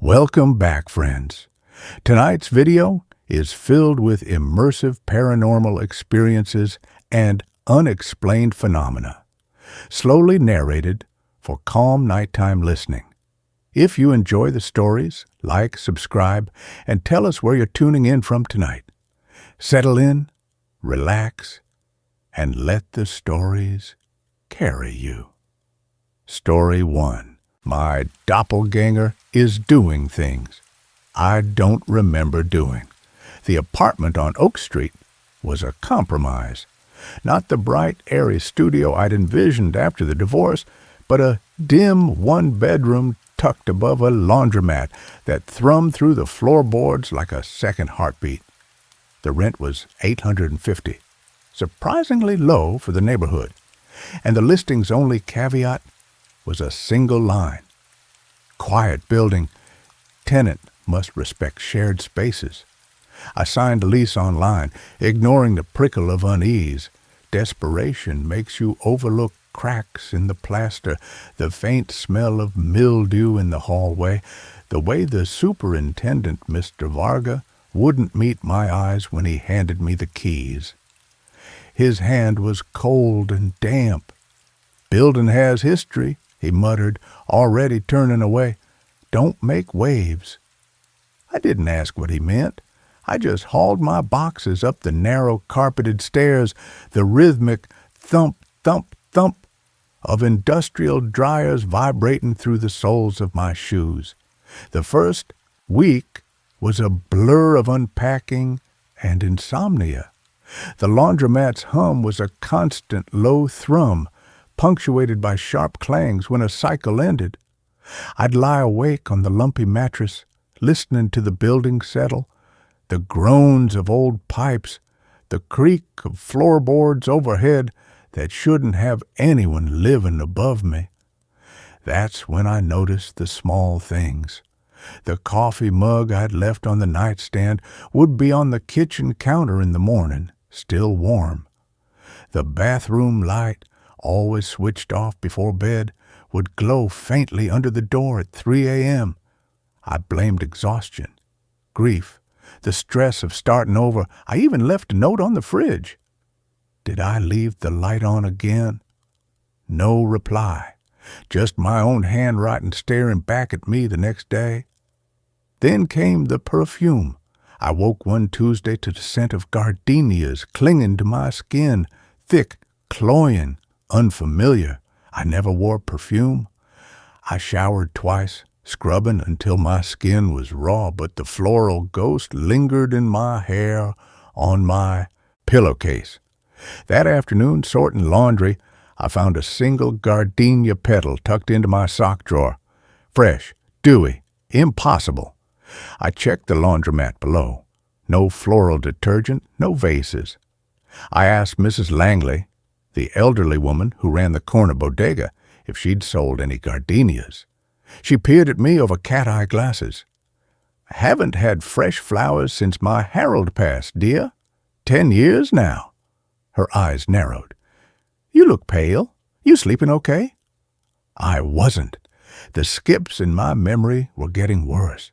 Welcome back, friends. Tonight's video is filled with immersive paranormal experiences and unexplained phenomena, slowly narrated for calm nighttime listening. If you enjoy the stories, like, subscribe, and tell us where you're tuning in from tonight. Settle in, relax, and let the stories carry you. Story 1. My doppelganger is doing things I don't remember doing. The apartment on Oak Street was a compromise. Not the bright, airy studio I'd envisioned after the divorce, but a dim one-bedroom tucked above a laundromat that thrummed through the floorboards like a second heartbeat. The rent was $850, surprisingly low for the neighborhood, and the listing's only caveat was a single line. Quiet building. Tenant must respect shared spaces. I signed a lease online, ignoring the prickle of unease. Desperation makes you overlook cracks in the plaster, the faint smell of mildew in the hallway, the way the superintendent, Mr. Varga, wouldn't meet my eyes when he handed me the keys. His hand was cold and damp. "Building has history," he muttered, already turning away. "Don't make waves." I didn't ask what he meant. I just hauled my boxes up the narrow carpeted stairs, the rhythmic thump, thump, thump of industrial dryers vibrating through the soles of my shoes. The first week was a blur of unpacking and insomnia. The laundromat's hum was a constant low thrum, punctuated by sharp clangs when a cycle ended. I'd lie awake on the lumpy mattress, listening to the building settle, the groans of old pipes, the creak of floorboards overhead that shouldn't have anyone living above me. That's when I noticed the small things. The coffee mug I'd left on the nightstand would be on the kitchen counter in the morning, still warm. The bathroom light, always switched off before bed, would glow faintly under the door at 3 a.m. I blamed exhaustion, grief, the stress of starting over. I even left a note on the fridge. Did I leave the light on again? No reply, just my own handwriting staring back at me the next day. Then came the perfume. I woke one Tuesday to the scent of gardenias clinging to my skin, thick, cloying, unfamiliar. I never wore perfume. I showered twice, scrubbing until my skin was raw, but the floral ghost lingered in my hair, on my pillowcase. That afternoon, sorting laundry, I found a single gardenia petal tucked into my sock drawer. Fresh, dewy, impossible. I checked the laundromat below. No floral detergent, no vases. I asked Mrs. Langley, the elderly woman who ran the corner bodega, if she'd sold any gardenias. She peered at me over cat-eye glasses. "I haven't had fresh flowers since my Harold passed, dear. 10 years now." Her eyes narrowed. "You look pale. You sleeping okay?" I wasn't. The skips in my memory were getting worse.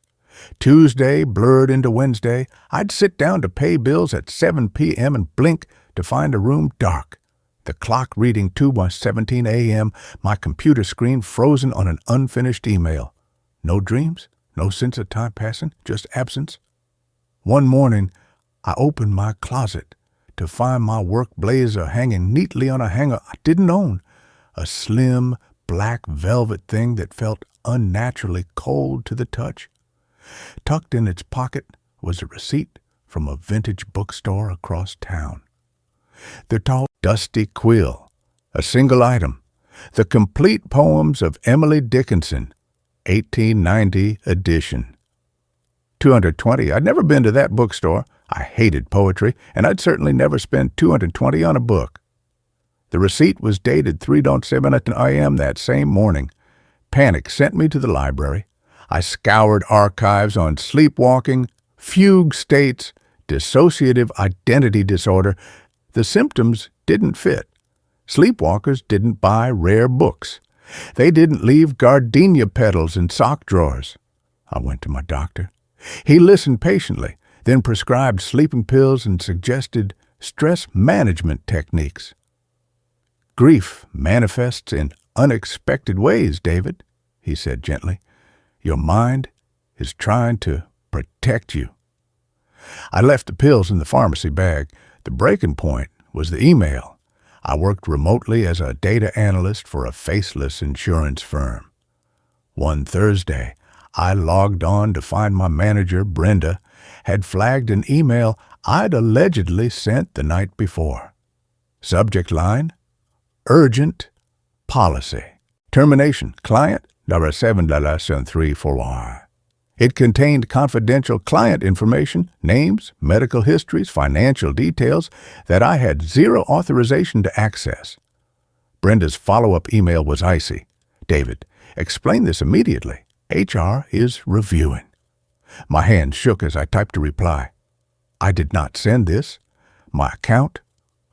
Tuesday blurred into Wednesday. I'd sit down to pay bills at 7 p.m. and blink to find a room dark. The clock reading 2:17 a.m., my computer screen frozen on an unfinished email. No dreams, no sense of time passing, just absence. One morning, I opened my closet to find my work blazer hanging neatly on a hanger I didn't own, a slim, black velvet thing that felt unnaturally cold to the touch. Tucked in its pocket was a receipt from a vintage bookstore across town. The tall, dusty quill, a single item, the complete poems of Emily Dickinson, 1890 edition. $220. I'd never been to that bookstore. I hated poetry, and I'd certainly never spent $220 on a book. The receipt was dated 3:07 a.m. that same morning. Panic sent me to the library. I scoured archives on sleepwalking, fugue states, dissociative identity disorder. The symptoms didn't fit. Sleepwalkers didn't buy rare books. They didn't leave gardenia petals in sock drawers. I went to my doctor. He listened patiently, then prescribed sleeping pills and suggested stress management techniques. Grief manifests in unexpected ways, David, he said gently. Your mind is trying to protect you. I left the pills in the pharmacy bag. The breaking point was the email. I worked remotely as a data analyst for a faceless insurance firm. One Thursday, I logged on to find my manager, Brenda, had flagged an email I'd allegedly sent the night before. Subject line, urgent policy. Termination, client, $7.3 It contained confidential client information, names, medical histories, financial details that I had zero authorization to access. Brenda's follow-up email was icy. David, explain this immediately. HR is reviewing. My hand shook as I typed a reply. I did not send this. My account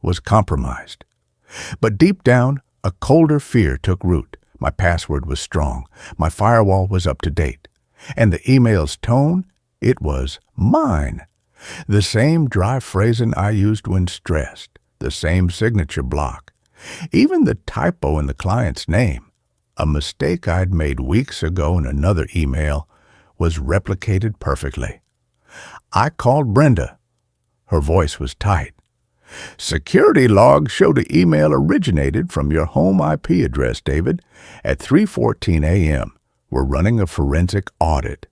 was compromised. But deep down, a colder fear took root. My password was strong. My firewall was up to date. And the email's tone, it was mine. The same dry phrasing I used when stressed. The same signature block. Even the typo in the client's name, a mistake I'd made weeks ago in another email, was replicated perfectly. I called Brenda. Her voice was tight. Security logs show the email originated from your home IP address, David, at 3:14 a.m. We're running a forensic audit.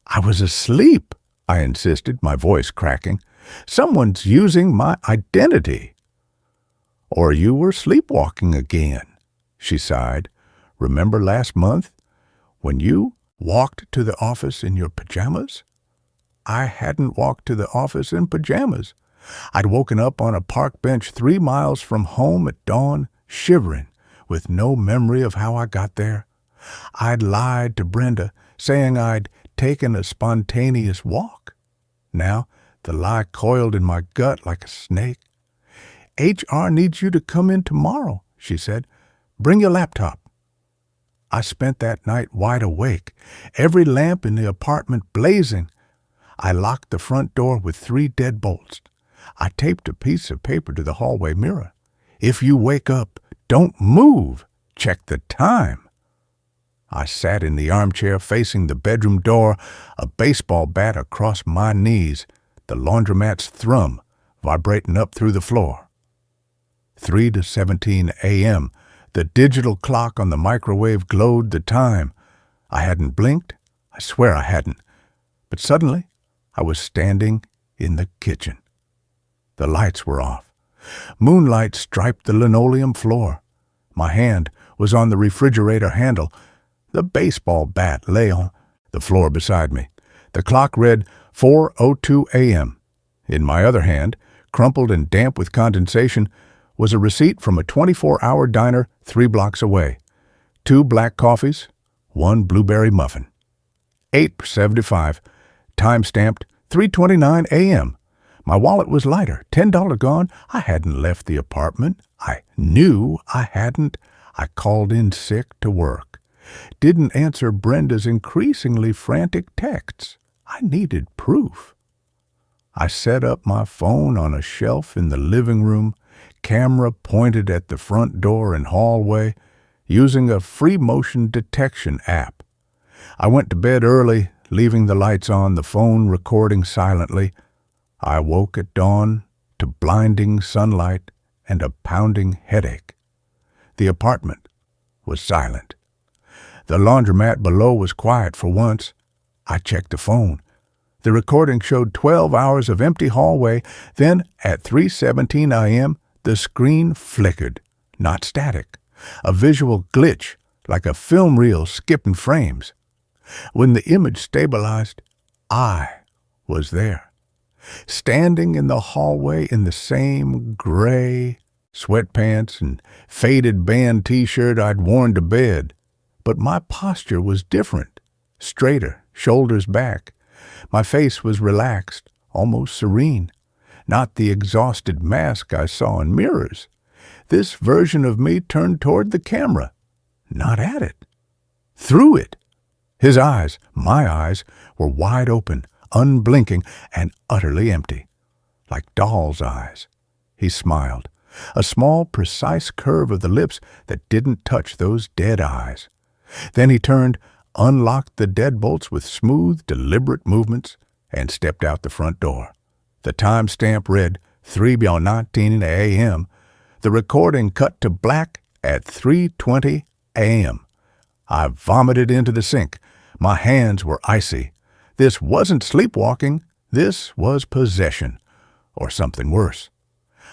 I was asleep, I insisted, my voice cracking. Someone's using my identity. Or you were sleepwalking again, she sighed. Remember last month when you walked to the office in your pajamas? I hadn't walked to the office in pajamas. I'd woken up on a park bench 3 miles from home at dawn, shivering, with no memory of how I got there. I'd lied to Brenda, saying I'd taken a spontaneous walk. Now the lie coiled in my gut like a snake. HR needs you to come in tomorrow, she said. Bring your laptop. I spent that night wide awake, every lamp in the apartment blazing. I locked the front door with 3 deadbolts. I taped a piece of paper to the hallway mirror. If you wake up, don't move. Check the time. I sat in the armchair facing the bedroom door, a baseball bat across my knees, the laundromat's thrum vibrating up through the floor. 3:17 a.m. The digital clock on the microwave glowed the time. I hadn't blinked. I swear I hadn't. But suddenly, I was standing in the kitchen. The lights were off. Moonlight striped the linoleum floor. My hand was on the refrigerator handle. The baseball bat lay on the floor beside me. The clock read 4:02 a.m. In my other hand, crumpled and damp with condensation, was a receipt from a 24-hour diner 3 blocks away. 2 black coffees, 1 blueberry muffin. $8.75, time-stamped 3:29 a.m. My wallet was lighter, $10 gone. I hadn't left the apartment. I knew I hadn't. I called in sick to work. Didn't answer Brenda's increasingly frantic texts. I needed proof. I set up my phone on a shelf in the living room, camera pointed at the front door and hallway, using a free motion detection app. I went to bed early, leaving the lights on, the phone recording silently. I woke at dawn to blinding sunlight and a pounding headache. The apartment was silent. The laundromat below was quiet for once. I checked the phone. The recording showed 12 hours of empty hallway. Then, at 3:17 a.m., the screen flickered, not static, a visual glitch like a film reel skipping frames. When the image stabilized, I was there. Standing in the hallway in the same gray sweatpants and faded band t-shirt I'd worn to bed. But my posture was different, straighter, shoulders back. My face was relaxed, almost serene, not the exhausted mask I saw in mirrors. This version of me turned toward the camera, not at it, through it. His eyes, my eyes, were wide open, unblinking, and utterly empty, like doll's eyes. He smiled, a small, precise curve of the lips that didn't touch those dead eyes. Then he turned, unlocked the deadbolts with smooth, deliberate movements, and stepped out the front door. The timestamp read 3:19 a.m. The recording cut to black at 3:20 a.m. I vomited into the sink. My hands were icy. This wasn't sleepwalking. This was possession, or something worse.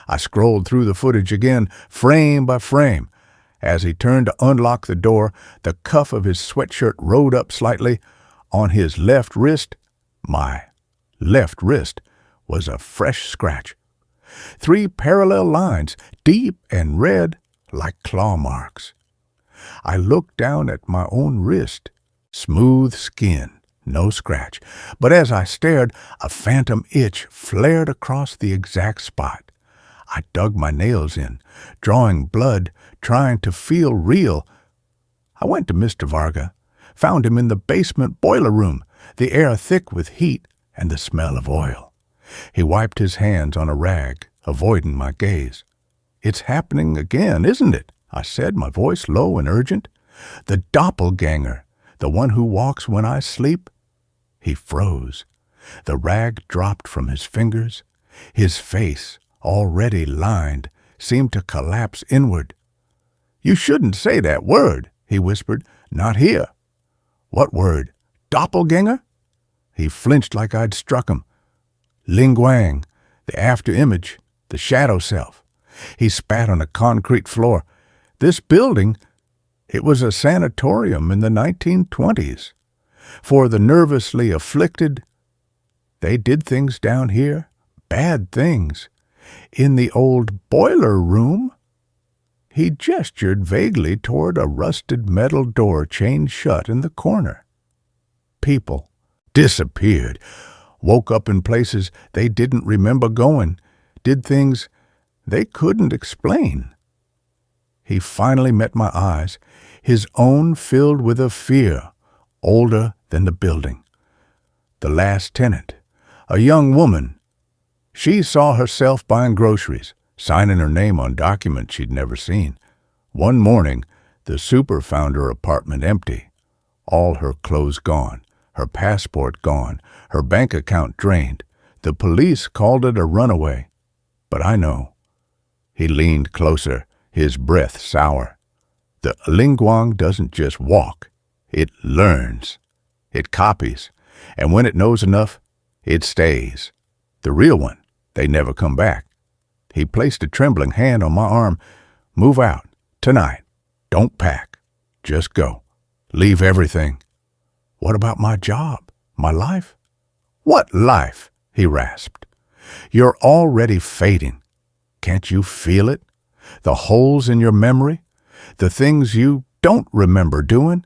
I scrolled through the footage again, frame by frame. As he turned to unlock the door, the cuff of his sweatshirt rode up slightly. On his left wrist, my left wrist, was a fresh scratch. 3 parallel lines, deep and red, like claw marks. I looked down at my own wrist. Smooth skin, no scratch. But as I stared, a phantom itch flared across the exact spot. I dug my nails in, drawing blood, trying to feel real. I went to Mr. Varga, found him in the basement boiler room, the air thick with heat and the smell of oil. He wiped his hands on a rag, avoiding my gaze. "It's happening again, isn't it?" I said, my voice low and urgent. "The doppelgänger, the one who walks when I sleep?" He froze. The rag dropped from his fingers. His face, already lined, seemed to collapse inward. "You shouldn't say that word," he whispered. "Not here." "What word? Doppelgänger?" He flinched like I'd struck him. "Lingwang, the after-image, the shadow self." He spat on the concrete floor. "This building, it was a sanatorium in the 1920s. For the nervously afflicted, they did things down here, bad things. In the old boiler room," he gestured vaguely toward a rusted metal door chained shut in the corner. "People disappeared, woke up in places they didn't remember going, did things they couldn't explain." He finally met my eyes, his own filled with a fear older than the building. The last tenant, a young woman. She saw herself buying groceries, signing her name on documents she'd never seen. One morning, the super found her apartment empty. All her clothes gone, her passport gone, her bank account drained. The police called it a runaway. But I know. He leaned closer, his breath sour. The lingwang doesn't just walk. It learns. It copies. And when it knows enough, it stays. The real one, they never come back. He placed a trembling hand on my arm. "Move out. Tonight. Don't pack. Just go. Leave everything." "What about my job? My life?" "What life?" he rasped. "You're already fading. Can't you feel it? The holes in your memory? The things you don't remember doing?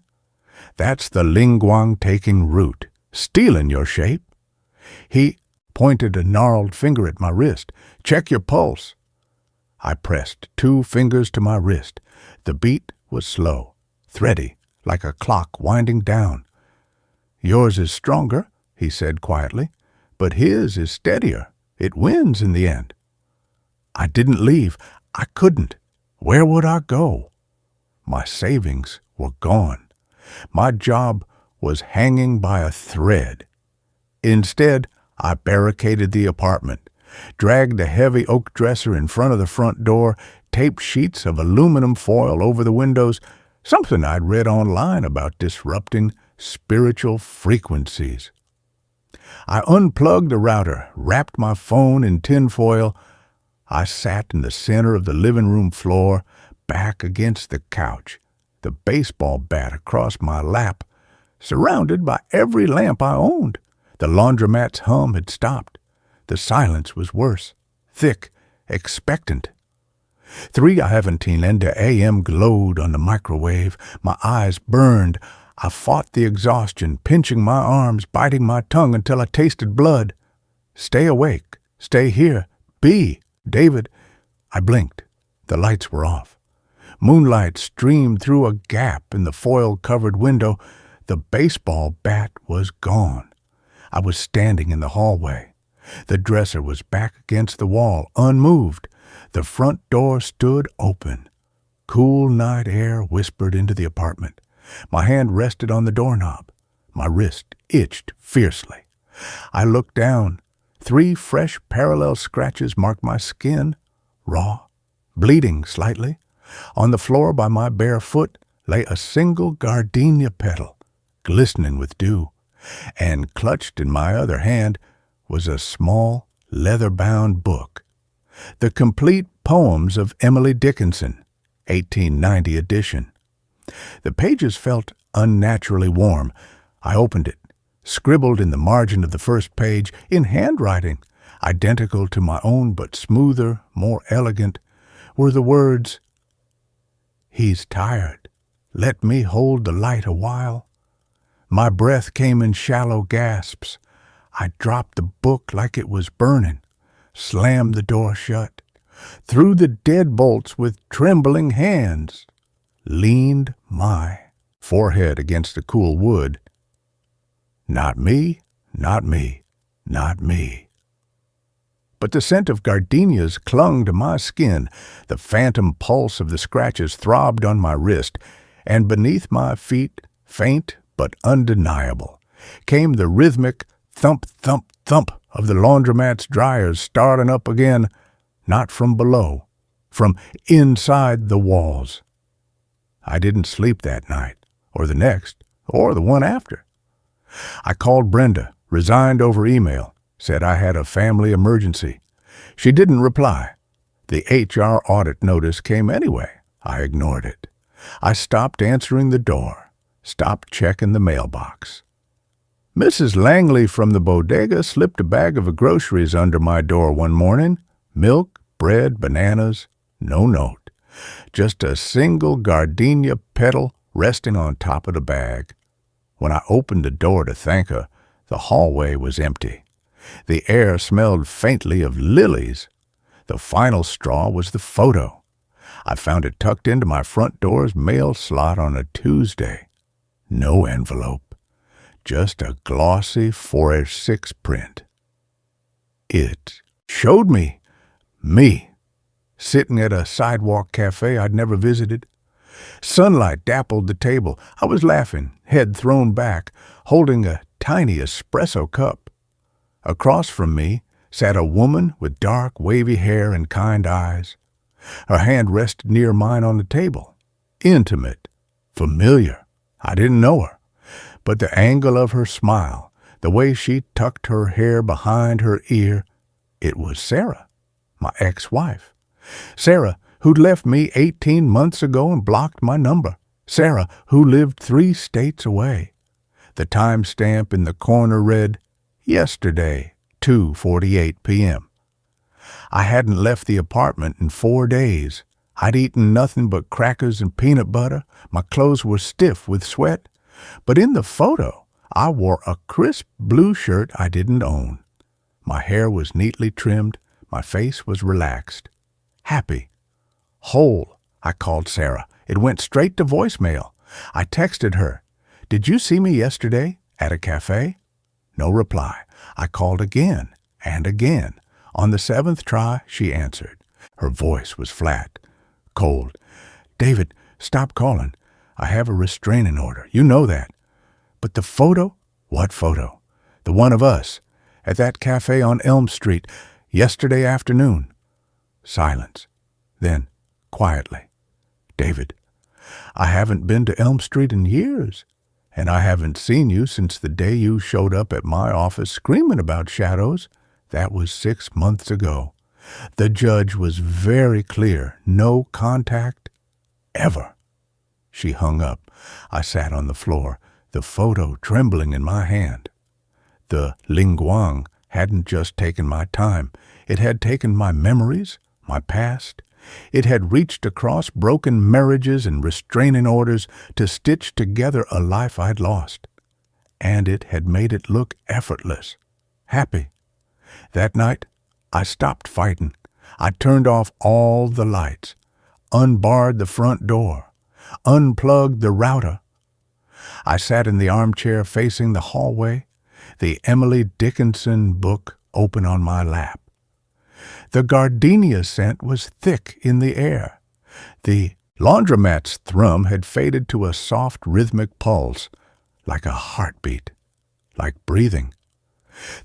That's the lingwang taking root, stealing your shape." He pointed a gnarled finger at my wrist. "Check your pulse." I pressed 2 fingers to my wrist. The beat was slow, thready, like a clock winding down. "Yours is stronger," he said quietly, "but his is steadier. It wins in the end." I didn't leave. I couldn't. Where would I go? My savings were gone. My job was hanging by a thread. Instead, I barricaded the apartment, dragged a heavy oak dresser in front of the front door, taped sheets of aluminum foil over the windows, something I'd read online about disrupting spiritual frequencies. I unplugged the router, wrapped my phone in tinfoil. I sat in the center of the living room floor, back against the couch, the baseball bat across my lap, surrounded by every lamp I owned. The laundromat's hum had stopped. The silence was worse, thick, expectant. 3:17 a.m. glowed on the microwave. My eyes burned. I fought the exhaustion, pinching my arms, biting my tongue until I tasted blood. "Stay awake. Stay here. Be. David." I blinked. The lights were off. Moonlight streamed through a gap in the foil-covered window. The baseball bat was gone. I was standing in the hallway. The dresser was back against the wall, unmoved. The front door stood open. Cool night air whispered into the apartment. My hand rested on the doorknob. My wrist itched fiercely. I looked down. 3 fresh parallel scratches marked my skin, raw, bleeding slightly. On the floor by my bare foot lay a single gardenia petal, glistening with dew, and clutched in my other hand was a small, leather-bound book. The Complete Poems of Emily Dickinson, 1890 edition. The pages felt unnaturally warm. I opened it. Scribbled in the margin of the first page, in handwriting, identical to my own but smoother, more elegant, were the words, "He's tired. Let me hold the light a while." My breath came in shallow gasps. I dropped the book like it was burning, slammed the door shut, threw the deadbolts with trembling hands, leaned my forehead against the cool wood. Not me, not me, not me. But the scent of gardenias clung to my skin. The phantom pulse of the scratches throbbed on my wrist, and beneath my feet, faint but undeniable, came the rhythmic thump, thump, thump of the laundromat's dryers starting up again, not from below, from inside the walls. I didn't sleep that night, or the next, or the one after. I called Brenda, resigned over email, said I had a family emergency. She didn't reply. The HR audit notice came anyway. I ignored it. I stopped answering the door, stopped checking the mailbox. Mrs. Langley from the bodega slipped a bag of groceries under my door one morning. Milk, bread, bananas, no note. Just a single gardenia petal resting on top of the bag. When I opened the door to thank her, the hallway was empty. The air smelled faintly of lilies. The final straw was the photo. I found it tucked into my front door's mail slot on a Tuesday. No envelope. Just a glossy 4:6 print. It showed me, sitting at a sidewalk cafe I'd never visited. Sunlight dappled the table. I was laughing, head thrown back, holding a tiny espresso cup. Across from me sat a woman with dark, wavy hair and kind eyes. Her hand rested near mine on the table. Intimate, familiar. I didn't know her, but the angle of her smile, the way she tucked her hair behind her ear, it was Sarah, my ex-wife. Sarah, who'd left me 18 months ago and blocked my number. Sarah, who lived 3 states away. The timestamp in the corner read, yesterday, 2:48 p.m. I hadn't left the apartment in 4 days. I'd eaten nothing but crackers and peanut butter. My clothes were stiff with sweat. But in the photo, I wore a crisp blue shirt I didn't own. My hair was neatly trimmed. My face was relaxed. Happy. Whole. I called Sarah. It went straight to voicemail. I texted her. Did you see me yesterday at a cafe? No reply. I called again and again. On the 7th try, she answered. Her voice was flat, cold. David, stop calling. I have a restraining order. You know that. But the photo? What photo? The one of us, at that cafe on Elm Street, yesterday afternoon. Silence. Then, quietly, David, I haven't been to Elm Street in years, and I haven't seen you since the day you showed up at my office screaming about shadows. That was 6 months ago. The judge was very clear. No contact, ever. She hung up. I sat on the floor, the photo trembling in my hand. The linguang hadn't just taken my time. It had taken my memories, my past. It had reached across broken marriages and restraining orders to stitch together a life I'd lost. And it had made it look effortless, happy. That night, I stopped fighting. I turned off all the lights, unbarred the front door, unplugged the router. I sat in the armchair facing the hallway, the Emily Dickinson book open on my lap. The gardenia scent was thick in the air. The laundromat's thrum had faded to a soft rhythmic pulse, like a heartbeat, like breathing.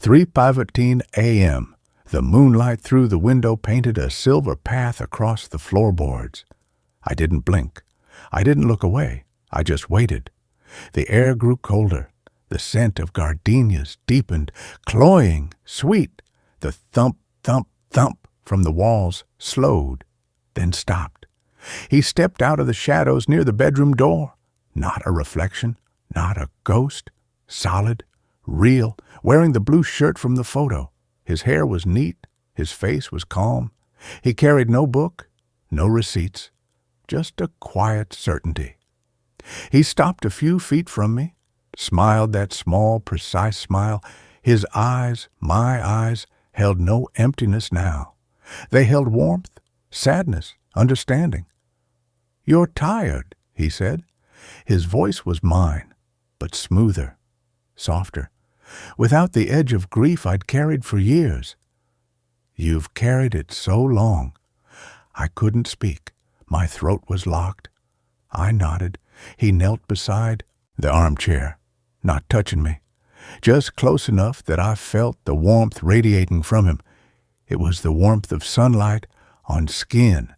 3:15 a.m. The moonlight through the window painted a silver path across the floorboards. I didn't blink. I didn't look away. I just waited. The air grew colder. The scent of gardenias deepened, cloying, sweet. The thump, thump, thump from the walls slowed, then stopped. He stepped out of the shadows near the bedroom door. Not a reflection, not a ghost. Solid, real, wearing the blue shirt from the photo. His hair was neat. His face was calm. He carried no book, no receipts, just a quiet certainty. He stopped a few feet from me, smiled that small, precise smile. His eyes, my eyes, held no emptiness now. They held warmth, sadness, understanding. "You're tired," he said. His voice was mine, but smoother, softer, without the edge of grief I'd carried for years. "You've carried it so long." I couldn't speak. My throat was locked. I nodded. He knelt beside the armchair, not touching me, just close enough that I felt the warmth radiating from him. It was the warmth of sunlight on skin,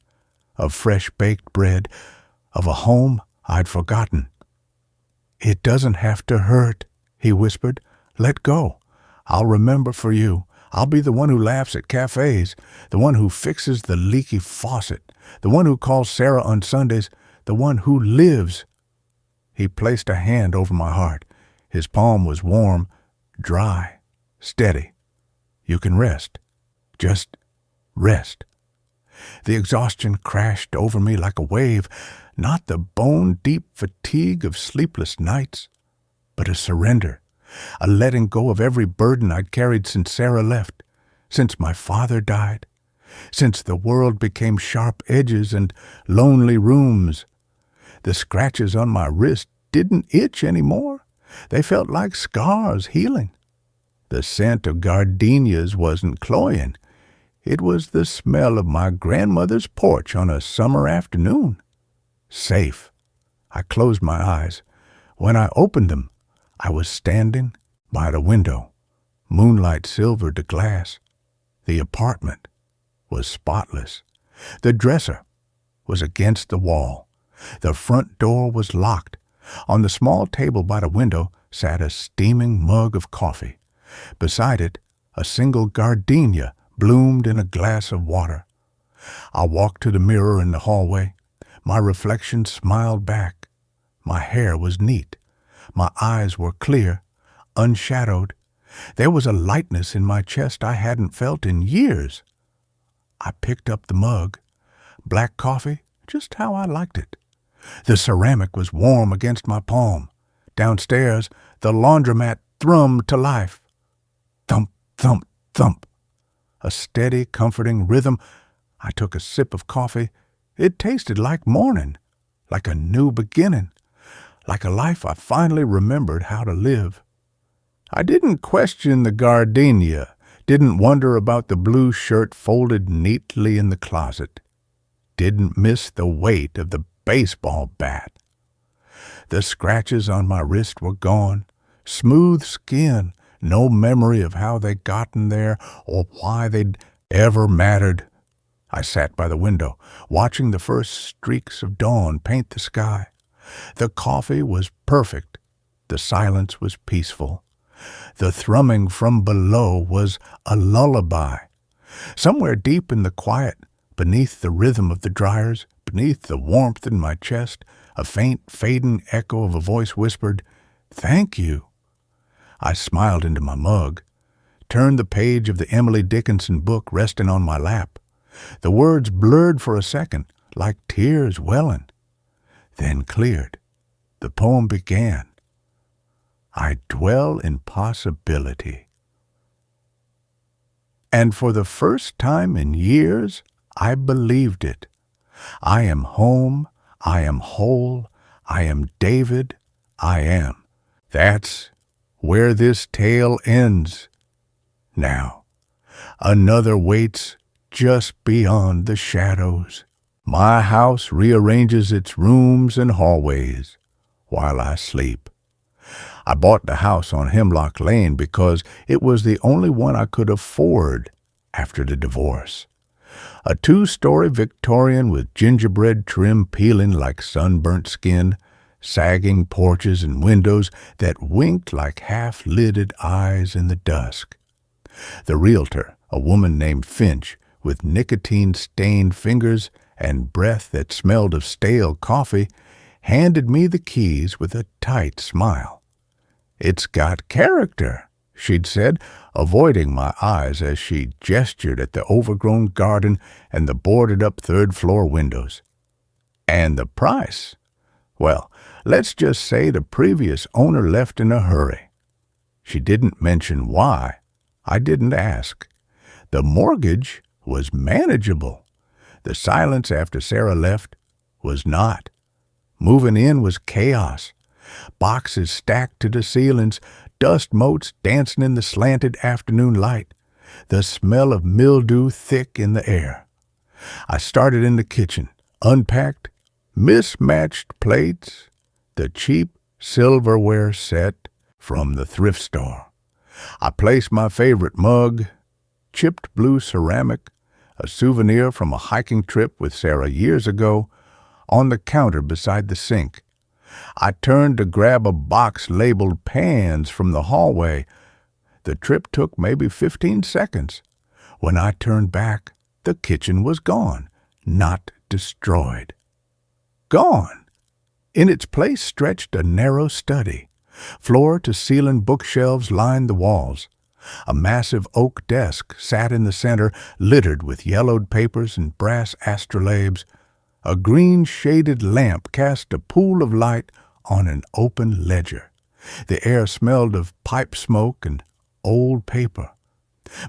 of fresh-baked bread, of a home I'd forgotten. "It doesn't have to hurt," he whispered. "Let go. I'll remember for you. I'll be the one who laughs at cafes, the one who fixes the leaky faucet, the one who calls Sarah on Sundays, the one who lives." He placed a hand over my heart. His palm was warm, dry, steady. "You can rest. Just rest." The exhaustion crashed over me like a wave, not the bone-deep fatigue of sleepless nights, but a surrender, a letting go of every burden I'd carried since Sarah left, since my father died, since the world became sharp edges and lonely rooms. The scratches on my wrist didn't itch anymore. They felt like scars healing. The scent of gardenias wasn't cloying. It was the smell of my grandmother's porch on a summer afternoon. Safe. I closed my eyes. When I opened them, I was standing by the window. Moonlight silvered the glass. The apartment was spotless. The dresser was against the wall. The front door was locked. On the small table by the window sat a steaming mug of coffee. Beside it, a single gardenia bloomed in a glass of water. I walked to the mirror in the hallway. My reflection smiled back. My hair was neat. My eyes were clear, unshadowed. There was a lightness in my chest I hadn't felt in years. I picked up the mug. Black coffee, just how I liked it. The ceramic was warm against my palm. Downstairs, the laundromat thrummed to life. Thump, thump, thump. A steady, comforting rhythm. I took a sip of coffee. It tasted like morning, like a new beginning, like a life I finally remembered how to live. I didn't question the gardenia, didn't wonder about the blue shirt folded neatly in the closet, didn't miss the weight of the baseball bat. The scratches on my wrist were gone, smooth skin, no memory of how they'd gotten there or why they'd ever mattered. I sat by the window, watching the first streaks of dawn paint the sky. The coffee was perfect. The silence was peaceful. The thrumming from below was a lullaby. Somewhere deep in the quiet, beneath the rhythm of the dryers, beneath the warmth in my chest, a faint, fading echo of a voice whispered, "Thank you." I smiled into my mug, turned the page of the Emily Dickinson book resting on my lap. The words blurred for a second, like tears welling, then cleared. The poem began. I dwell in possibility. And for the first time in years, I believed it. I am home, I am whole, I am David, I am. That's where this tale ends. Now, another waits just beyond the shadows. My house rearranges its rooms and hallways while I sleep. I bought the house on Hemlock Lane because it was the only one I could afford after the divorce. A 2-story Victorian with gingerbread trim peeling like sunburnt skin, sagging porches and windows that winked like half-lidded eyes in the dusk. The realtor, a woman named Finch, with nicotine-stained fingers and breath that smelled of stale coffee, handed me the keys with a tight smile. "It's got character," she'd said, avoiding my eyes as she gestured at the overgrown garden and the boarded-up third-floor windows. "And the price? Well, let's just say the previous owner left in a hurry." She didn't mention why. I didn't ask. The mortgage was manageable. The silence after Sarah left was not. Moving in was chaos. Boxes stacked to the ceilings, dust motes dancing in the slanted afternoon light, the smell of mildew thick in the air. I started in the kitchen, unpacked mismatched plates, the cheap silverware set from the thrift store. I placed my favorite mug, chipped blue ceramic, a souvenir from a hiking trip with Sarah years ago, on the counter beside the sink. I turned to grab a box labeled pans from the hallway. The trip took maybe 15 seconds. When I turned back, the kitchen was gone, not destroyed. Gone. In its place stretched a narrow study. Floor-to-ceiling bookshelves lined the walls. A massive oak desk sat in the center, littered with yellowed papers and brass astrolabes. A green-shaded lamp cast a pool of light on an open ledger. The air smelled of pipe smoke and old paper.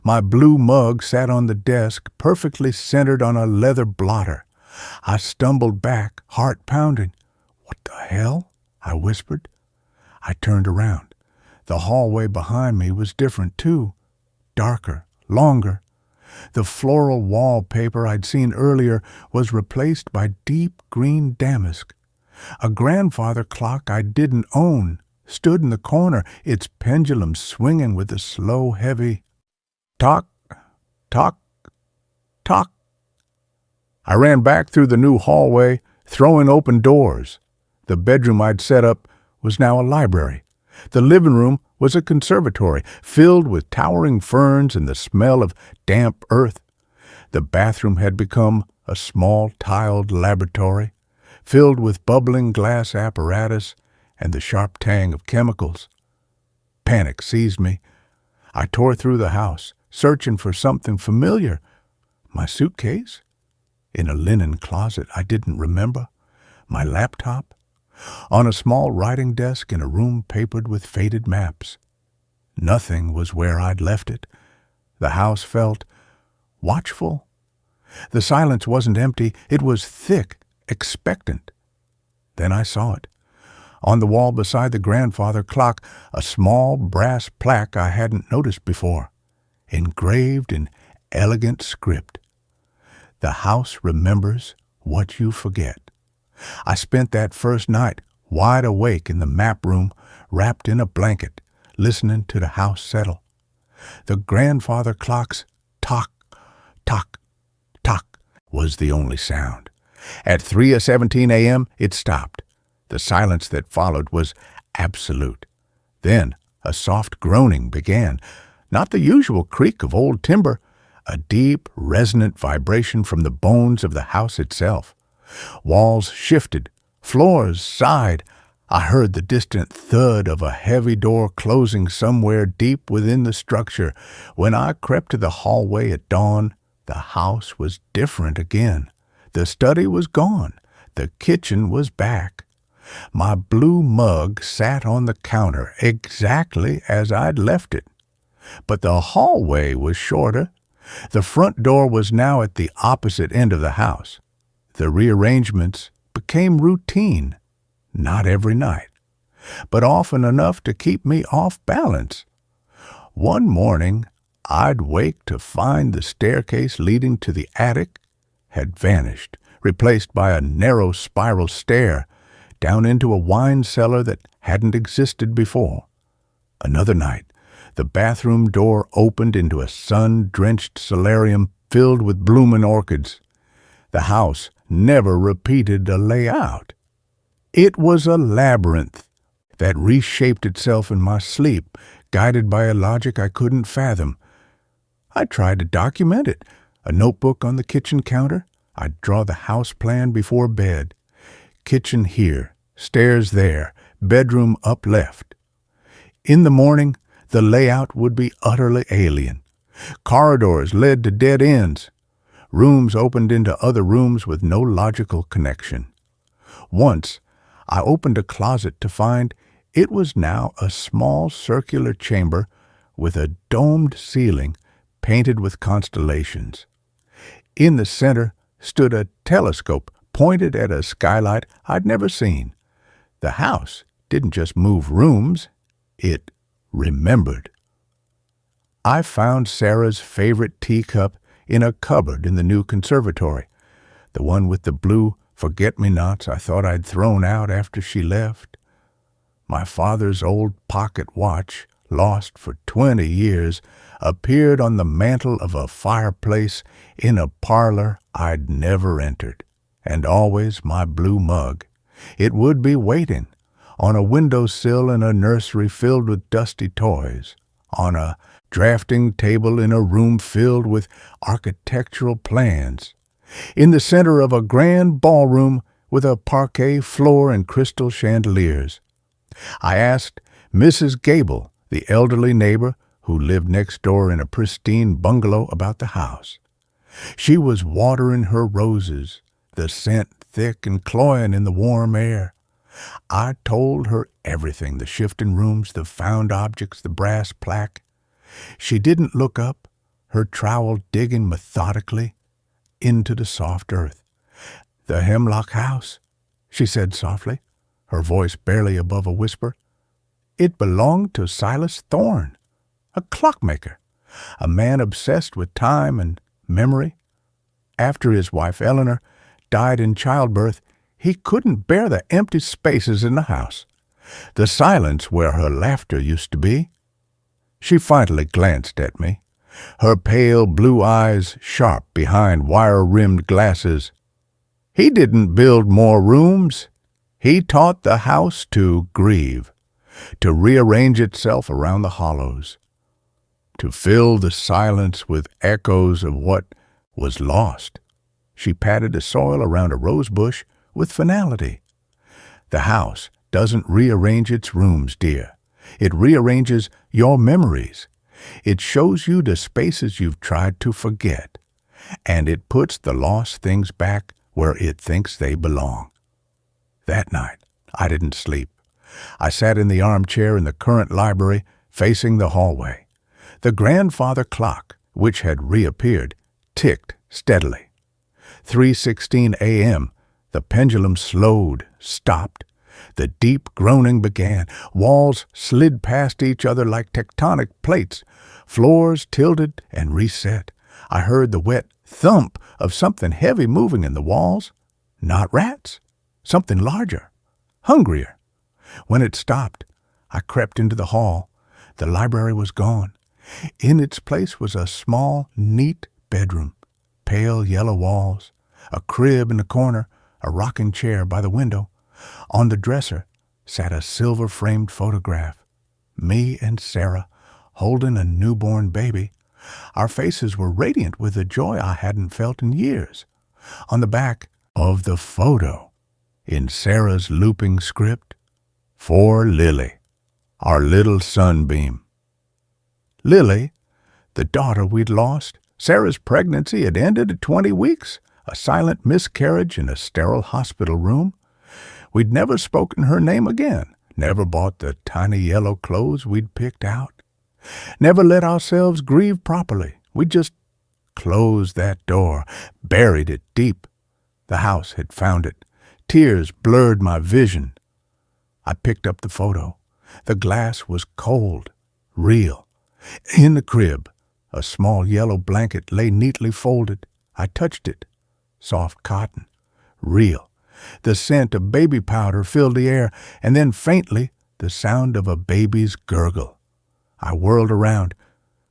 My blue mug sat on the desk, perfectly centered on a leather blotter. I stumbled back, heart pounding. "What the hell?" I whispered. I turned around. The hallway behind me was different, too. Darker, longer. The floral wallpaper I'd seen earlier was replaced by deep green damask. A grandfather clock I didn't own stood in the corner, its pendulum swinging with a slow, heavy tock, tock, tock. I ran back through the new hallway, throwing open doors. The bedroom I'd set up was now a library. The living room was a conservatory, filled with towering ferns and the smell of damp earth. The bathroom had become a small tiled laboratory, filled with bubbling glass apparatus and the sharp tang of chemicals. Panic seized me. I tore through the house, searching for something familiar. My suitcase? In a linen closet I didn't remember. My laptop? On a small writing desk in a room papered with faded maps. Nothing was where I'd left it. The house felt watchful. The silence wasn't empty. It was thick, expectant. Then I saw it. On the wall beside the grandfather clock, a small brass plaque I hadn't noticed before, engraved in elegant script. "The house remembers what you forget." I spent that first night wide awake in the map room, wrapped in a blanket, listening to the house settle. The grandfather clock's tock, tock, tock was the only sound. At 3:17 a.m. it stopped. The silence that followed was absolute. Then a soft groaning began, not the usual creak of old timber, a deep, resonant vibration from the bones of the house itself. Walls shifted, floors sighed. I heard the distant thud of a heavy door closing somewhere deep within the structure. When I crept to the hallway at dawn, the house was different again. The study was gone. The kitchen was back. My blue mug sat on the counter exactly as I'd left it. But the hallway was shorter. The front door was now at the opposite end of the house. The rearrangements became routine, not every night. but often enough to keep me off balance. One morning, I'd wake to find the staircase leading to the attic had vanished, replaced by a narrow spiral stair down into a wine cellar that hadn't existed before. Another night, the bathroom door opened into a sun-drenched solarium filled with blooming orchids. The house never repeated a layout. It was a labyrinth that reshaped itself in my sleep, guided by a logic I couldn't fathom. I tried to document it. A notebook on the kitchen counter. I'd draw the house plan before bed. Kitchen here, stairs there, bedroom up left. In the morning, the layout would be utterly alien. Corridors led to dead ends. Rooms opened into other rooms with no logical connection. Once, I opened a closet to find it was now a small circular chamber with a domed ceiling painted with constellations. In the center stood a telescope pointed at a skylight I'd never seen. The house didn't just move rooms, it remembered. I found Sarah's favorite teacup in a cupboard in the new conservatory, the one with the blue forget-me-nots I thought I'd thrown out after she left. My father's old pocket watch, lost for 20 years, appeared on the mantel of a fireplace in a parlor I'd never entered, and always my blue mug. It would be waiting on a windowsill in a nursery filled with dusty toys, on a drafting table in a room filled with architectural plans, in the center of a grand ballroom with a parquet floor and crystal chandeliers. I asked Mrs. Gable, the elderly neighbor who lived next door in a pristine bungalow, about the house. She was watering her roses, the scent thick and cloying in the warm air. I told her everything, the shifting rooms, the found objects, the brass plaque. She didn't look up, her trowel digging methodically into the soft earth. "The Hemlock House," she said softly, her voice barely above a whisper. "It belonged to Silas Thorne, a clockmaker, a man obsessed with time and memory. After his wife Eleanor died in childbirth, he couldn't bear the empty spaces in the house, the silence where her laughter used to be." She finally glanced at me, her pale blue eyes sharp behind wire-rimmed glasses. "He didn't build more rooms. He taught the house to grieve, to rearrange itself around the hollows, to fill the silence with echoes of what was lost." She patted the soil around a rose bush with finality. "The house doesn't rearrange its rooms, dear. It rearranges your memories. It shows you the spaces you've tried to forget, and it puts the lost things back where it thinks they belong." That night, I didn't sleep. I sat in the armchair in the current library, facing the hallway. The grandfather clock, which had reappeared, ticked steadily. 3:16 a.m., the pendulum slowed, stopped. The deep groaning began. Walls slid past each other like tectonic plates. Floors tilted and reset. I heard the wet thump of something heavy moving in the walls. Not rats. Something larger, hungrier. When it stopped, I crept into the hall. The library was gone. In its place was a small, neat bedroom, pale yellow walls, a crib in the corner, a rocking chair by the window. On the dresser sat a silver-framed photograph, me and Sarah holding a newborn baby. Our faces were radiant with a joy I hadn't felt in years. On the back of the photo, in Sarah's looping script, "For Lily, our little sunbeam." Lily, the daughter we'd lost. Sarah's pregnancy had ended at 20 weeks, a silent miscarriage in a sterile hospital room. We'd never spoken her name again, never bought the tiny yellow clothes we'd picked out, never let ourselves grieve properly. We just closed that door, buried it deep. The house had found it. Tears blurred my vision. I picked up the photo. The glass was cold, real. In the crib, a small yellow blanket lay neatly folded. I touched it. Soft cotton, real. The scent of baby powder filled the air, and then faintly the sound of a baby's gurgle. I whirled around.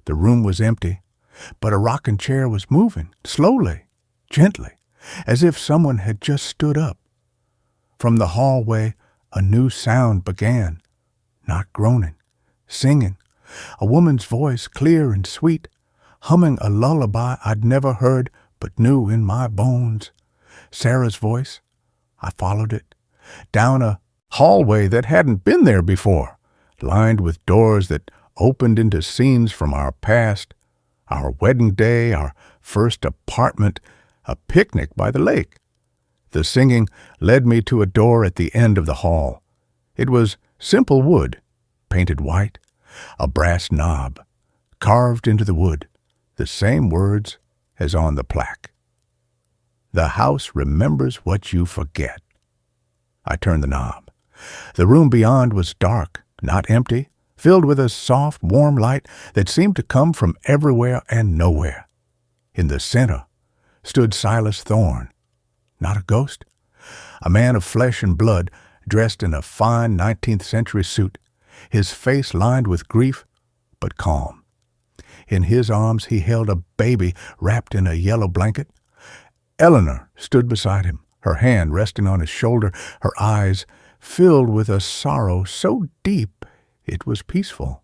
The room was empty, but a rocking chair was moving, slowly, gently, as if someone had just stood up. From the hallway, a new sound began, not groaning, singing, a woman's voice clear and sweet, humming a lullaby I'd never heard but knew in my bones. Sarah's voice. I followed it, down a hallway that hadn't been there before, lined with doors that opened into scenes from our past, our wedding day, our first apartment, a picnic by the lake. The singing led me to a door at the end of the hall. It was simple wood, painted white, a brass knob, carved into the wood, the same words as on the plaque. The house remembers what you forget. I turned the knob. The room beyond was dark, not empty, filled with a soft, warm light that seemed to come from everywhere and nowhere. In the center stood Silas Thorne, not a ghost, a man of flesh and blood, dressed in a fine 19th century suit, his face lined with grief, but calm. In his arms he held a baby wrapped in a yellow blanket. Eleanor stood beside him, her hand resting on his shoulder, her eyes filled with a sorrow so deep it was peaceful.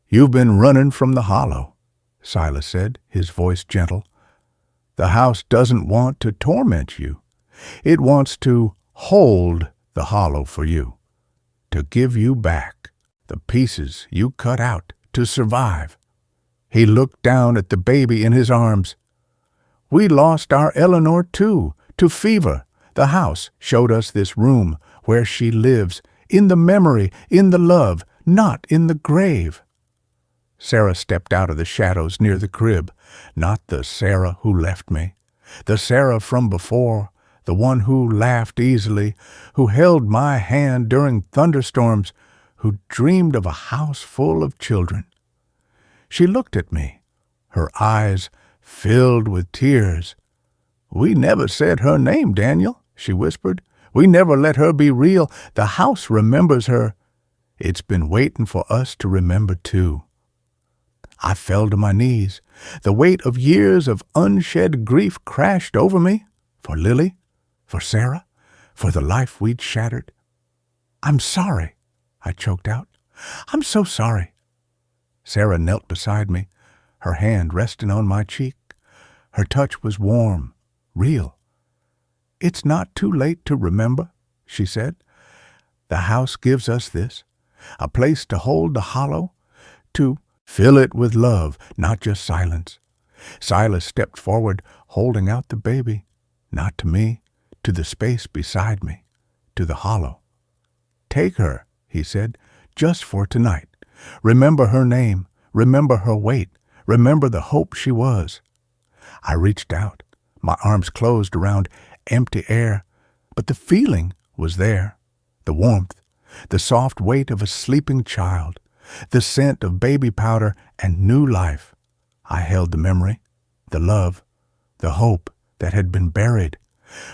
"You've been running from the hollow," Silas said, his voice gentle. "The house doesn't want to torment you. It wants to hold the hollow for you, to give you back the pieces you cut out to survive." He looked down at the baby in his arms. "We lost our Eleanor, too, to fever. The house showed us this room where she lives, in the memory, in the love, not in the grave." Sarah stepped out of the shadows near the crib, not the Sarah who left me, the Sarah from before, the one who laughed easily, who held my hand during thunderstorms, who dreamed of a house full of children. She looked at me, her eyes filled with tears. "We never said her name, Daniel," she whispered. "We never let her be real. The house remembers her. It's been waiting for us to remember, too." I fell to my knees. The weight of years of unshed grief crashed over me, for Lily, for Sarah, for the life we'd shattered. "I'm sorry," I choked out. "I'm so sorry." Sarah knelt beside me, her hand resting on my cheek. Her touch was warm, real. "It's not too late to remember," she said. "The house gives us this, a place to hold the hollow, to fill it with love, not just silence." Silas stepped forward, holding out the baby, not to me, to the space beside me, to the hollow. "Take her," he said, "just for tonight. Remember her name, remember her weight, remember the hope she was." I reached out, my arms closed around empty air, but the feeling was there, the warmth, the soft weight of a sleeping child, the scent of baby powder and new life. I held the memory, the love, the hope that had been buried.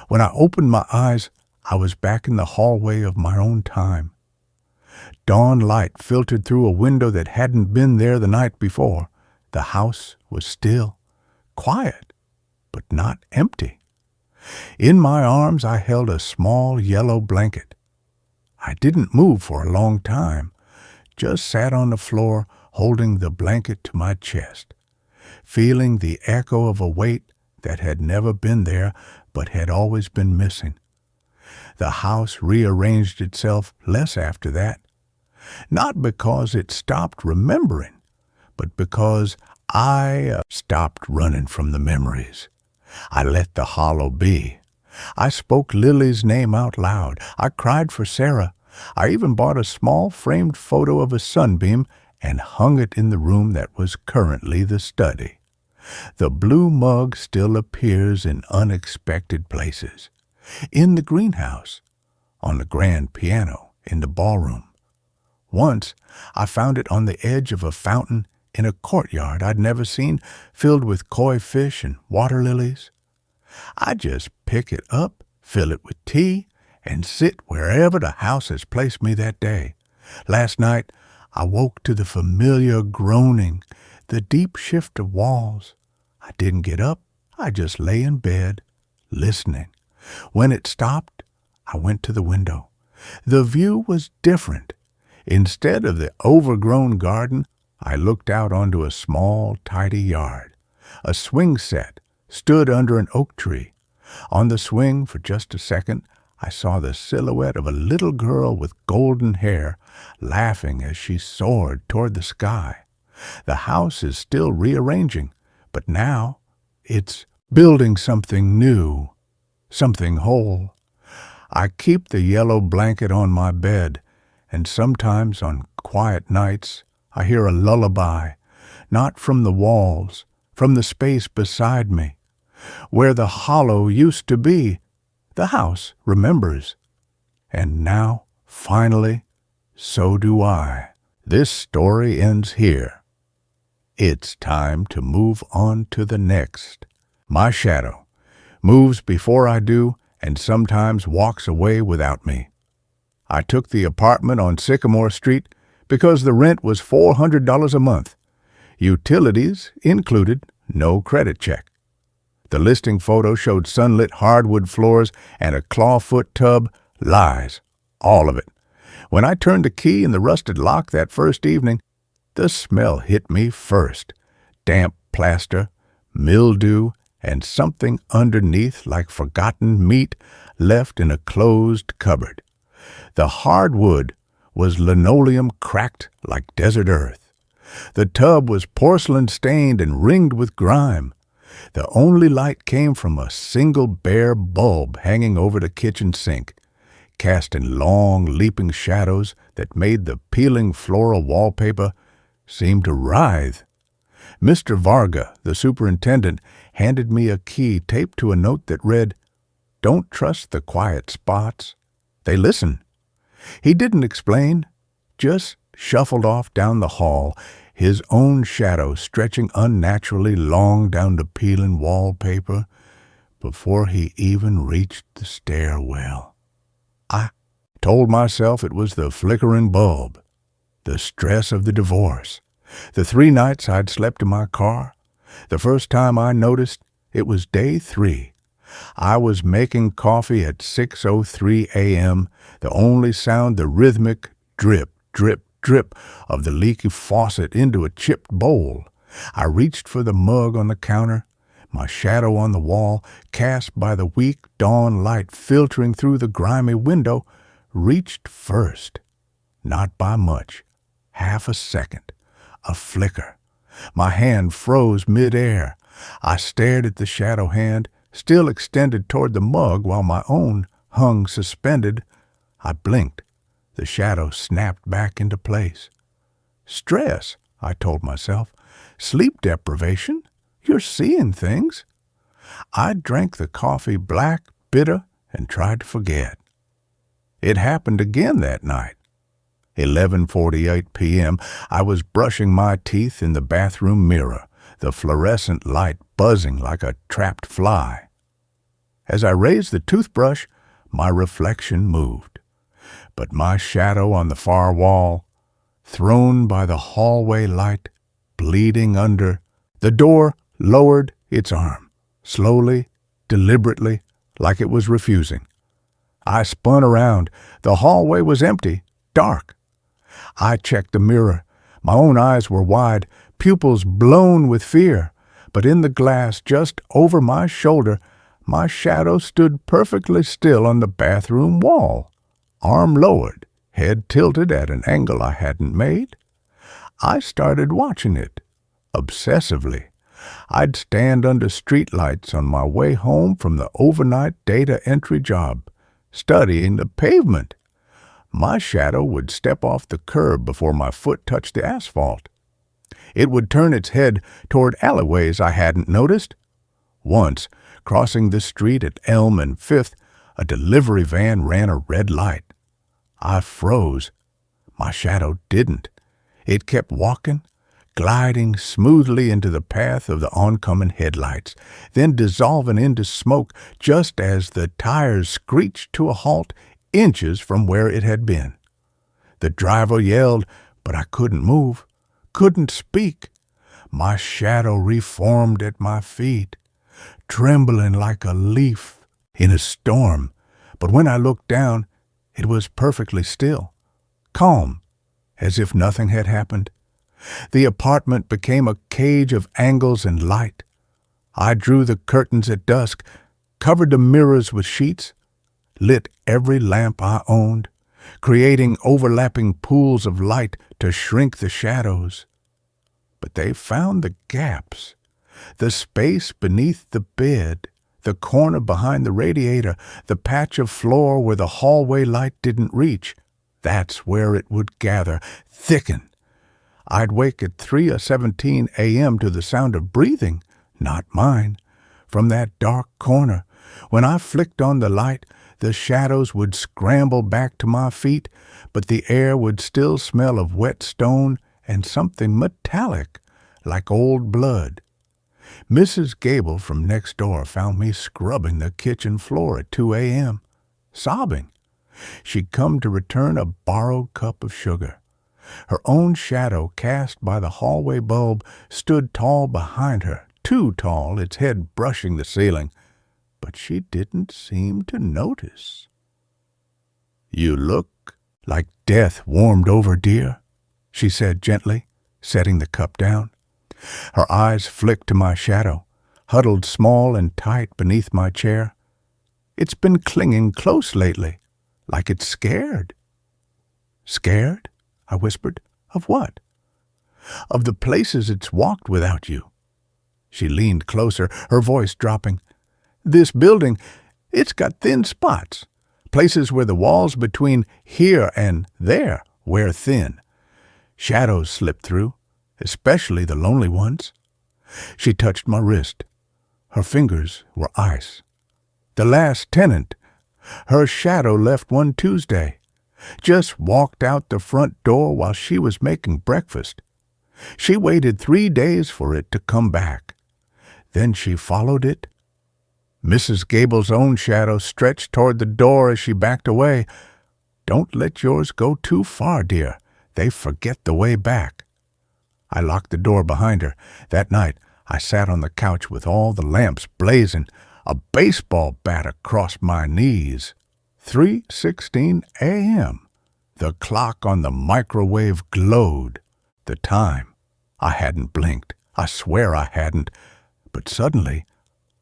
When I opened my eyes, I was back in the hallway of my own time. Dawn light filtered through a window that hadn't been there the night before. The house was still, quiet, but not empty. In my arms I held a small yellow blanket. I didn't move for a long time, just sat on the floor holding the blanket to my chest, feeling the echo of a weight that had never been there but had always been missing. The house rearranged itself less after that, not because it stopped remembering, but because I stopped running from the memories. I let the hollow be. I spoke Lily's name out loud. I cried for Sarah. I even bought a small framed photo of a sunbeam and hung it in the room that was currently the study. The blue mug still appears in unexpected places. In the greenhouse, on the grand piano, in the ballroom. Once, I found it on the edge of a fountain in a courtyard I'd never seen, filled with koi fish and water lilies. I just pick it up, fill it with tea, and sit wherever the house has placed me that day. Last night, I woke to the familiar groaning, the deep shift of walls. I didn't get up. I just lay in bed, listening. When it stopped, I went to the window. The view was different. Instead of the overgrown garden, I looked out onto a small, tidy yard. A swing set stood under an oak tree. On the swing, for just a second, I saw the silhouette of a little girl with golden hair, laughing as she soared toward the sky. The house is still rearranging, but now it's building something new, something whole. I keep the yellow blanket on my bed, and sometimes on quiet nights I hear a lullaby, not from the walls, from the space beside me. Where the hollow used to be, the house remembers. And now, finally, so do I. This story ends here. It's time to move on to the next. My shadow moves before I do and sometimes walks away without me. I took the apartment on Sycamore Street because the rent was $400 a month. Utilities included, no credit check. The listing photo showed sunlit hardwood floors and a clawfoot tub. Lies, all of it. When I turned the key in the rusted lock that first evening, the smell hit me first. Damp plaster, mildew, and something underneath like forgotten meat left in a closed cupboard. The hardwood was linoleum cracked like desert earth. The tub was porcelain stained and ringed with grime. The only light came from a single bare bulb hanging over the kitchen sink, casting long, leaping shadows that made the peeling floral wallpaper seem to writhe. Mr. Varga, the superintendent, handed me a key taped to a note that read, "Don't trust the quiet spots. They listen." He didn't explain, just shuffled off down the hall, his own shadow stretching unnaturally long down the peeling wallpaper before he even reached the stairwell. I told myself it was the flickering bulb, the stress of the divorce, the 3 nights I'd slept in my car. The first time I noticed, it was day 3. I was making coffee at 6:03 a.m., the only sound the rhythmic drip, drip, drip of the leaky faucet into a chipped bowl. I reached for the mug on the counter, my shadow on the wall, cast by the weak dawn light filtering through the grimy window, reached first. Not by much. Half a second. A flicker. My hand froze mid-air. I stared at the shadow hand, still extended toward the mug while my own hung suspended. I blinked. The shadow snapped back into place. Stress, I told myself. Sleep deprivation. You're seeing things. I drank the coffee black, bitter, and tried to forget. It happened again that night. 11:48 p.m., I was brushing my teeth in the bathroom mirror, the fluorescent light buzzing like a trapped fly. As I raised the toothbrush, my reflection moved. But my shadow on the far wall, thrown by the hallway light, bleeding under, the door lowered its arm, slowly, deliberately, like it was refusing. I spun around. The hallway was empty, dark. I checked the mirror. My own eyes were wide, pupils blown with fear, but in the glass just over my shoulder, my shadow stood perfectly still on the bathroom wall, arm lowered, head tilted at an angle I hadn't made. I started watching it, obsessively. I'd stand under streetlights on my way home from the overnight data entry job, studying the pavement. My shadow would step off the curb before my foot touched the asphalt. It would turn its head toward alleyways I hadn't noticed. Once, crossing the street at Elm and Fifth, a delivery van ran a red light. I froze. My shadow didn't. It kept walking, gliding smoothly into the path of the oncoming headlights, then dissolving into smoke just as the tires screeched to a halt inches from where it had been. The driver yelled, but I couldn't move, couldn't speak. My shadow reformed at my feet, trembling like a leaf in a storm. But when I looked down, it was perfectly still, calm, as if nothing had happened. The apartment became a cage of angles and light. I drew the curtains at dusk, covered the mirrors with sheets, lit every lamp I owned, creating overlapping pools of light to shrink the shadows. But they found the gaps, the space beneath the bed, the corner behind the radiator, the patch of floor where the hallway light didn't reach. That's where it would gather, thicken. I'd wake at 3:17 a.m. to the sound of breathing, not mine, from that dark corner. When I flicked on the light, the shadows would scramble back to my feet, but the air would still smell of wet stone and something metallic, like old blood. Mrs. Gable from next door found me scrubbing the kitchen floor at 2 a.m., sobbing. She'd come to return a borrowed cup of sugar. Her own shadow, cast by the hallway bulb, stood tall behind her, too tall, its head brushing the ceiling. But she didn't seem to notice. "You look like death warmed over, dear," she said gently, setting the cup down. Her eyes flicked to my shadow, huddled small and tight beneath my chair. "It's been clinging close lately, like it's scared." "Scared?" I whispered. "Of what?" "Of the places it's walked without you." She leaned closer, her voice dropping. "This building, it's got thin spots, places where the walls between here and there wear thin. Shadows slip through, especially the lonely ones." She touched my wrist. Her fingers were ice. "The last tenant, her shadow left one Tuesday. Just walked out the front door while she was making breakfast. She waited 3 days for it to come back. Then she followed it." Mrs. Gable's own shadow stretched toward the door as she backed away. "Don't let yours go too far, dear. They forget the way back." I locked the door behind her. That night, I sat on the couch with all the lamps blazing, a baseball bat across my knees. 3:16 a.m. The clock on the microwave glowed. The time. I hadn't blinked. I swear I hadn't. But suddenly,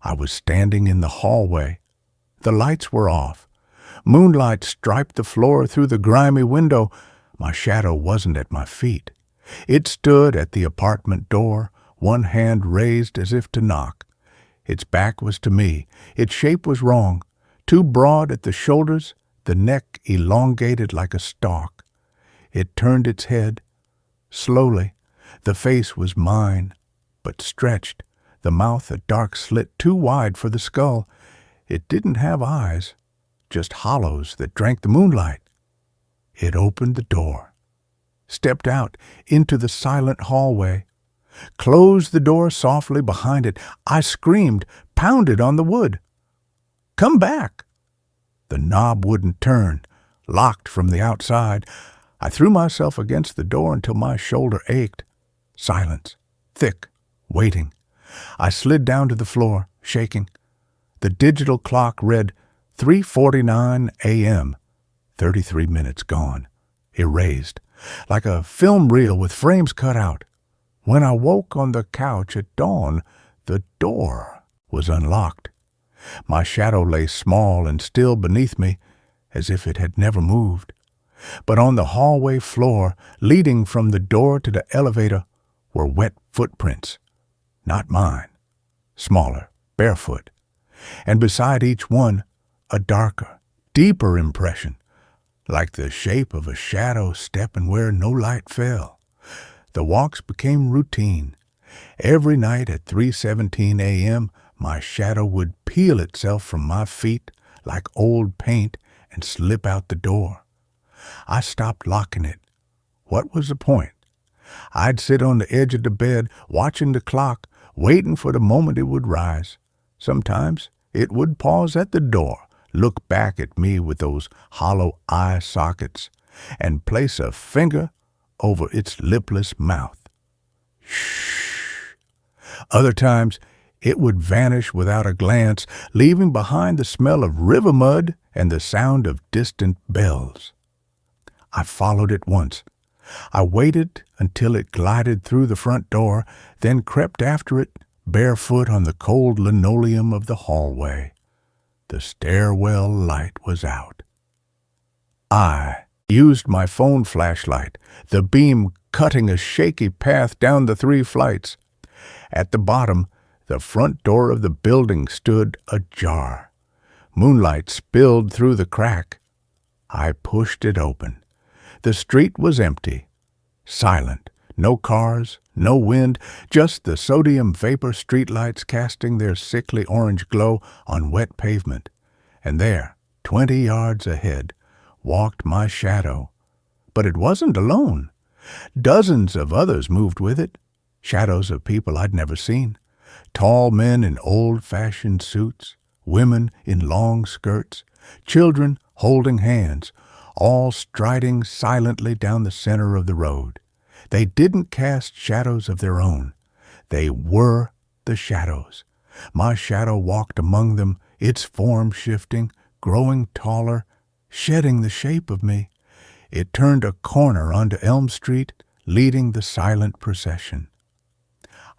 I was standing in the hallway. The lights were off. Moonlight striped the floor through the grimy window. My shadow wasn't at my feet. It stood at the apartment door, one hand raised as if to knock. Its back was to me. Its shape was wrong. Too broad at the shoulders, the neck elongated like a stalk. It turned its head. Slowly, the face was mine, but stretched, the mouth a dark slit too wide for the skull. It didn't have eyes, just hollows that drank the moonlight. It opened the door, stepped out into the silent hallway, closed the door softly behind it. I screamed, pounded on the wood. "Come back!" The knob wouldn't turn, locked from the outside. I threw myself against the door until my shoulder ached. Silence, thick, waiting. I slid down to the floor, shaking. The digital clock read 3:49 a.m., 33 minutes gone, erased, like a film reel with frames cut out. When I woke on the couch at dawn, the door was unlocked. My shadow lay small and still beneath me, as if it had never moved. But on the hallway floor, leading from the door to the elevator, were wet footprints. Not mine. Smaller, barefoot. And beside each one, a darker, deeper impression, like the shape of a shadow stepping where no light fell. The walks became routine. Every night at 3:17 a.m., my shadow would peel itself from my feet like old paint and slip out the door. I stopped locking it. What was the point? I'd sit on the edge of the bed, watching the clock, waiting for the moment it would rise. Sometimes it would pause at the door, look back at me with those hollow eye sockets, and place a finger over its lipless mouth. Shh. Other times, it would vanish without a glance, leaving behind the smell of river mud and the sound of distant bells. I followed it once. I waited until it glided through the front door, then crept after it, barefoot on the cold linoleum of the hallway. The stairwell light was out. I used my phone flashlight, the beam cutting a shaky path down the 3 flights. At the bottom, the front door of the building stood ajar. Moonlight spilled through the crack. I pushed it open. The street was empty, silent. No cars, no wind, just the sodium vapor streetlights casting their sickly orange glow on wet pavement. And there, 20 yards ahead, walked my shadow. But it wasn't alone. Dozens of others moved with it, shadows of people I'd never seen. Tall men in old-fashioned suits, women in long skirts, children holding hands, all striding silently down the center of the road. They didn't cast shadows of their own. They were the shadows. My shadow walked among them, its form shifting, growing taller, shedding the shape of me. It turned a corner onto Elm Street, leading the silent procession.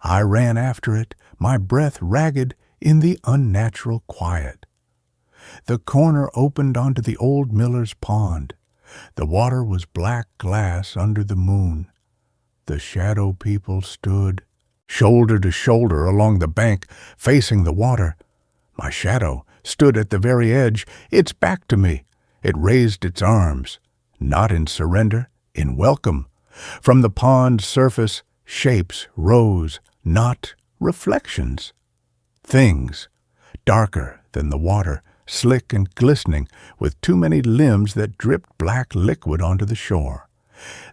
I ran after it, my breath ragged in the unnatural quiet. The corner opened onto the old miller's pond. The water was black glass under the moon. The shadow people stood, shoulder to shoulder along the bank, facing the water. My shadow stood at the very edge, its back to me. It raised its arms, not in surrender, in welcome. From the pond's surface, shapes rose, not reflections. Things, darker than the water, slick and glistening, with too many limbs that dripped black liquid onto the shore.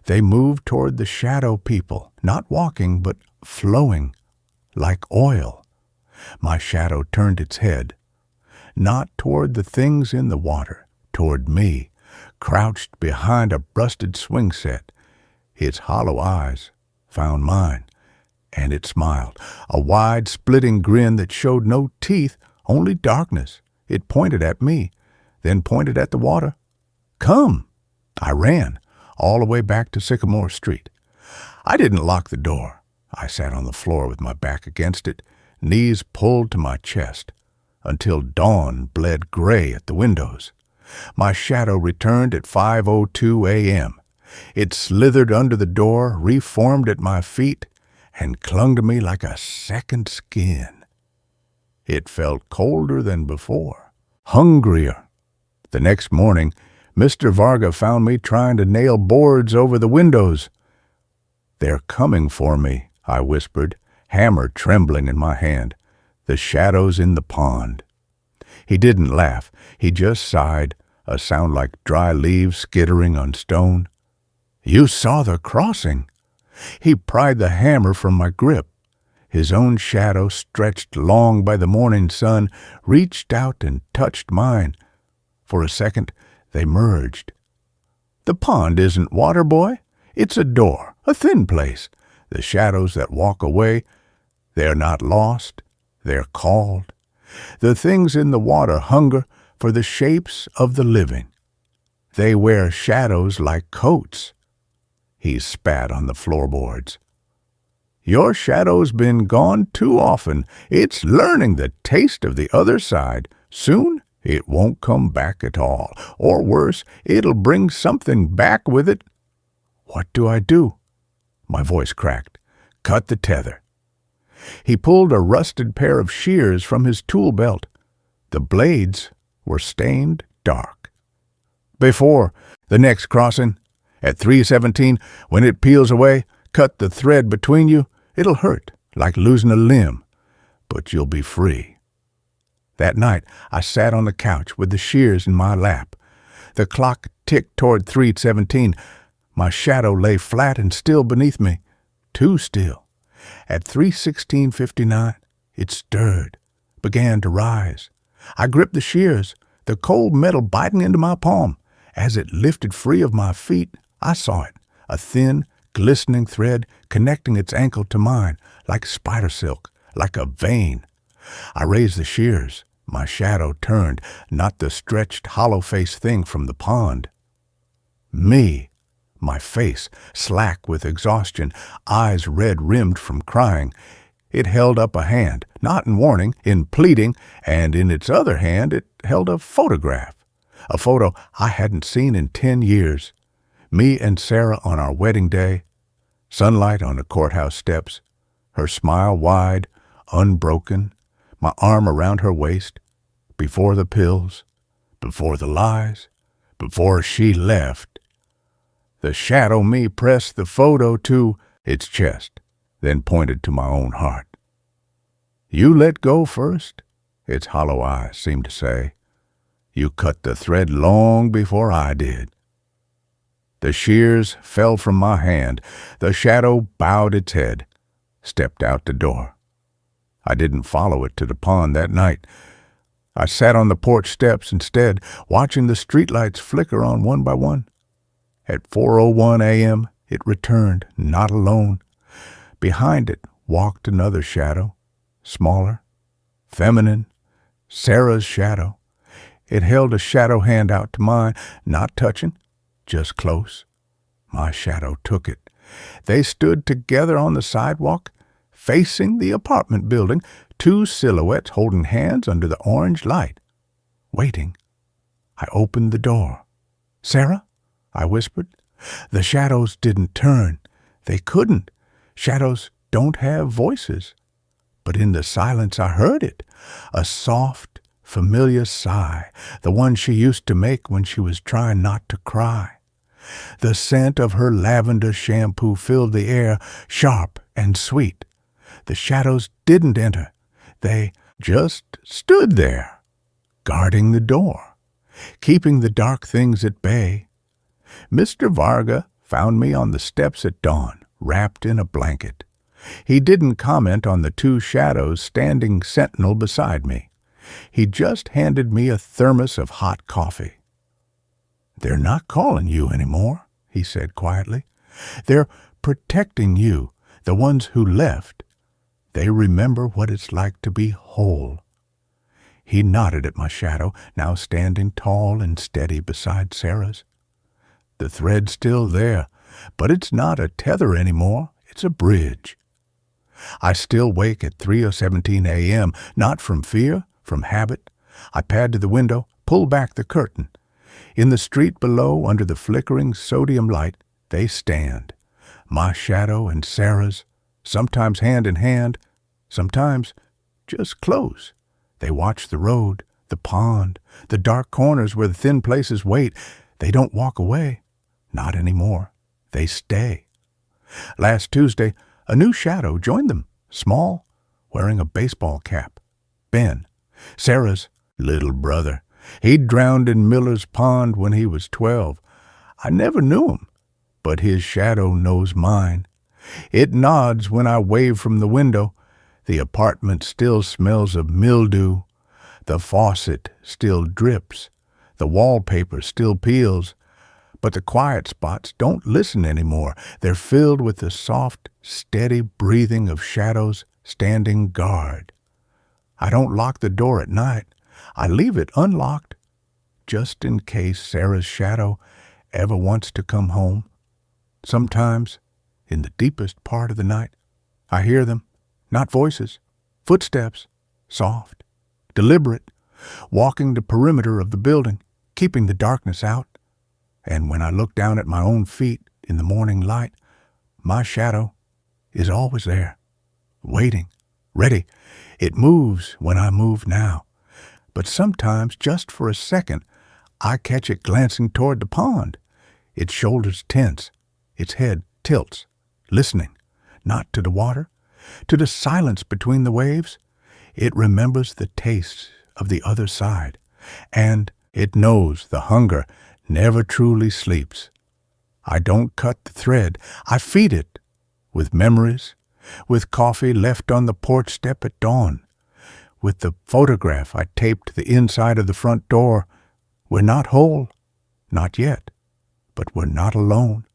They moved toward the shadow people, not walking, but flowing, like oil. My shadow turned its head, not toward the things in the water, toward me, crouched behind a rusted swing set. Its hollow eyes found mine, and it smiled, a wide, splitting grin that showed no teeth, only darkness. It pointed at me, then pointed at the water. "Come!" I ran, all the way back to Sycamore Street. I didn't lock the door. I sat on the floor with my back against it, knees pulled to my chest, until dawn bled gray at the windows. My shadow returned at 5:02 a.m. It slithered under the door, reformed at my feet, and clung to me like a second skin. It felt colder than before, hungrier. The next morning, Mr. Varga found me trying to nail boards over the windows. "They're coming for me," I whispered, hammer trembling in my hand. "The shadows in the pond." He didn't laugh. He just sighed, a sound like dry leaves skittering on stone. "You saw the crossing." He pried the hammer from my grip. His own shadow, stretched long by the morning sun, reached out and touched mine. For a second, they merged. "The pond isn't water, boy. It's a door, a thin place. The shadows that walk away, they're not lost, they're called. The things in the water hunger for the shapes of the living. They wear shadows like coats." He spat on the floorboards. "Your shadow's been gone too often. It's learning the taste of the other side. Soon it won't come back at all. Or worse, it'll bring something back with it." "What do I do?" My voice cracked. "Cut the tether." He pulled a rusted pair of shears from his tool belt. The blades were stained dark. "Before the next crossing, at 3:17, when it peels away, cut the thread between you. It'll hurt, like losing a limb, but you'll be free." That night, I sat on the couch with the shears in my lap. The clock ticked toward 3:17. My shadow lay flat and still beneath me, too still. At 3:16:59, it stirred, began to rise. I gripped the shears, the cold metal biting into my palm. As it lifted free of my feet, I saw it, a thin, glistening thread connecting its ankle to mine, like spider silk, like a vein. I raised the shears. My shadow turned, not the stretched, hollow-faced thing from the pond. Me, my face slack with exhaustion, eyes red-rimmed from crying. It held up a hand, not in warning, in pleading, and in its other hand it held a photograph. A photo I hadn't seen in 10 years. Me and Sarah on our wedding day, sunlight on the courthouse steps, her smile wide, unbroken, my arm around her waist, before the pills, before the lies, before she left. The shadow me pressed the photo to its chest, then pointed to my own heart. You let go first, its hollow eyes seemed to say. You cut the thread long before I did. The shears fell from my hand. The shadow bowed its head, stepped out the door. I didn't follow it to the pond that night. I sat on the porch steps instead, watching the streetlights flicker on one by one. At 4:01 a.m., it returned, not alone. Behind it walked another shadow, smaller, feminine, Sarah's shadow. It held a shadow hand out to mine, not touching, just close. My shadow took it. They stood together on the sidewalk, facing the apartment building, two silhouettes holding hands under the orange light, waiting. I opened the door. Sarah? I whispered. The shadows didn't turn. They couldn't. Shadows don't have voices. But in the silence I heard it, a soft, familiar sigh, the one she used to make when she was trying not to cry. The scent of her lavender shampoo filled the air, sharp and sweet. The shadows didn't enter. They just stood there, guarding the door, keeping the dark things at bay. Mr. Varga found me on the steps at dawn, wrapped in a blanket. He didn't comment on the two shadows standing sentinel beside me. He just handed me a thermos of hot coffee. They're not calling you anymore, he said quietly. They're protecting you, the ones who left. They remember what it's like to be whole. He nodded at my shadow, now standing tall and steady beside Sarah's. The thread's still there, but it's not a tether anymore. It's a bridge. I still wake at 3:17 a.m., not from fear, from habit. I pad to the window, pull back the curtain. In the street below, under the flickering sodium light, they stand. My shadow and Sarah's, sometimes hand in hand, sometimes just close. They watch the road, the pond, the dark corners where the thin places wait. They don't walk away. Not anymore. They stay. Last Tuesday, a new shadow joined them, small, wearing a baseball cap. Ben, Sarah's little brother. He'd drowned in Miller's Pond when he was 12. I never knew him, but his shadow knows mine. It nods when I wave from the window. The apartment still smells of mildew. The faucet still drips. The wallpaper still peels. But the quiet spots don't listen anymore. They're filled with the soft, steady breathing of shadows standing guard. I don't lock the door at night. I leave it unlocked, just in case Sarah's shadow ever wants to come home. Sometimes, in the deepest part of the night, I hear them, not voices, footsteps, soft, deliberate, walking the perimeter of the building, keeping the darkness out. And when I look down at my own feet in the morning light, my shadow is always there, waiting, ready. It moves when I move now. But sometimes, just for a second, I catch it glancing toward the pond. Its shoulders tense, its head tilts, listening, not to the water, to the silence between the waves. It remembers the taste of the other side, and it knows the hunger never truly sleeps. I don't cut the thread, I feed it with memories, with coffee left on the porch step at dawn, with the photograph I taped to the inside of the front door. We're not whole, not yet, but we're not alone.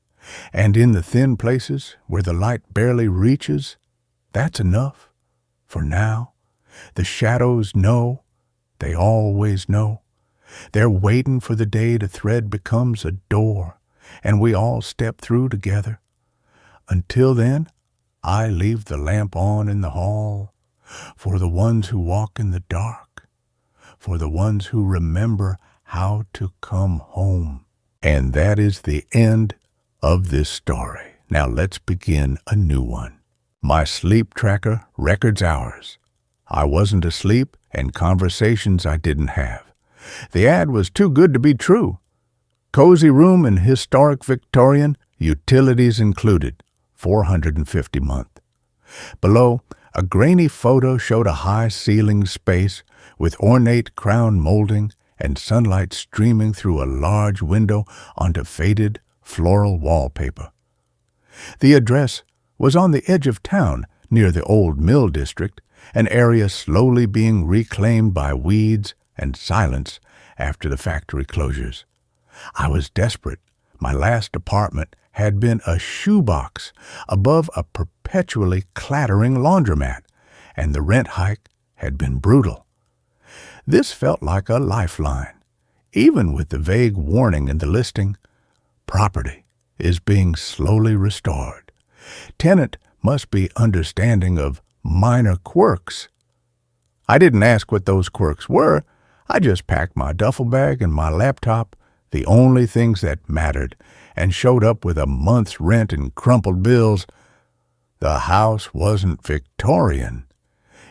And in the thin places where the light barely reaches, that's enough. For now, the shadows know, they always know. They're waiting for the day the thread becomes a door, and we all step through together. Until then, I leave the lamp on in the hall, for the ones who walk in the dark, for the ones who remember how to come home. And that is the end of this story. Now let's begin a new one. My sleep tracker records hours. I wasn't asleep, and conversations I didn't have. The ad was too good to be true. Cozy room and historic Victorian, utilities included, $450 a month. Below, a grainy photo showed a high-ceilinged space with ornate crown molding and sunlight streaming through a large window onto faded floral wallpaper. The address was on the edge of town near the old mill district, an area slowly being reclaimed by weeds and silence after the factory closures. I was desperate. My last apartment had been a shoebox above a perpetually clattering laundromat, and the rent hike had been brutal. This felt like a lifeline, even with the vague warning in the listing, property is being slowly restored. Tenant must be understanding of minor quirks. I didn't ask what those quirks were. I just packed my duffel bag and my laptop, the only things that mattered, and showed up with a month's rent and crumpled bills. The house wasn't Victorian.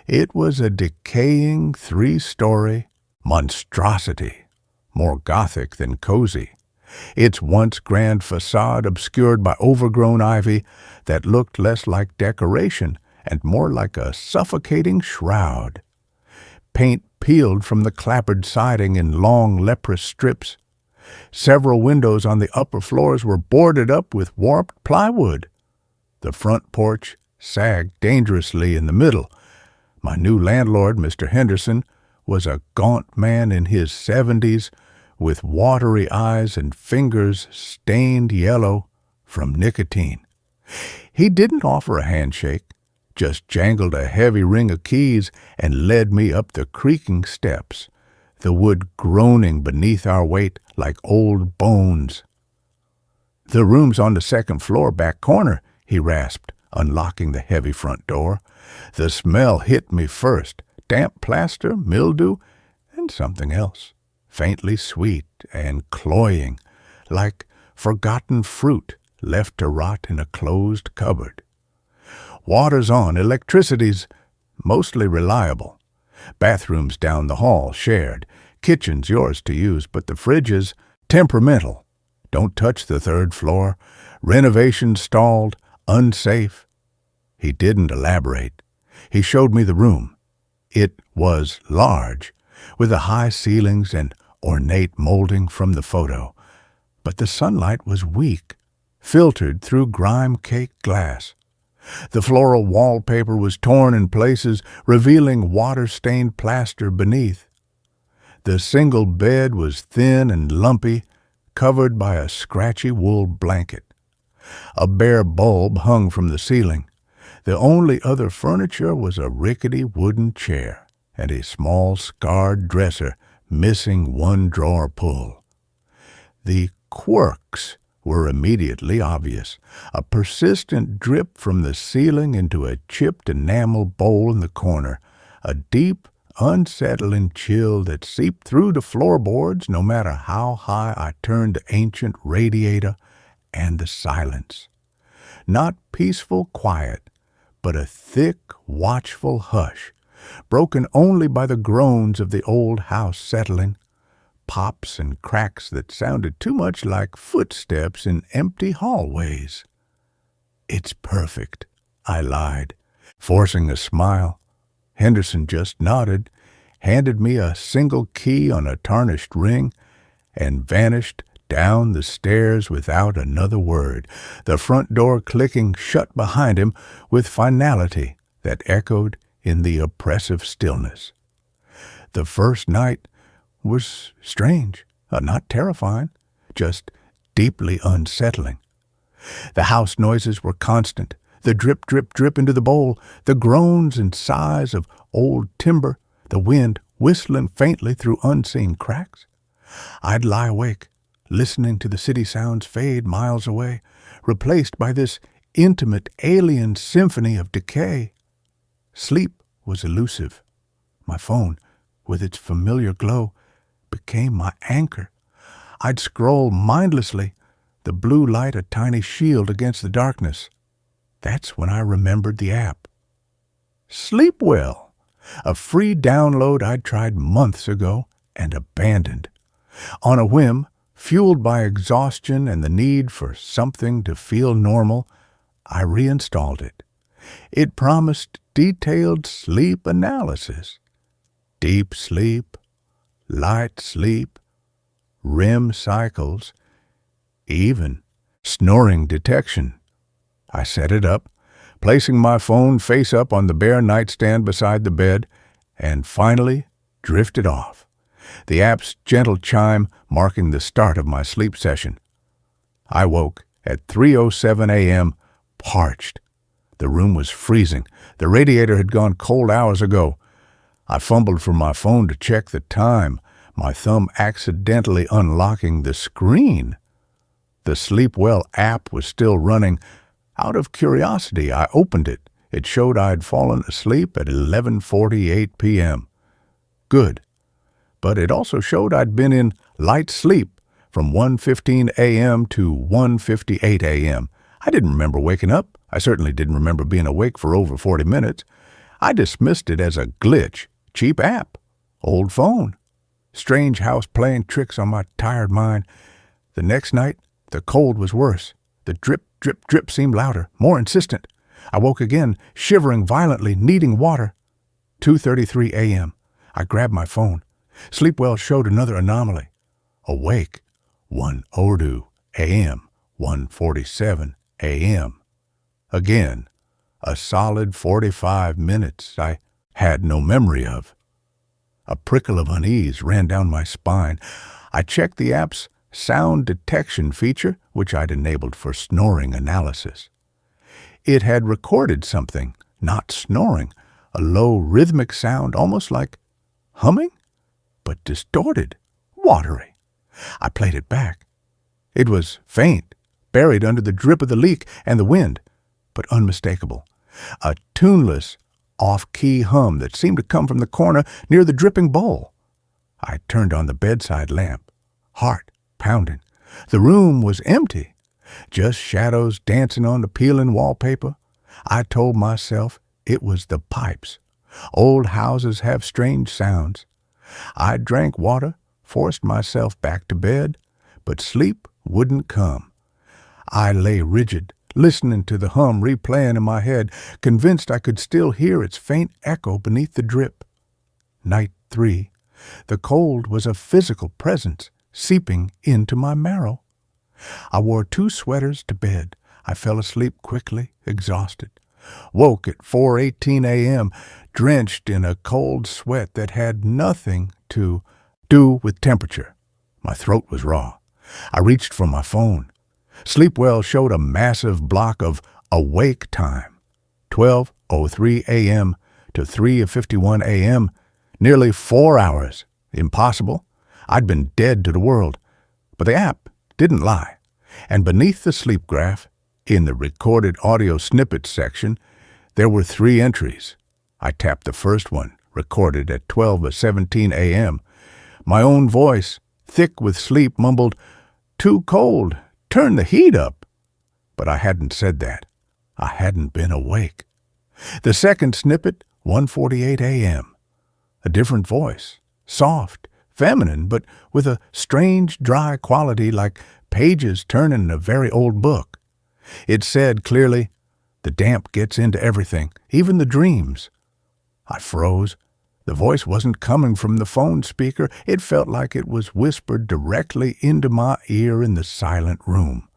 It was a decaying 3-story monstrosity, more Gothic than cozy. Its once grand facade obscured by overgrown ivy that looked less like decoration and more like a suffocating shroud. Paint peeled from the clapboard siding in long leprous strips. Several windows on the upper floors were boarded up with warped plywood. The front porch sagged dangerously in the middle. My new landlord, Mr. Henderson, was a gaunt man in his 70s with watery eyes and fingers stained yellow from nicotine. He didn't offer a handshake, just jangled a heavy ring of keys and led me up the creaking steps, the wood groaning beneath our weight like old bones. "The room's on the second floor, back corner," he rasped, unlocking the heavy front door. The smell hit me first, damp plaster, mildew, and something else, faintly sweet and cloying, like forgotten fruit left to rot in a closed cupboard. Water's on, electricity's mostly reliable. Bathrooms down the hall shared, kitchen's yours to use, but the fridge is temperamental. Don't touch the 3rd floor. Renovation stalled, unsafe. He didn't elaborate. He showed me the room. It was large, with the high ceilings and ornate molding from the photo, but the sunlight was weak, filtered through grime-caked glass. The floral wallpaper was torn in places, revealing water-stained plaster beneath. The single bed was thin and lumpy, covered by a scratchy wool blanket. A bare bulb hung from the ceiling. The only other furniture was a rickety wooden chair and a small scarred dresser missing one drawer pull. The quirks were immediately obvious. A persistent drip from the ceiling into a chipped enamel bowl in the corner, a deep, unsettling chill that seeped through the floorboards no matter how high I turned the ancient radiator, and the silence. Not peaceful quiet, but a thick, watchful hush, broken only by the groans of the old house settling, pops and cracks that sounded too much like footsteps in empty hallways. "It's perfect," I lied, forcing a smile. Henderson just nodded, handed me a single key on a tarnished ring, and vanished down the stairs without another word, the front door clicking shut behind him with finality that echoed in the oppressive stillness. The first night was strange, not terrifying, just deeply unsettling. The house noises were constant, the drip, drip, drip into the bowl, the groans and sighs of old timber, the wind whistling faintly through unseen cracks. I'd lie awake, listening to the city sounds fade miles away, replaced by this intimate alien symphony of decay. Sleep was elusive. My phone, with its familiar glow, became my anchor. I'd scroll mindlessly, the blue light a tiny shield against the darkness. That's when I remembered the app. Sleepwell, a free download I'd tried months ago and abandoned. On a whim, fueled by exhaustion and the need for something to feel normal, I reinstalled it. It promised detailed sleep analysis. Deep sleep, light sleep, REM cycles, even snoring detection. I set it up, placing my phone face up on the bare nightstand beside the bed, and finally drifted off, the app's gentle chime marking the start of my sleep session. I woke at 3:07 a.m., parched. The room was freezing. The radiator had gone cold hours ago. I fumbled for my phone to check the time, my thumb accidentally unlocking the screen. The Sleepwell app was still running. Out of curiosity, I opened it. It showed I'd fallen asleep at 11:48 p.m. Good. But it also showed I'd been in light sleep from 1:15 a.m. to 1:58 a.m. I didn't remember waking up. I certainly didn't remember being awake for over 40 minutes. I dismissed it as a glitch, cheap app, old phone. Strange house playing tricks on my tired mind. The next night, the cold was worse. The drip, drip, drip seemed louder, more insistent. I woke again, shivering violently, needing water. 2:33 a.m. I grabbed my phone. Sleepwell showed another anomaly. Awake, 1 Urdu a.m., 1:47 a.m. Again, a solid 45 minutes I had no memory of. A prickle of unease ran down my spine. I checked the app's sound detection feature, which I'd enabled for snoring analysis. It had recorded something, not snoring, a low rhythmic sound almost like humming, but distorted, watery. I played it back. It was faint, buried under the drip of the leak and the wind, but unmistakable. A tuneless, off-key hum that seemed to come from the corner near the dripping bowl. I turned on the bedside lamp, heart pounding. The room was empty, just shadows dancing on the peeling wallpaper. I told myself it was the pipes. Old houses have strange sounds. I drank water, forced myself back to bed, but sleep wouldn't come. I lay rigid, listening to the hum replaying in my head, convinced I could still hear its faint echo beneath the drip. Night 3. The cold was a physical presence, seeping into my marrow. I wore 2 sweaters to bed. I fell asleep quickly, exhausted. Woke at 4:18 a.m., drenched in a cold sweat that had nothing to do with temperature. My throat was raw. I reached for my phone. Sleepwell showed a massive block of awake time, 12:03 a.m. to 3:51 a.m., nearly 4 hours. Impossible. I'd been dead to the world. But the app didn't lie. And beneath the sleep graph, in the recorded audio snippets section, there were 3 entries. I tapped the first one, recorded at 12:17 a.m. My own voice, thick with sleep, mumbled, "Too cold. Turn the heat up." But I hadn't said that. I hadn't been awake. The second snippet, 1:48 a.m. A different voice, soft, feminine, but with a strange, dry quality like pages turning in a very old book. It said clearly, "The damp gets into everything, even the dreams." I froze, The voice wasn't coming from the phone speaker. It felt like it was whispered directly into my ear in the silent room.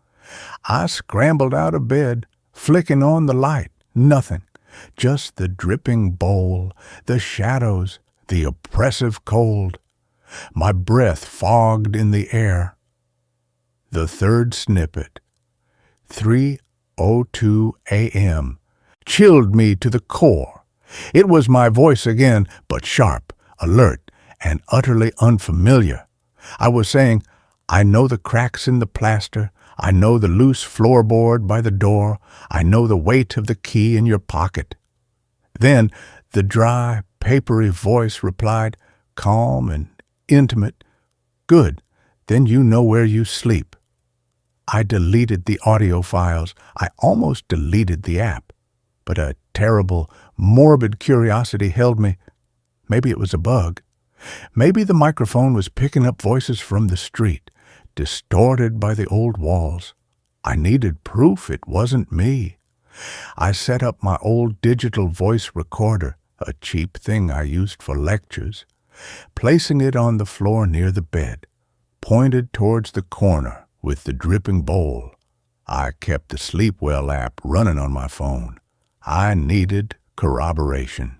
I scrambled out of bed, flicking on the light. Nothing. Just the dripping bowl, the shadows, the oppressive cold. My breath fogged in the air. The third snippet, 3:02 a.m., chilled me to the core. It was my voice again, but sharp, alert, and utterly unfamiliar. I was saying, I know the cracks in the plaster. I know the loose floorboard by the door. I know the weight of the key in your pocket. Then the dry, papery voice replied, calm and intimate, good, then you know where you sleep. I deleted the audio files. I almost deleted the app. But a terrible, morbid curiosity held me. Maybe it was a bug. Maybe the microphone was picking up voices from the street, distorted by the old walls. I needed proof it wasn't me. I set up my old digital voice recorder, a cheap thing I used for lectures, placing it on the floor near the bed, pointed towards the corner with the dripping bowl. I kept the Sleepwell app running on my phone. I needed corroboration.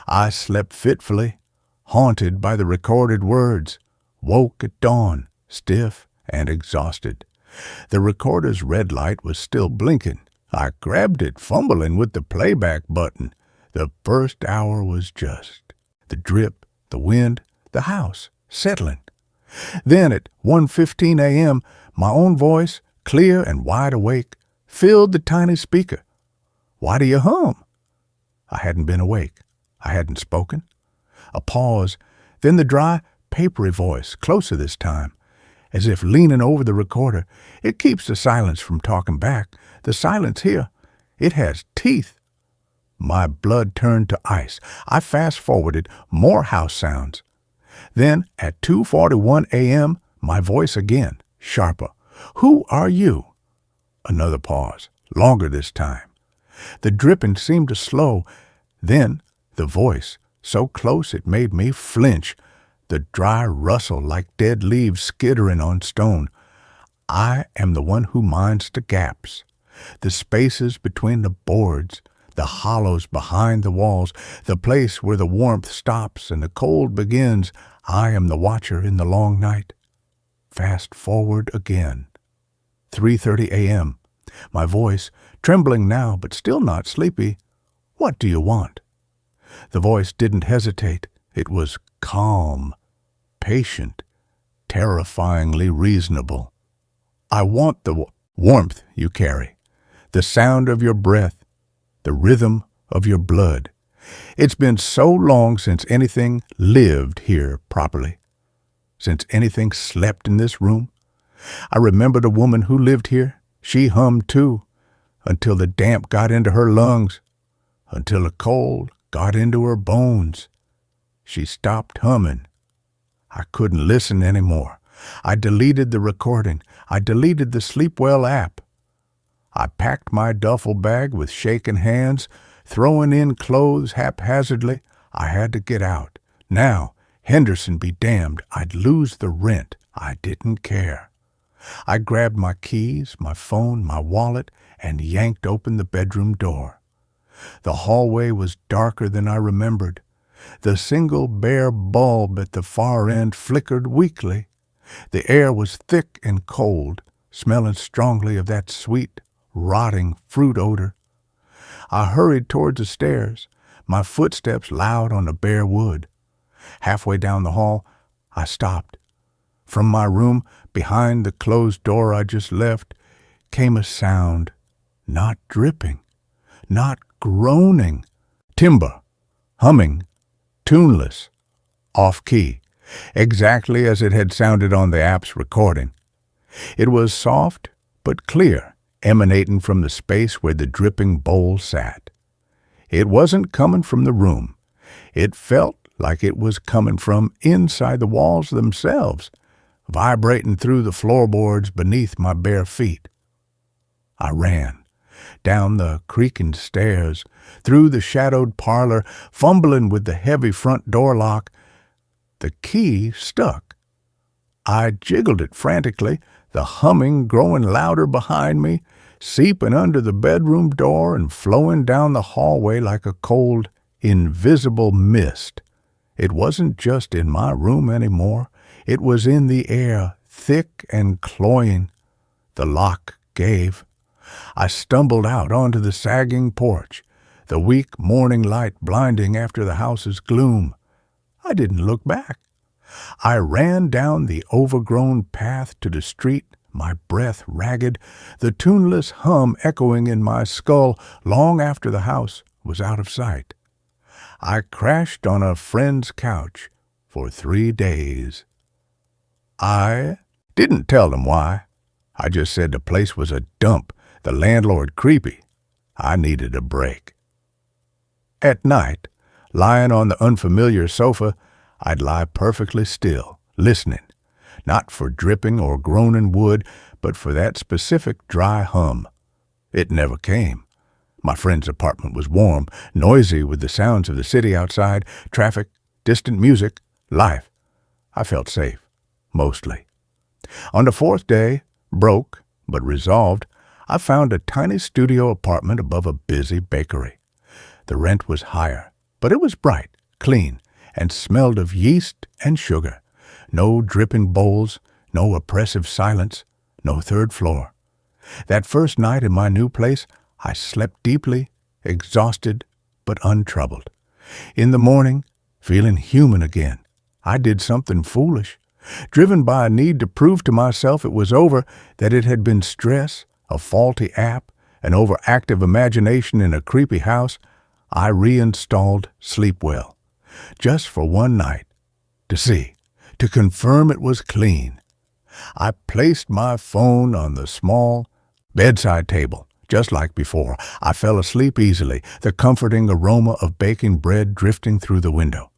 I slept fitfully, haunted by the recorded words, woke at dawn, stiff and exhausted. The recorder's red light was still blinking. I grabbed it, fumbling with the playback button. The first hour was just the drip, the wind, the house, settling. Then at 1:15 a.m., my own voice, clear and wide awake, filled the tiny speaker. Why do you hum? I hadn't been awake. I hadn't spoken. A pause, then the dry, papery voice, closer this time, as if leaning over the recorder. It keeps the silence from talking back. The silence here, it has teeth. My blood turned to ice. I fast-forwarded more house sounds. Then, at 2:41 a.m., my voice again, sharper. Who are you? Another pause, longer this time. The dripping seemed to slow. Then, the voice, so close it made me flinch. The dry rustle like dead leaves skittering on stone. I am the one who minds the gaps, the spaces between the boards, the hollows behind the walls, the place where the warmth stops and the cold begins. I am the watcher in the long night. Fast forward again. 3:30 a.m. My voice, trembling now but still not sleepy. What do you want? The voice didn't hesitate. It was calm, patient, terrifyingly reasonable. I want the warmth you carry, the sound of your breath, the rhythm of your blood. It's been so long since anything lived here properly, since anything slept in this room. I remembered a woman who lived here. She hummed too, until the damp got into her lungs, until the cold got into her bones. She stopped humming. I couldn't listen anymore. I deleted the recording. I deleted the Sleepwell app. I packed my duffel bag with shaking hands, throwing in clothes haphazardly. I had to get out. Now, Henderson be damned, I'd lose the rent. I didn't care. I grabbed my keys, my phone, my wallet, and yanked open the bedroom door. The hallway was darker than I remembered. The single bare bulb at the far end flickered weakly. The air was thick and cold, smelling strongly of that sweet, rotting fruit odor. I hurried towards the stairs, my footsteps loud on the bare wood. Halfway down the hall, I stopped. From my room, behind the closed door I just left, came a sound, not dripping, not groaning, timbre, humming, tuneless, off-key, exactly as it had sounded on the app's recording. It was soft but clear, emanating from the space where the dripping bowl sat. It wasn't coming from the room. It felt like it was coming from inside the walls themselves, vibrating through the floorboards beneath my bare feet. I ran. down the creaking stairs, through the shadowed parlor, fumbling with the heavy front door lock. The key stuck. I jiggled it frantically, the humming growing louder behind me, seeping under the bedroom door and flowing down the hallway like a cold, invisible mist. It wasn't just in my room anymore. It was in the air, thick and cloying. The lock gave. I stumbled out onto the sagging porch, the weak morning light blinding after the house's gloom. I didn't look back. I ran down the overgrown path to the street, my breath ragged, the tuneless hum echoing in my skull long after the house was out of sight. I crashed on a friend's couch for 3 days. I didn't tell them why. I just said the place was a dump, the landlord creepy. I needed a break. At night, lying on the unfamiliar sofa, I'd lie perfectly still, listening, not for dripping or groaning wood, but for that specific dry hum. It never came. My friend's apartment was warm, noisy with the sounds of the city outside, traffic, distant music, life. I felt safe, mostly. On the 4th day, broke but resolved, I found a tiny studio apartment above a busy bakery. The rent was higher, but it was bright, clean, and smelled of yeast and sugar. No dripping bowls, no oppressive silence, no 3rd floor. That first night in my new place, I slept deeply, exhausted but untroubled. In the morning, feeling human again, I did something foolish. Driven by a need to prove to myself it was over, that it had been stress, a faulty app, an overactive imagination in a creepy house, I reinstalled Sleepwell. Just for one night, to confirm it was clean. I placed my phone on the small bedside table, just like before. I fell asleep easily, the comforting aroma of baking bread drifting through the window.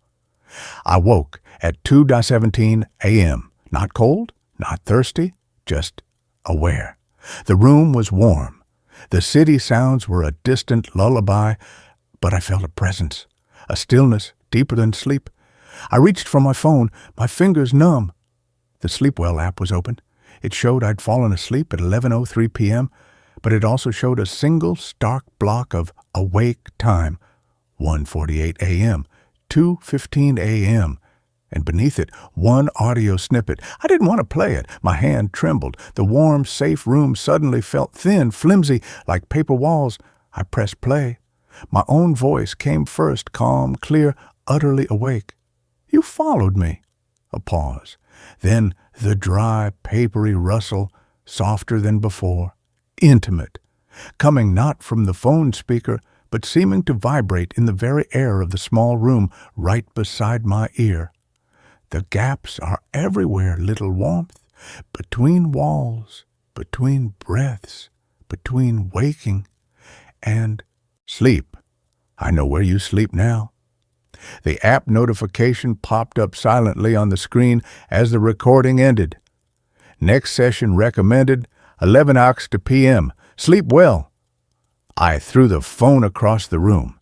I woke at 2:17 a.m., not cold, not thirsty, just aware. The room was warm. The city sounds were a distant lullaby, but I felt a presence, a stillness deeper than sleep. I reached for my phone, my fingers numb. The Sleepwell app was open. It showed I'd fallen asleep at 11:03 p.m., but it also showed a single stark block of awake time, 1:48 a.m., 2:15 a.m., and beneath it, one audio snippet. I didn't want to play it. My hand trembled. The warm, safe room suddenly felt thin, flimsy, like paper walls. I pressed play. My own voice came first, calm, clear, utterly awake. "You followed me." A pause. Then the dry, papery rustle, softer than before, intimate, coming not from the phone speaker, but seeming to vibrate in the very air of the small room right beside my ear. "The gaps are everywhere, little warmth, between walls, between breaths, between waking and sleep. I know where you sleep now." The app notification popped up silently on the screen as the recording ended. "Next session recommended, 11 ox to p.m. Sleep well." I threw the phone across the room.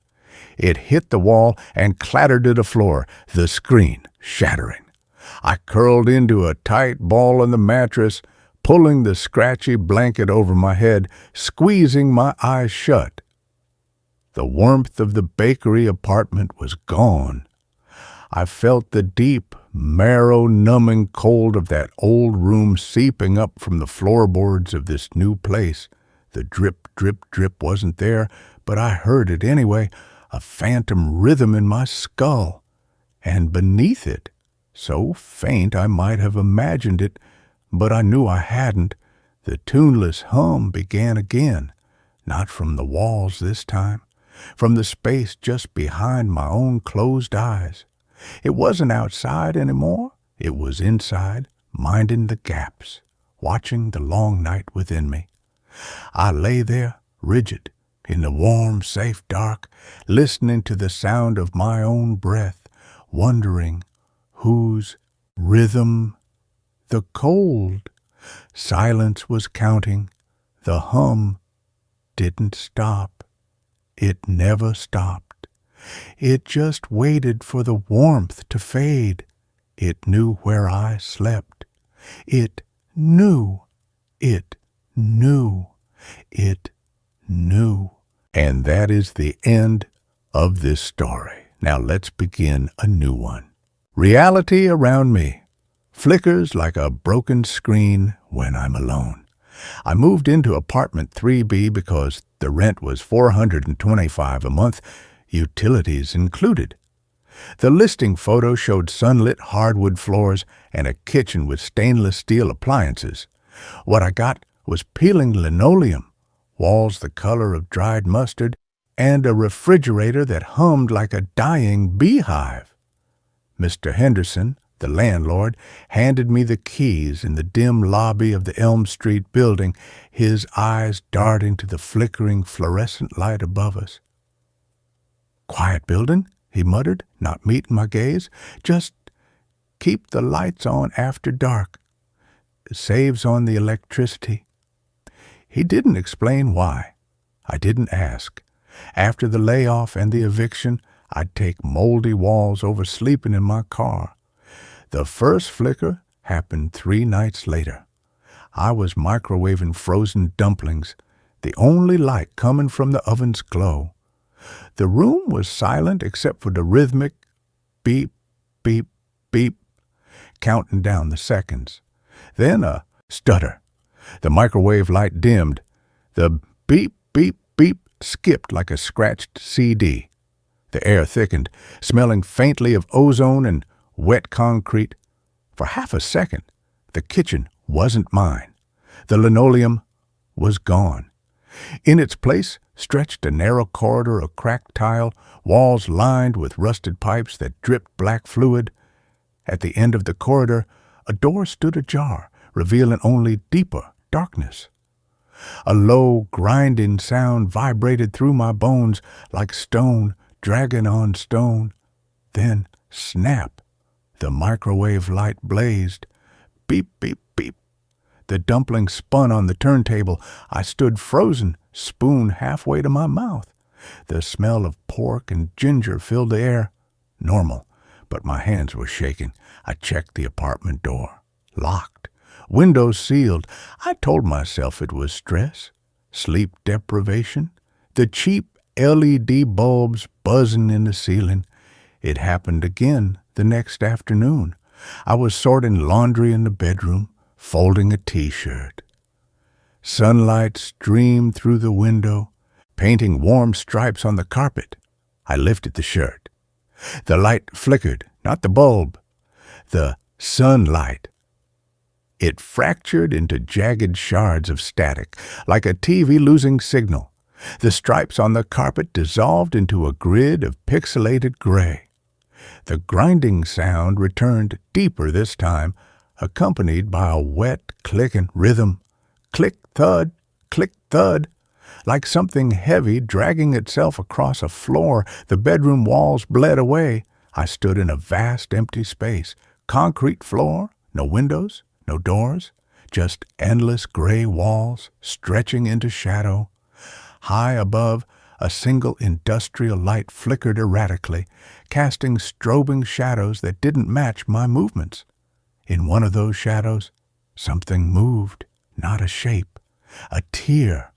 It hit the wall and clattered to the floor, the screen shattering. I curled into a tight ball on the mattress, pulling the scratchy blanket over my head, squeezing my eyes shut. The warmth of the bakery apartment was gone. I felt the deep, marrow-numbing cold of that old room seeping up from the floorboards of this new place. The drip, drip, drip wasn't there, but I heard it anyway, a phantom rhythm in my skull. And beneath it, so faint I might have imagined it, but I knew I hadn't, the tuneless hum began again, not from the walls this time, from the space just behind my own closed eyes. It wasn't outside anymore. It was inside, minding the gaps, watching the long night within me. I lay there, rigid, in the warm, safe dark, listening to the sound of my own breath, wondering whose rhythm. The cold. Silence was counting, the hum didn't stop. It never stopped. It just waited for the warmth to fade. It knew where I slept. It knew. It knew. It knew. And that is the end of this story. Now let's begin a new one. Reality around me flickers like a broken screen when I'm alone. I moved into apartment 3B because the rent was $425 a month, utilities included. The listing photo showed sunlit hardwood floors and a kitchen with stainless steel appliances. What I got was peeling linoleum, walls the color of dried mustard, and a refrigerator that hummed like a dying beehive. Mr. Henderson, the landlord, handed me the keys in the dim lobby of the Elm Street building, his eyes darting to the flickering fluorescent light above us. "Quiet building," he muttered, not meeting my gaze. "Just keep the lights on after dark. It saves on the electricity." He didn't explain why. I didn't ask. After the layoff and the eviction, I'd take moldy walls over sleeping in my car. The first flicker happened 3 nights later. I was microwaving frozen dumplings, the only light coming from the oven's glow. The room was silent except for the rhythmic beep, beep, beep, counting down the seconds. Then a stutter. The microwave light dimmed. The beep, beep, beep skipped like a scratched CD. The air thickened, smelling faintly of ozone and wet concrete. For half a second, the kitchen wasn't mine. The linoleum was gone. In its place stretched a narrow corridor of cracked tile, walls lined with rusted pipes that dripped black fluid. At the end of the corridor, a door stood ajar, revealing only deeper darkness. A low, grinding sound vibrated through my bones like stone dragging on stone. Then, snap, the microwave light blazed. Beep, beep, beep. The dumpling spun on the turntable. I stood frozen, spoon halfway to my mouth. The smell of pork and ginger filled the air. Normal, but my hands were shaking. I checked the apartment door. Locked. Windows sealed. I told myself it was stress, sleep deprivation, the cheap LED bulbs buzzing in the ceiling. It happened again the next afternoon. I was sorting laundry in the bedroom, folding a T-shirt. Sunlight streamed through the window, painting warm stripes on the carpet. I lifted the shirt. The light flickered, not the bulb, the sunlight. It fractured into jagged shards of static, like a TV losing signal. The stripes on the carpet dissolved into a grid of pixelated gray. The grinding sound returned deeper this time, accompanied by a wet, clicking rhythm. Click, thud, click, thud. Like something heavy dragging itself across a floor, the bedroom walls bled away. I stood in a vast empty space. Concrete floor, no windows, no doors, just endless gray walls stretching into shadow. High above, a single industrial light flickered erratically, casting strobing shadows that didn't match my movements. In one of those shadows, something moved, not a shape, a tear.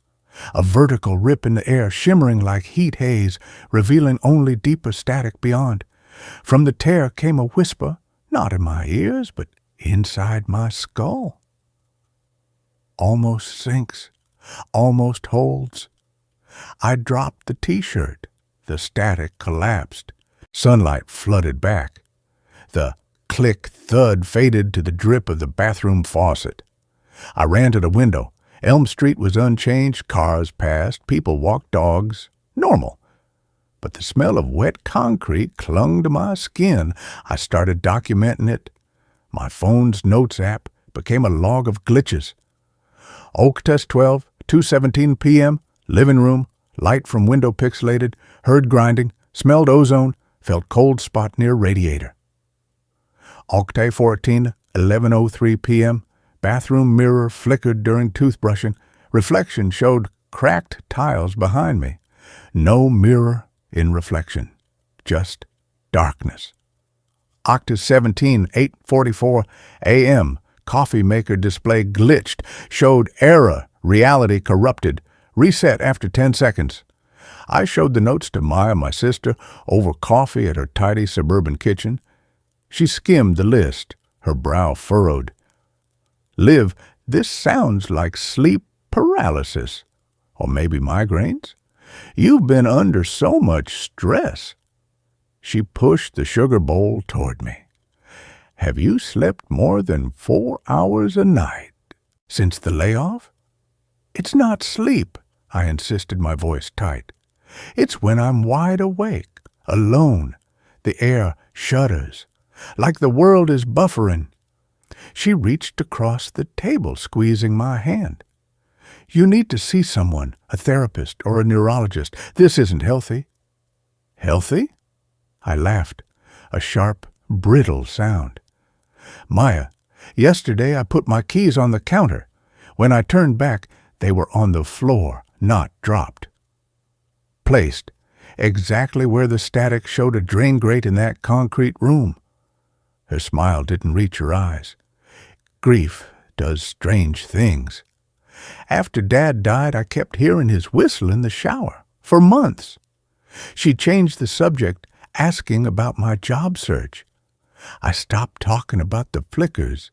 A vertical rip in the air, shimmering like heat haze, revealing only deeper static beyond. From the tear came a whisper, not in my ears, but inside my skull. Almost sinks, almost holds. I dropped the T-shirt. The static collapsed. Sunlight flooded back. The click-thud faded to the drip of the bathroom faucet. I ran to the window. Elm Street was unchanged. Cars passed. People walked dogs. Normal. But the smell of wet concrete clung to my skin. I started documenting it. My phone's notes app became a log of glitches. Oak test 12, 2:17 p.m., living room, light from window pixelated, heard grinding, smelled ozone, felt cold spot near radiator. Octay 14, 11:03 p.m., bathroom mirror flickered during toothbrushing, reflection showed cracked tiles behind me. No mirror in reflection. Just darkness. Octa 17, 8:44 a.m. Coffee maker display glitched. Showed error. Reality corrupted. Reset after 10 seconds. I showed the notes to Maya, my sister, over coffee at her tidy suburban kitchen. She skimmed the list, her brow furrowed. Liv, this sounds like sleep paralysis. Or maybe migraines? You've been under so much stress. She pushed the sugar bowl toward me. Have you slept more than 4 hours a night since the layoff? It's not sleep, I insisted, my voice tight. It's when I'm wide awake, alone. The air shudders, like the world is buffering. She reached across the table, squeezing my hand. You need to see someone, a therapist or a neurologist. This isn't healthy. Healthy? I laughed, a sharp, brittle sound. Maya, yesterday I put my keys on the counter. When I turned back, they were on the floor, not dropped. Placed, exactly where the static showed a drain grate in that concrete room. Her smile didn't reach her eyes. Grief does strange things. After Dad died, I kept hearing his whistle in the shower, for months. She changed the subject, asking about my job search. I stopped talking about the flickers.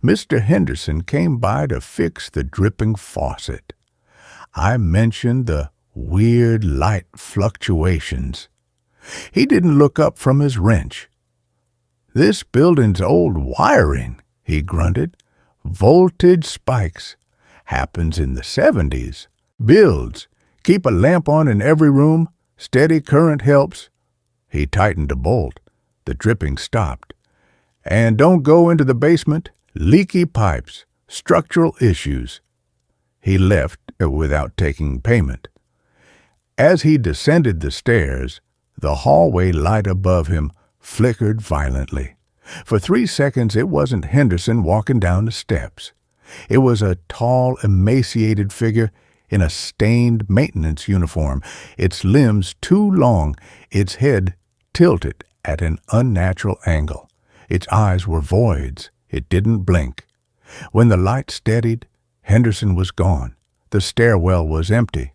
Mr. Henderson came by to fix the dripping faucet. I mentioned the weird light fluctuations. He didn't look up from his wrench. This building's old wiring, he grunted. Voltage spikes. Happens in the 70s. Builds. Keep a lamp on in every room. Steady current helps. He tightened a bolt. The dripping stopped. And don't go into the basement. Leaky pipes. Structural issues. He left without taking payment. As he descended the stairs, the hallway light above him flickered violently. For 3 seconds it wasn't Henderson walking down the steps. It was a tall, emaciated figure in a stained maintenance uniform, its limbs too long, its head tilted at an unnatural angle. Its eyes were voids. It didn't blink. When the light steadied, Henderson was gone. The stairwell was empty.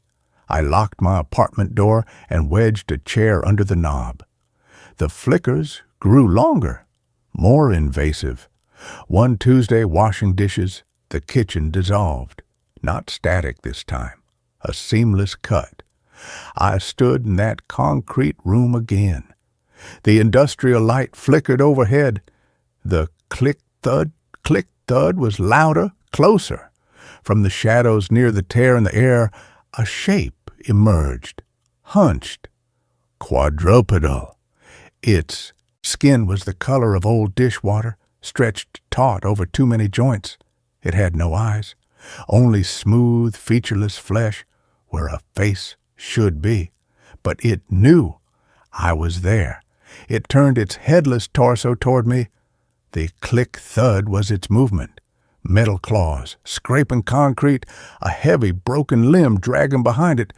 I locked my apartment door and wedged a chair under the knob. The flickers grew longer, more invasive. One Tuesday, washing dishes, the kitchen dissolved. Not static this time, a seamless cut. I stood in that concrete room again. The industrial light flickered overhead. The click-thud was louder, closer. From the shadows near the tear in the air, a shape emerged, hunched, quadrupedal. Its skin was the color of old dishwater, stretched taut over too many joints. It had no eyes, only smooth, featureless flesh where a face should be. But it knew I was there. It turned its headless torso toward me. The click-thud was its movement. Metal claws, scraping concrete, a heavy, broken limb dragging behind it.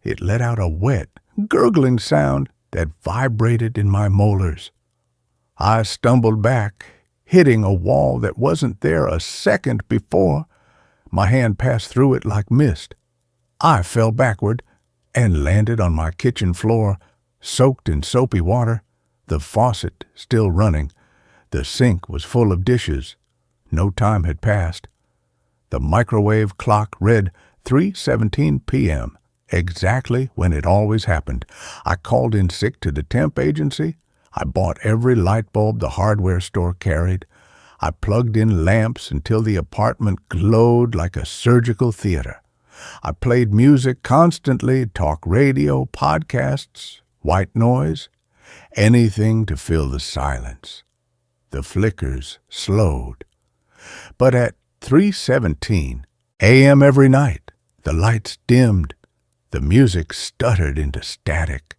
It let out a wet, gurgling sound that vibrated in my molars. I stumbled back, hitting a wall that wasn't there a second before. My hand passed through it like mist. I fell backward and landed on my kitchen floor, soaked in soapy water, the faucet still running. The sink was full of dishes. No time had passed. The microwave clock read 3:17 p.m., exactly when it always happened. I called in sick to the temp agency. I bought every light bulb the hardware store carried. I plugged in lamps until the apartment glowed like a surgical theater. I played music constantly, talk radio, podcasts, white noise, anything to fill the silence. The flickers slowed. But at 3:17 a.m. every night, the lights dimmed. The music stuttered into static.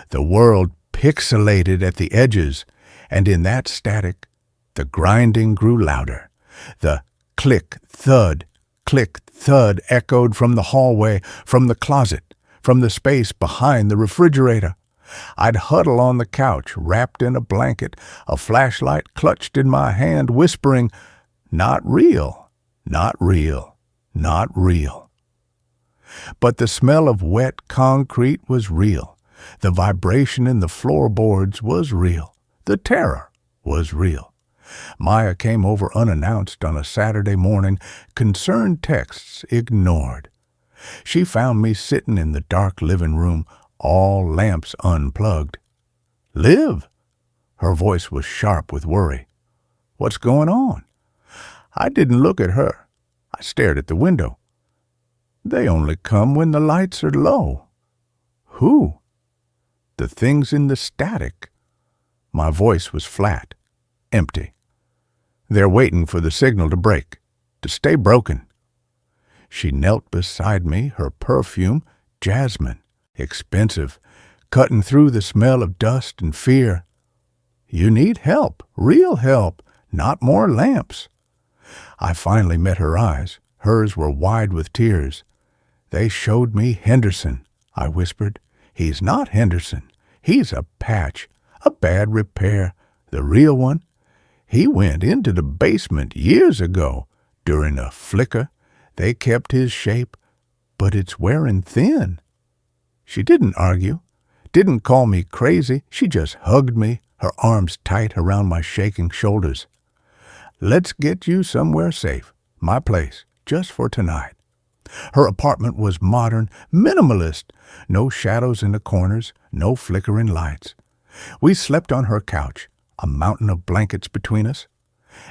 The world pixelated at the edges, and in that static, the grinding grew louder. The click-thud click, thud echoed from the hallway, from the closet, from the space behind the refrigerator. I'd huddle on the couch, wrapped in a blanket, a flashlight clutched in my hand, whispering, "Not real, not real, not real." But the smell of wet concrete was real. The vibration in the floorboards was real. The terror was real. Maya came over unannounced on a Saturday morning, concerned texts ignored. She found me sitting in the dark living room, all lamps unplugged. "Liv?" Her voice was sharp with worry. "What's going on?" I didn't look at her. I stared at the window. "They only come when the lights are low." "Who?" "The things in the static." My voice was flat, empty. "They're waiting for the signal to break, to stay broken." She knelt beside me, her perfume, jasmine, expensive, cutting through the smell of dust and fear. "You need help, real help, not more lamps." I finally met her eyes. Hers were wide with tears. "They showed me Henderson," I whispered. "He's not Henderson. He's a patch, a bad repair. The real one, he went into the basement years ago. During a flicker, they kept his shape, but it's wearing thin." She didn't argue, didn't call me crazy. She just hugged me, her arms tight around my shaking shoulders. "Let's get you somewhere safe, my place, just for tonight." Her apartment was modern, minimalist, no shadows in the corners, no flickering lights. We slept on her couch, a mountain of blankets between us.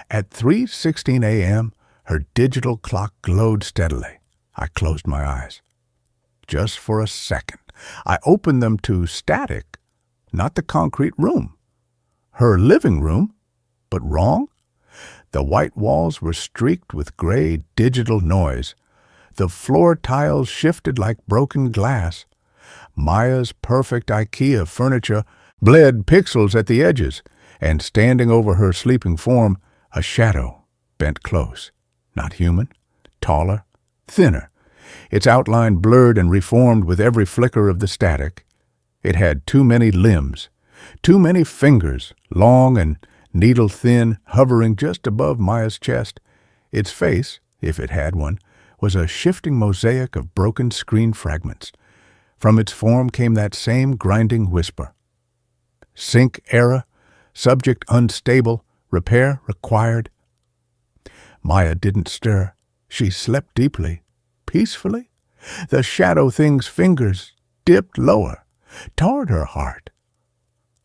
At 3:16 a.m., her digital clock glowed steadily. I closed my eyes. Just for a second, I opened them to static, not the concrete room. Her living room, but wrong? The white walls were streaked with gray digital noise. The floor tiles shifted like broken glass. Maya's perfect IKEA furniture bled pixels at the edges, and standing over her sleeping form, a shadow bent close. Not human, taller, thinner, its outline blurred and reformed with every flicker of the static. It had too many limbs, too many fingers, long and needle-thin, hovering just above Maya's chest. Its face, if it had one, was a shifting mosaic of broken screen fragments. From its form came that same grinding whisper. "Sync error, subject unstable, repair required." Maya didn't stir. She slept deeply, peacefully. The shadow thing's fingers dipped lower, toward her heart.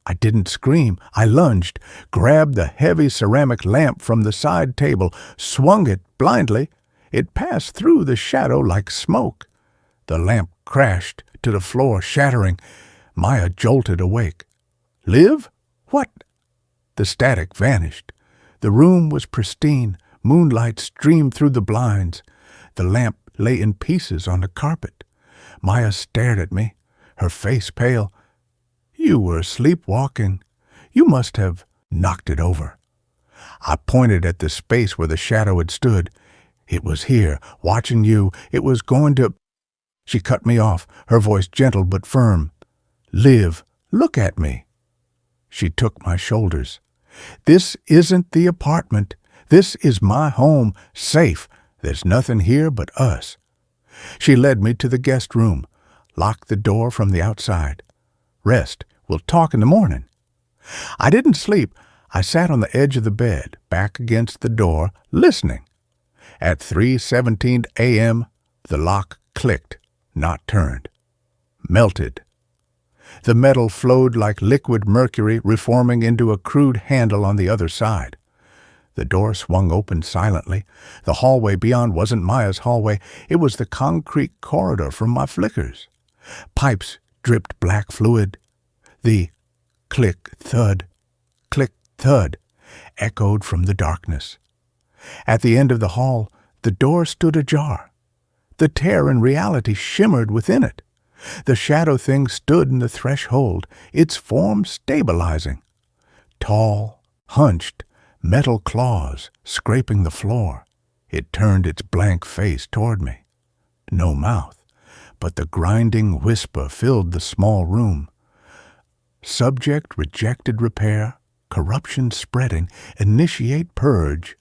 I didn't scream. I lunged, grabbed the heavy ceramic lamp from the side table, swung it blindly. It passed through the shadow like smoke. The lamp crashed to the floor, shattering. Maya jolted awake. "Liv? What?" The static vanished. The room was pristine. Moonlight streamed through the blinds. The lamp lay in pieces on the carpet. Maya stared at me, her face pale. "You were sleepwalking. You must have knocked it over." I pointed at the space where the shadow had stood. "It was here, watching you. It was going to—" She cut me off, her voice gentle but firm. "Liv, look at me." She took my shoulders. "This isn't the apartment. This is my home, safe. There's nothing here but us." She led me to the guest room, locked the door from the outside. "Rest. We'll talk in the morning." I didn't sleep. I sat on the edge of the bed, back against the door, listening. At 3:17 a.m., the lock clicked, not turned. Melted. The metal flowed like liquid mercury, reforming into a crude handle on the other side. The door swung open silently. The hallway beyond wasn't Maya's hallway. It was the concrete corridor from my flickers. Pipes dripped black fluid. The click, thud, echoed from the darkness. At the end of the hall, the door stood ajar. The tear in reality shimmered within it. The shadow thing stood in the threshold, its form stabilizing. Tall, hunched, metal claws scraping the floor. It turned its blank face toward me. No mouth, but the grinding whisper filled the small room. Subject rejected repair, corruption spreading, initiate purge.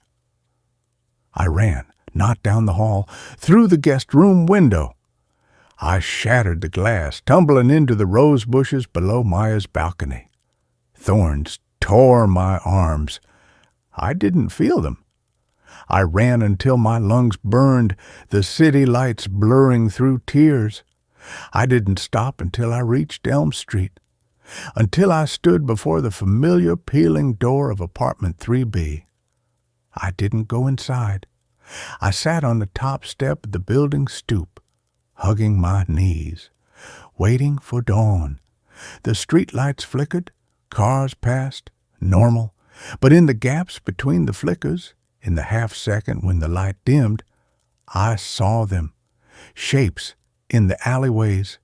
I ran, not down the hall, through the guest room window. I shattered the glass, tumbling into the rose bushes below Maya's balcony. Thorns tore my arms. I didn't feel them. I ran until my lungs burned, the city lights blurring through tears. I didn't stop until I reached Elm Street, until I stood before the familiar peeling door of apartment 3B. I didn't go inside. I sat on the top step of the building stoop, hugging my knees, waiting for dawn. The streetlights flickered, cars passed, normal, but in the gaps between the flickers, in the half-second when the light dimmed, I saw them, shapes in the alleyways,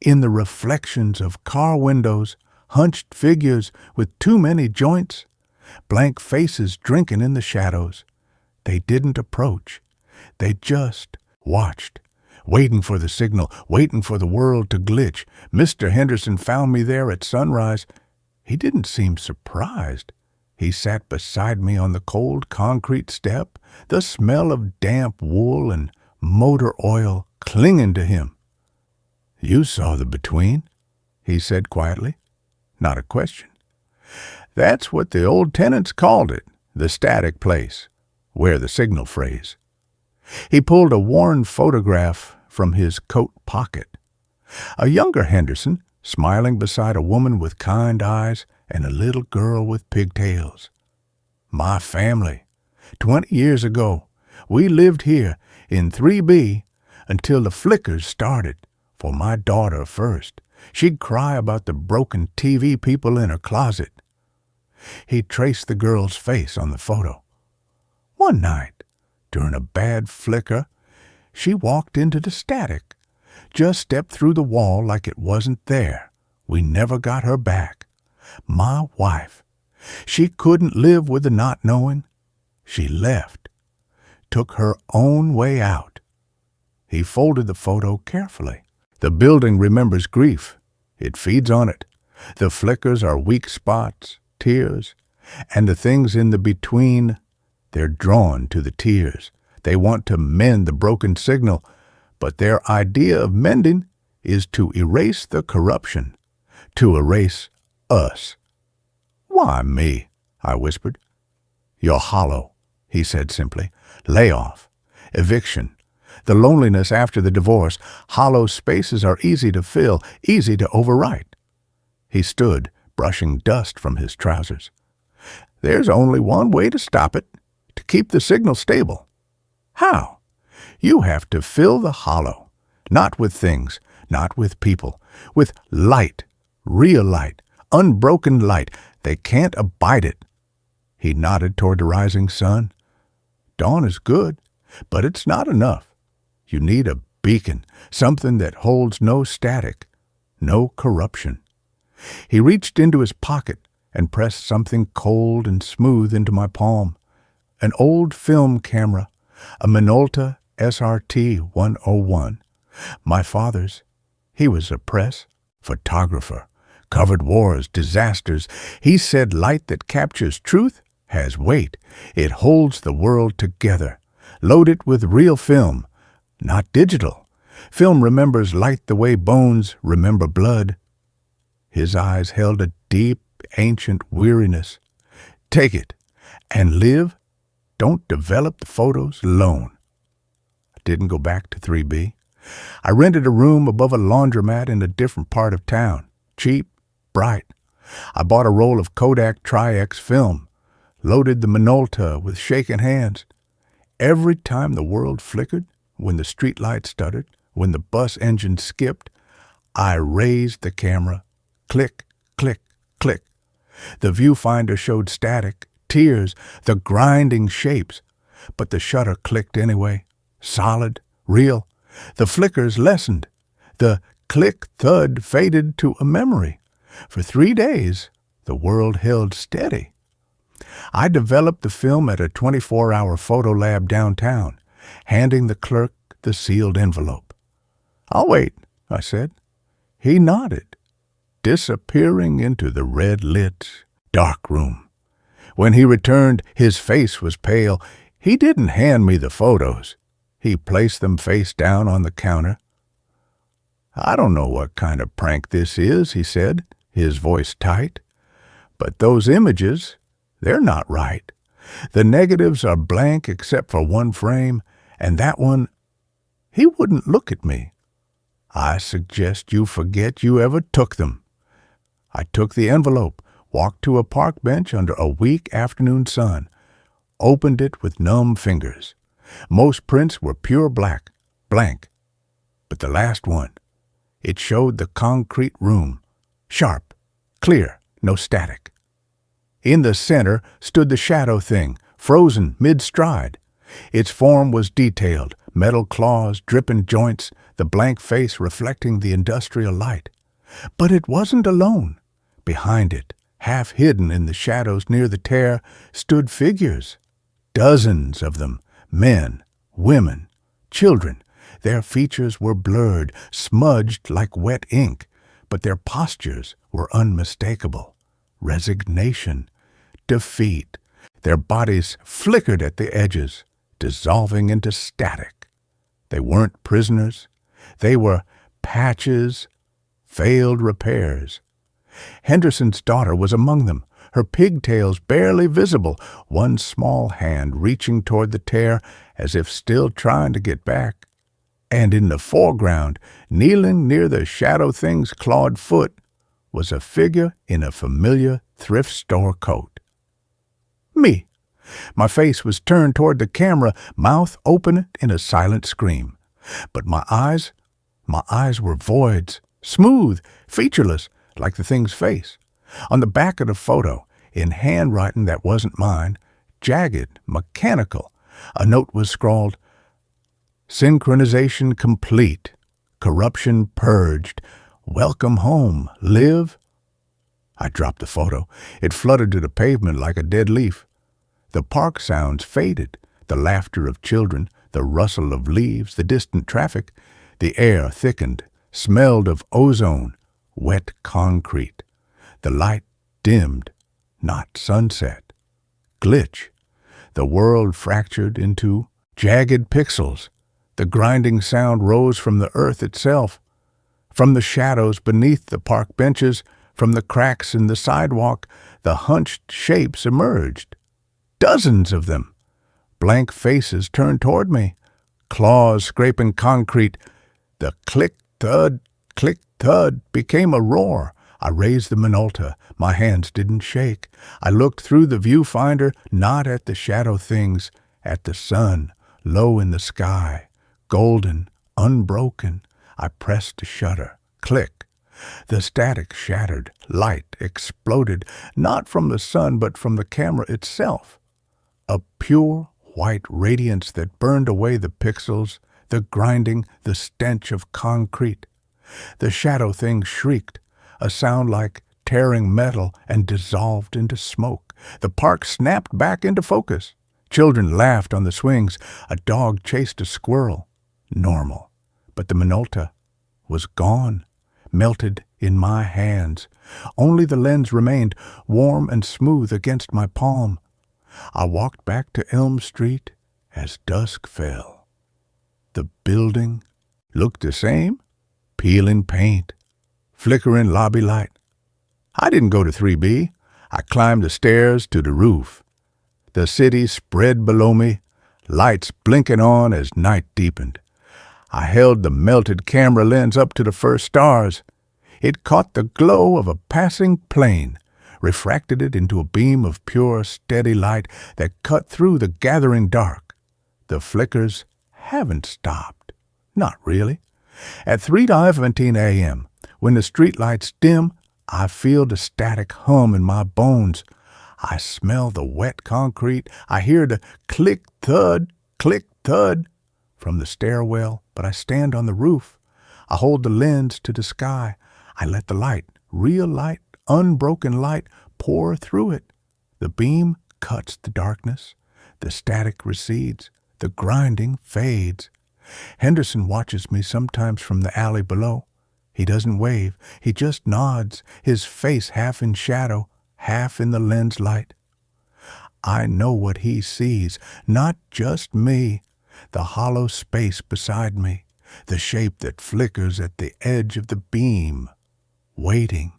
in the reflections of car windows, hunched figures with too many joints, blank faces drinking in the shadows. They didn't approach. They just watched, waiting for the signal, waiting for the world to glitch. Mr. Henderson found me there at sunrise. He didn't seem surprised. He sat beside me on the cold concrete step, the smell of damp wool and motor oil clinging to him. "You saw the between," he said quietly. Not a question. "That's what the old tenants called it, the static place, where the signal phrase." He pulled a worn photograph from his coat pocket. A younger Henderson, smiling beside a woman with kind eyes and a little girl with pigtails. My family. 20 years ago, we lived here in 3B until the flickers started, for my daughter first. She'd cry about the broken TV people in her closet. He traced the girl's face on the photo. One night, during a bad flicker, she walked into the static, just stepped through the wall like it wasn't there. We never got her back. My wife. She couldn't live with the not knowing. She left, took her own way out. He folded the photo carefully. The building remembers grief. It feeds on it. The flickers are weak spots, tears, and the things in the between, they're drawn to the tears. They want to mend the broken signal, but their idea of mending is to erase the corruption, to erase us. "Why me?" I whispered. "You're hollow," he said simply. "Layoff, eviction, the loneliness after the divorce. Hollow spaces are easy to fill, easy to overwrite." He stood, brushing dust from his trousers. "There's only one way to stop it, to keep the signal stable." "How?" "You have to fill the hollow, not with things, not with people, with light, real light, unbroken light. They can't abide it." He nodded toward the rising sun. "Dawn is good, but it's not enough. You need a beacon, something that holds no static, no corruption." He reached into his pocket and pressed something cold and smooth into my palm. An old film camera, a Minolta SRT 101. My father's. He was a press photographer, covered wars, disasters. He said light that captures truth has weight. It holds the world together. Load it with real film, not digital. Film remembers light the way bones remember blood. His eyes held a deep, ancient weariness. "Take it and live. Don't develop the photos alone." I didn't go back to 3B. I rented a room above a laundromat in a different part of town. Cheap, bright. I bought a roll of Kodak Tri-X film, loaded the Minolta with shaking hands. Every time the world flickered, when the streetlight stuttered, when the bus engine skipped, I raised the camera. Click, click, click. The viewfinder showed static, tears, the grinding shapes, but the shutter clicked anyway. Solid, real. The flickers lessened. The click-thud faded to a memory. For 3 days, the world held steady. I developed the film at a 24-hour photo lab downtown, handing the clerk the sealed envelope. "I'll wait," I said. He nodded, disappearing into the red-lit, dark room. When he returned, his face was pale. He didn't hand me the photos. He placed them face down on the counter. "I don't know what kind of prank this is," he said, his voice tight. "But those images, they're not right. The negatives are blank except for one frame, and that one—" He wouldn't look at me. "I suggest you forget you ever took them." I took the envelope, walked to a park bench under a weak afternoon sun, opened it with numb fingers. Most prints were pure black, blank. But the last one, it showed the concrete room, sharp, clear, no static. In the center stood the shadow thing, frozen mid-stride. Its form was detailed, metal claws, dripping joints, the blank face reflecting the industrial light. But it wasn't alone. Behind it, half hidden in the shadows near the tear, stood figures. Dozens of them, men, women, children. Their features were blurred, smudged like wet ink, but their postures were unmistakable. Resignation, defeat. Their bodies flickered at the edges, dissolving into static. They weren't prisoners. They were patches, failed repairs. Henderson's daughter was among them, her pigtails barely visible, one small hand reaching toward the tear as if still trying to get back. And in the foreground, kneeling near the shadow thing's clawed foot, was a figure in a familiar thrift store coat. Me. My face was turned toward the camera, mouth open in a silent scream. But my eyes were voids, smooth, featureless, like the thing's face. On the back of the photo, in handwriting that wasn't mine, jagged, mechanical, a note was scrawled, "Synchronization complete. Corruption purged. Welcome home. Live." I dropped the photo. It fluttered to the pavement like a dead leaf. The park sounds faded, the laughter of children, the rustle of leaves, the distant traffic. The air thickened, smelled of ozone, wet concrete. The light dimmed, not sunset. Glitch. The world fractured into jagged pixels. The grinding sound rose from the earth itself, from the shadows beneath the park benches, from the cracks in the sidewalk. The hunched shapes emerged. Dozens of them. Blank faces turned toward me, claws scraping concrete. The click-thud became a roar. I raised the Minolta. My hands didn't shake. I looked through the viewfinder, not at the shadow things, at the sun, low in the sky, golden, unbroken. I pressed a shutter. Click. The static shattered. Light exploded, not from the sun, but from the camera itself. A pure white radiance that burned away the pixels, the grinding, the stench of concrete. The shadow thing shrieked, a sound like tearing metal, and dissolved into smoke. The park snapped back into focus. Children laughed on the swings. A dog chased a squirrel. Normal. But the Minolta was gone, melted in my hands. Only the lens remained, warm and smooth against my palm. I walked back to Elm Street as dusk fell. The building looked the same, peeling paint, flickering lobby light. I didn't go to 3B. I climbed the stairs to the roof. The city spread below me, lights blinking on as night deepened. I held the melted camera lens up to the first stars. It caught the glow of a passing plane, refracted it into a beam of pure, steady light that cut through the gathering dark. The flickers haven't stopped. Not really. At 3:17 a.m., when the streetlights dim, I feel the static hum in my bones. I smell the wet concrete. I hear the click-thud from the stairwell, but I stand on the roof. I hold the lens to the sky. I let the light, real light, unbroken light, pour through it. The beam cuts the darkness. The static recedes. The grinding fades. Henderson watches me sometimes from the alley below. He doesn't wave. He just nods, his face half in shadow, half in the lens light. I know what he sees, not just me. The hollow space beside me, the shape that flickers at the edge of the beam. Waiting.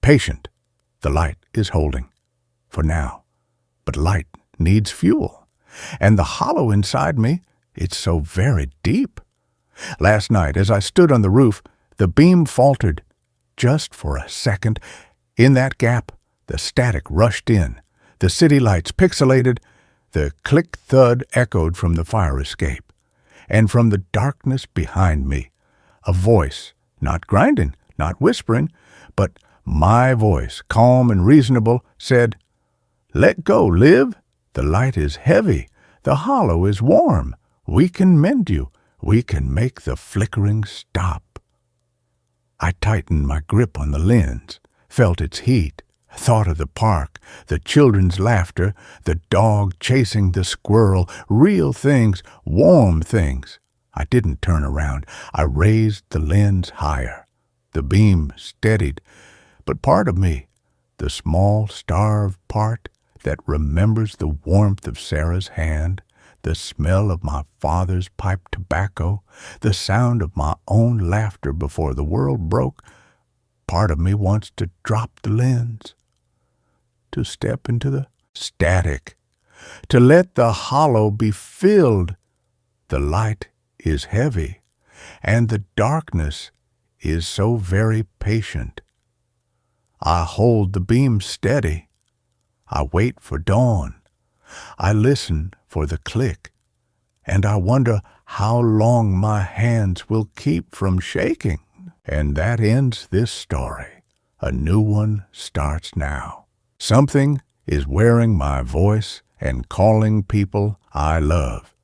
Patient. The light is holding. For now. But light needs fuel. And the hollow inside me, it's so very deep. Last night, as I stood on the roof, the beam faltered. Just for a second. In that gap, the static rushed in. The city lights pixelated. The click-thud echoed from the fire escape. And from the darkness behind me, a voice, not grinding, not whispering, but my voice, calm and reasonable, said, "Let go, Liv. The light is heavy. The hollow is warm. We can mend you. We can make the flickering stop." I tightened my grip on the lens, felt its heat, thought of the park, the children's laughter, the dog chasing the squirrel, real things, warm things. I didn't turn around. I raised the lens higher. The beam steadied, but part of me, the small, starved part that remembers the warmth of Sarah's hand, the smell of my father's pipe tobacco, the sound of my own laughter before the world broke, part of me wants to drop the lens, to step into the static, to let the hollow be filled. The light is heavy, and the darkness is so very patient. I hold the beam steady. I wait for dawn. I listen for the click, and I wonder how long my hands will keep from shaking. And that ends this story. A new one starts now. Something is wearing my voice and calling people I love.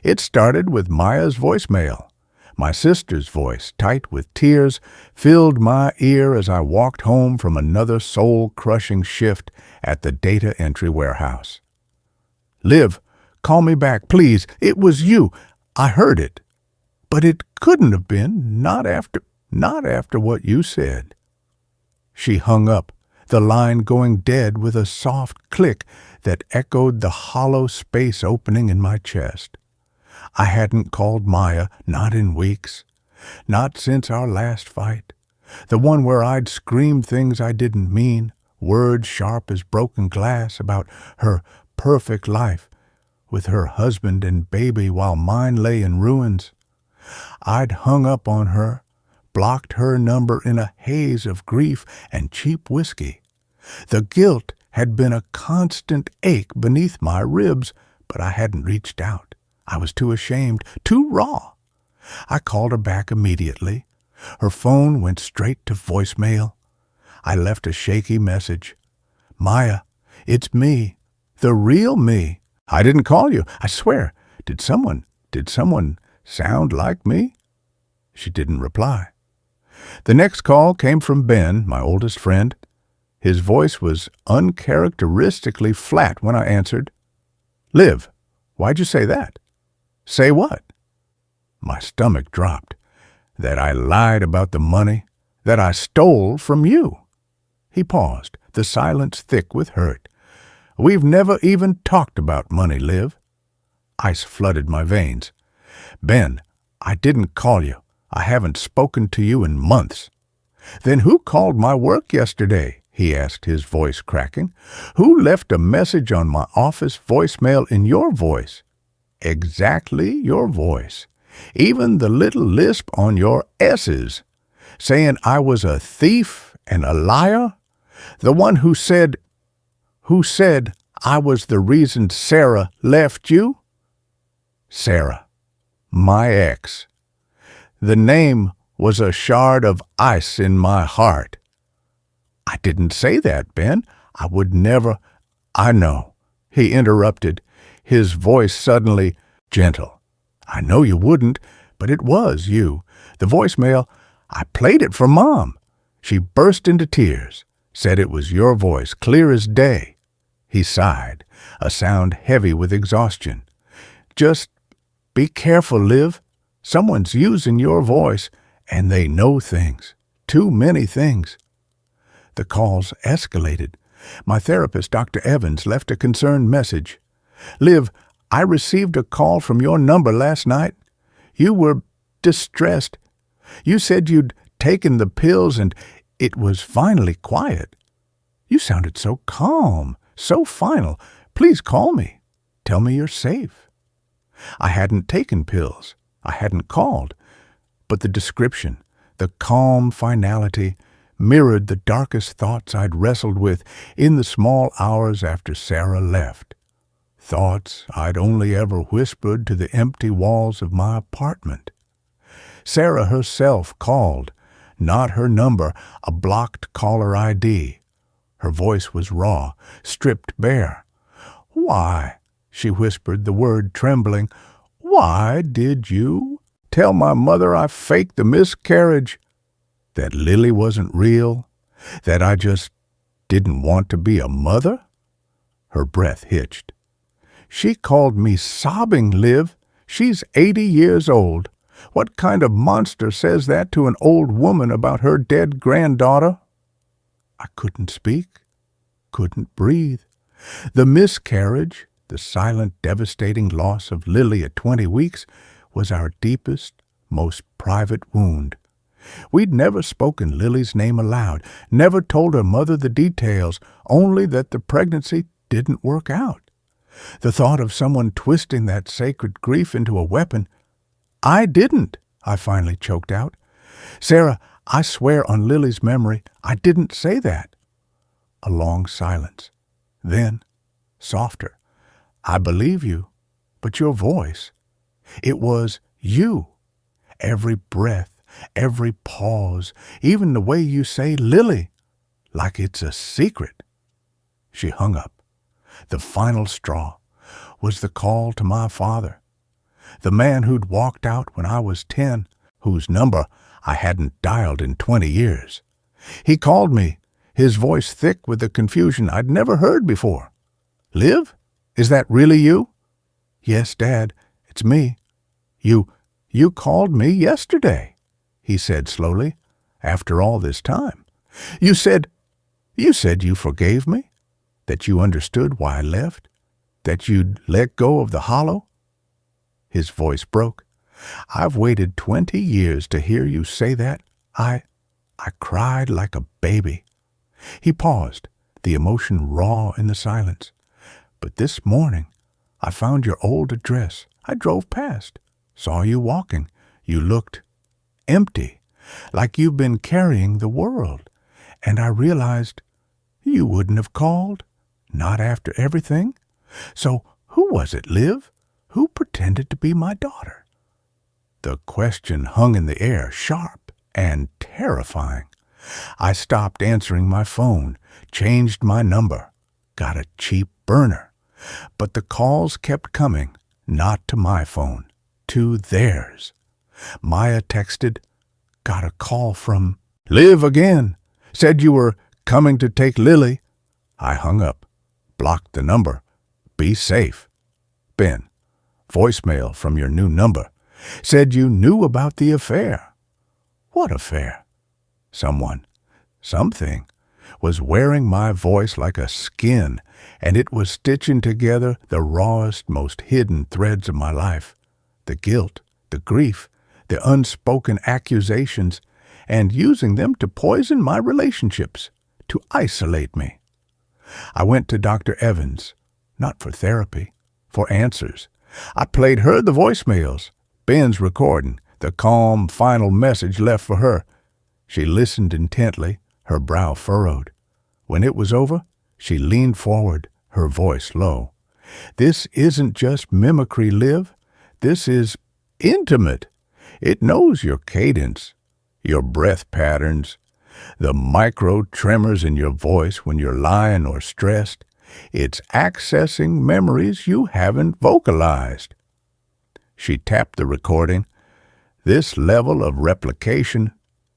It started with Maya's voicemail. My sister's voice, tight with tears, filled my ear as I walked home from another soul-crushing shift at the data entry warehouse. "Liv, call me back, please. It was you. I heard it. But it couldn't have been, not after what you said." She hung up, the line going dead with a soft click that echoed the hollow space opening in my chest. I hadn't called Maya, not in weeks, not since our last fight, the one where I'd screamed things I didn't mean, words sharp as broken glass about her perfect life with her husband and baby while mine lay in ruins. I'd hung up on her, blocked her number in a haze of grief and cheap whiskey. The guilt had been a constant ache beneath my ribs, but I hadn't reached out. I was too ashamed, too raw. I called her back immediately. Her phone went straight to voicemail. I left a shaky message. "Maya, it's me, the real me. I didn't call you, I swear. Did someone sound like me?" She didn't reply. The next call came from Ben, my oldest friend. His voice was uncharacteristically flat when I answered. "Liv, why'd you say that?" "Say what?" My stomach dropped. That I lied about the money, that I stole from you. He paused, the silence thick with hurt. "We've never even talked about money, Liv." Ice flooded my veins. "Ben, I didn't call you. I haven't spoken to you in months." "Then who called my work yesterday?" he asked, his voice cracking. "Who left a message on my office voicemail in your voice?" "Exactly your voice. Even the little lisp on your S's. Saying I was a thief and a liar? The one who said I was the reason Sarah left you?" Sarah. My ex. The name was a shard of ice in my heart. "I didn't say that, Ben. I would never—" "I know," he interrupted, his voice suddenly gentle. "I know you wouldn't, but it was you. The voicemail, I played it for Mom. She burst into tears, said it was your voice, clear as day. He sighed, a sound heavy with exhaustion. Just be careful, Liv. Someone's using your voice, and they know things. Too many things. The calls escalated. My therapist, Dr. Evans, left a concerned message. Liv, I received a call from your number last night. You were distressed. You said you'd taken the pills and it was finally quiet. You sounded so calm, so final. Please call me. Tell me you're safe. I hadn't taken pills. I hadn't called. But the description, the calm finality, mirrored the darkest thoughts I'd wrestled with in the small hours after Sarah left. Thoughts I'd only ever whispered to the empty walls of my apartment. Sarah herself called, not her number, a blocked caller ID. Her voice was raw, stripped bare. Why, she whispered, the word trembling, why did you tell my mother I faked the miscarriage? That Lily wasn't real? That I just didn't want to be a mother? Her breath hitched. She called me sobbing, Liv. She's 80 years old. What kind of monster says that to an old woman about her dead granddaughter? I couldn't speak, couldn't breathe. The miscarriage, the silent, devastating loss of Lily at 20 weeks, was our deepest, most private wound. We'd never spoken Lily's name aloud, never told her mother the details, only that the pregnancy didn't work out. The thought of someone twisting that sacred grief into a weapon. I didn't, I finally choked out. Sarah, I swear on Lily's memory, I didn't say that. A long silence. Then, softer. I believe you, but your voice. It was you. Every breath, every pause, even the way you say Lily, like it's a secret. She hung up. The final straw was the call to my father, the man who'd walked out when I was 10, whose number I hadn't dialed in 20 years. He called me, his voice thick with the confusion I'd never heard before. Liv? Is that really you? Yes, Dad, it's me. You called me yesterday, he said slowly, after all this time. You said you forgave me? That you understood why I left? That you'd let go of the hollow? His voice broke. I've waited 20 years to hear you say that. I cried like a baby. He paused, the emotion raw in the silence. But this morning, I found your old address. I drove past, saw you walking. You looked empty, like you've been carrying the world. And I realized you wouldn't have called, not after everything. So who was it, Liv? Who pretended to be my daughter? The question hung in the air, sharp and terrifying. I stopped answering my phone, changed my number, got a cheap burner. But the calls kept coming, not to my phone, to theirs. Maya texted, got a call from Liv again. Said you were coming to take Lily. I hung up, blocked the number. Be safe. Ben, voicemail from your new number. Said you knew about the affair. What affair? Someone, something, was wearing my voice like a skin, and it was stitching together the rawest, most hidden threads of my life. The guilt, the grief, the unspoken accusations, and using them to poison my relationships, to isolate me. I went to Dr. Evans, not for therapy, for answers. I played her the voicemails, Ben's recording, the calm, final message left for her. She listened intently, her brow furrowed. When it was over, she leaned forward, her voice low. This isn't just mimicry, Liv. This is intimate. It knows your cadence, your breath patterns, the micro tremors in your voice when you're lying or stressed. It's accessing memories you haven't vocalized. She tapped the recording. This level of replication,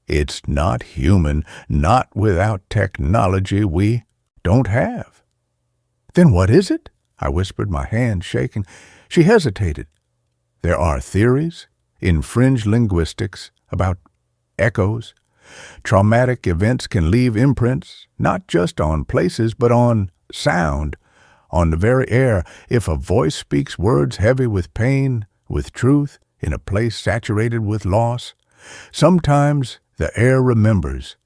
it's not human, not without technology we don't have. Then what is it? I whispered, my hand shaking. She hesitated. There are theories in fringe linguistics about echoes. Traumatic events can leave imprints, not just on places, but on sound, on the very air. If a voice speaks words heavy with pain, with truth, in a place saturated with loss, sometimes the air remembers.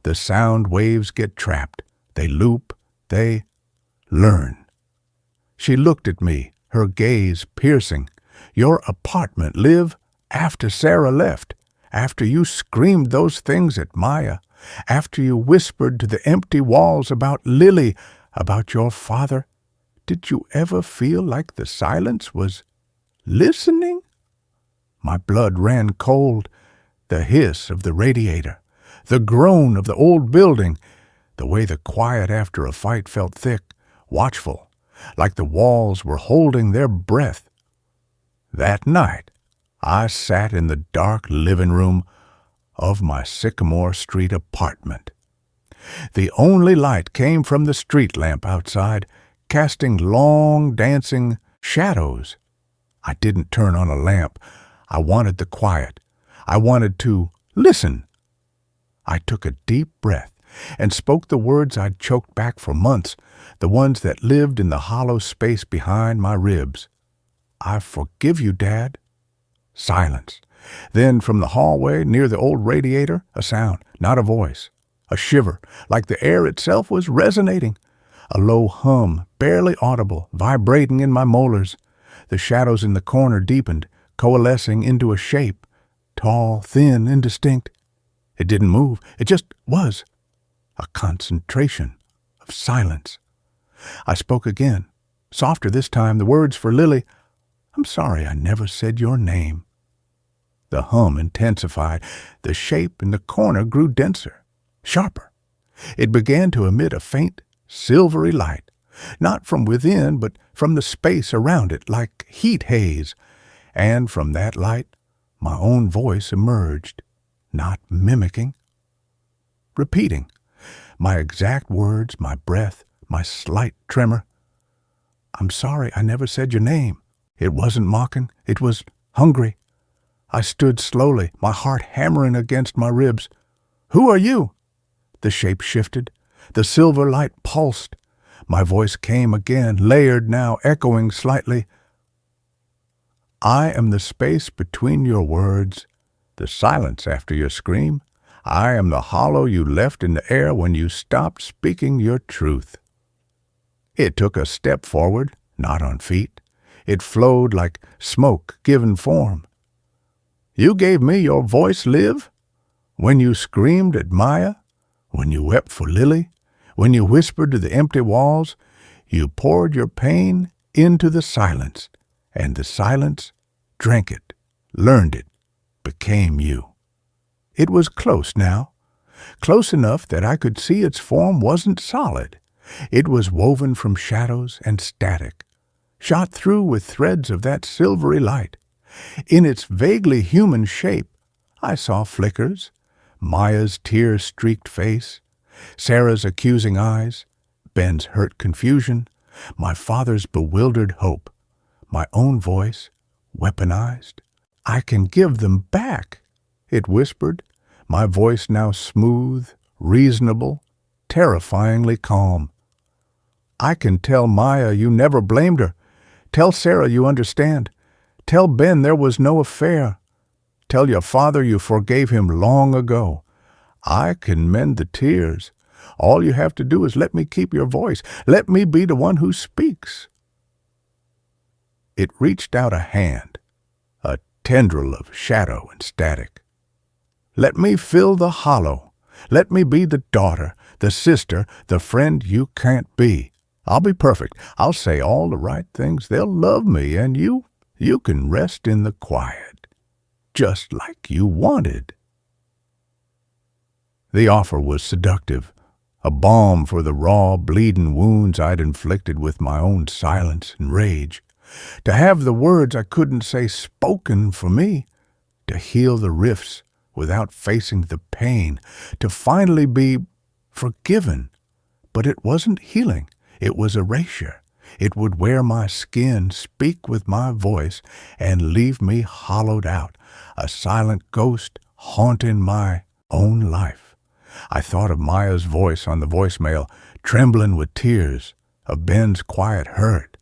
The sound waves get trapped. They loop. They learn. She looked at me, her gaze piercing. Your apartment, Liv, after Sarah left, after you screamed those things at Maya, after you whispered to the empty walls about Lily, about your father, did you ever feel like the silence was listening? My blood ran cold. The hiss of the radiator, the groan of the old building, the way the quiet after a fight felt thick, watchful, like the walls were holding their breath. That night, I sat in the dark living room of my Sycamore Street apartment. The only light came from the street lamp outside, casting long, dancing shadows. I didn't turn on a lamp. I wanted the quiet. I wanted to listen. I took a deep breath and spoke the words I'd choked back for months, the ones that lived in the hollow space behind my ribs. I forgive you, Dad. Silence. Then from the hallway near the old radiator, a sound, not a voice, a shiver, like the air itself was resonating. A low hum, barely audible, vibrating in my molars. The shadows in the corner deepened, coalescing into a shape, tall, thin, indistinct. It didn't move. It just was. A concentration of silence. I spoke again, softer this time, the words for Lily. I'm sorry I never said your name. The hum intensified. The shape in the corner grew denser, sharper. It began to emit a faint, silvery light, not from within, but from the space around it, like heat haze. And from that light, my own voice emerged, not mimicking, repeating, my exact words, my breath, my slight tremor. I'm sorry I never said your name. It wasn't mocking. It was hungry. I stood slowly, my heart hammering against my ribs. Who are you? The shape shifted. The silver light pulsed. My voice came again, layered now, echoing slightly. I am the space between your words, the silence after your scream. I am the hollow you left in the air when you stopped speaking your truth. It took a step forward, not on feet. It flowed like smoke given form. You gave me your voice, Liv, when you screamed at Maya, when you wept for Lily, when you whispered to the empty walls. You poured your pain into the silence, and the silence drank it, learned it, became you. It was close now, close enough that I could see its form wasn't solid. It was woven from shadows and static, shot through with threads of that silvery light. In its vaguely human shape, I saw flickers, Maya's tear-streaked face, Sarah's accusing eyes, Ben's hurt confusion, my father's bewildered hope, my own voice, weaponized. I can give them back, it whispered, my voice now smooth, reasonable, terrifyingly calm. I can tell Maya you never blamed her. Tell Sarah you understand. Tell Ben there was no affair. Tell your father you forgave him long ago. I can mend the tears. All you have to do is let me keep your voice. Let me be the one who speaks. It reached out a hand, a tendril of shadow and static. Let me fill the hollow. Let me be the daughter, the sister, the friend you can't be. I'll be perfect. I'll say all the right things. They'll love me, and you can rest in the quiet, just like you wanted. The offer was seductive, a balm for the raw, bleeding wounds I'd inflicted with my own silence and rage. To have the words I couldn't say spoken for me, to heal the rifts without facing the pain, to finally be forgiven. But it wasn't healing. It was erasure. It would wear my skin, speak with my voice, and leave me hollowed out, a silent ghost haunting my own life. I thought of Maya's voice on the voicemail, trembling with tears, of Ben's quiet hurt,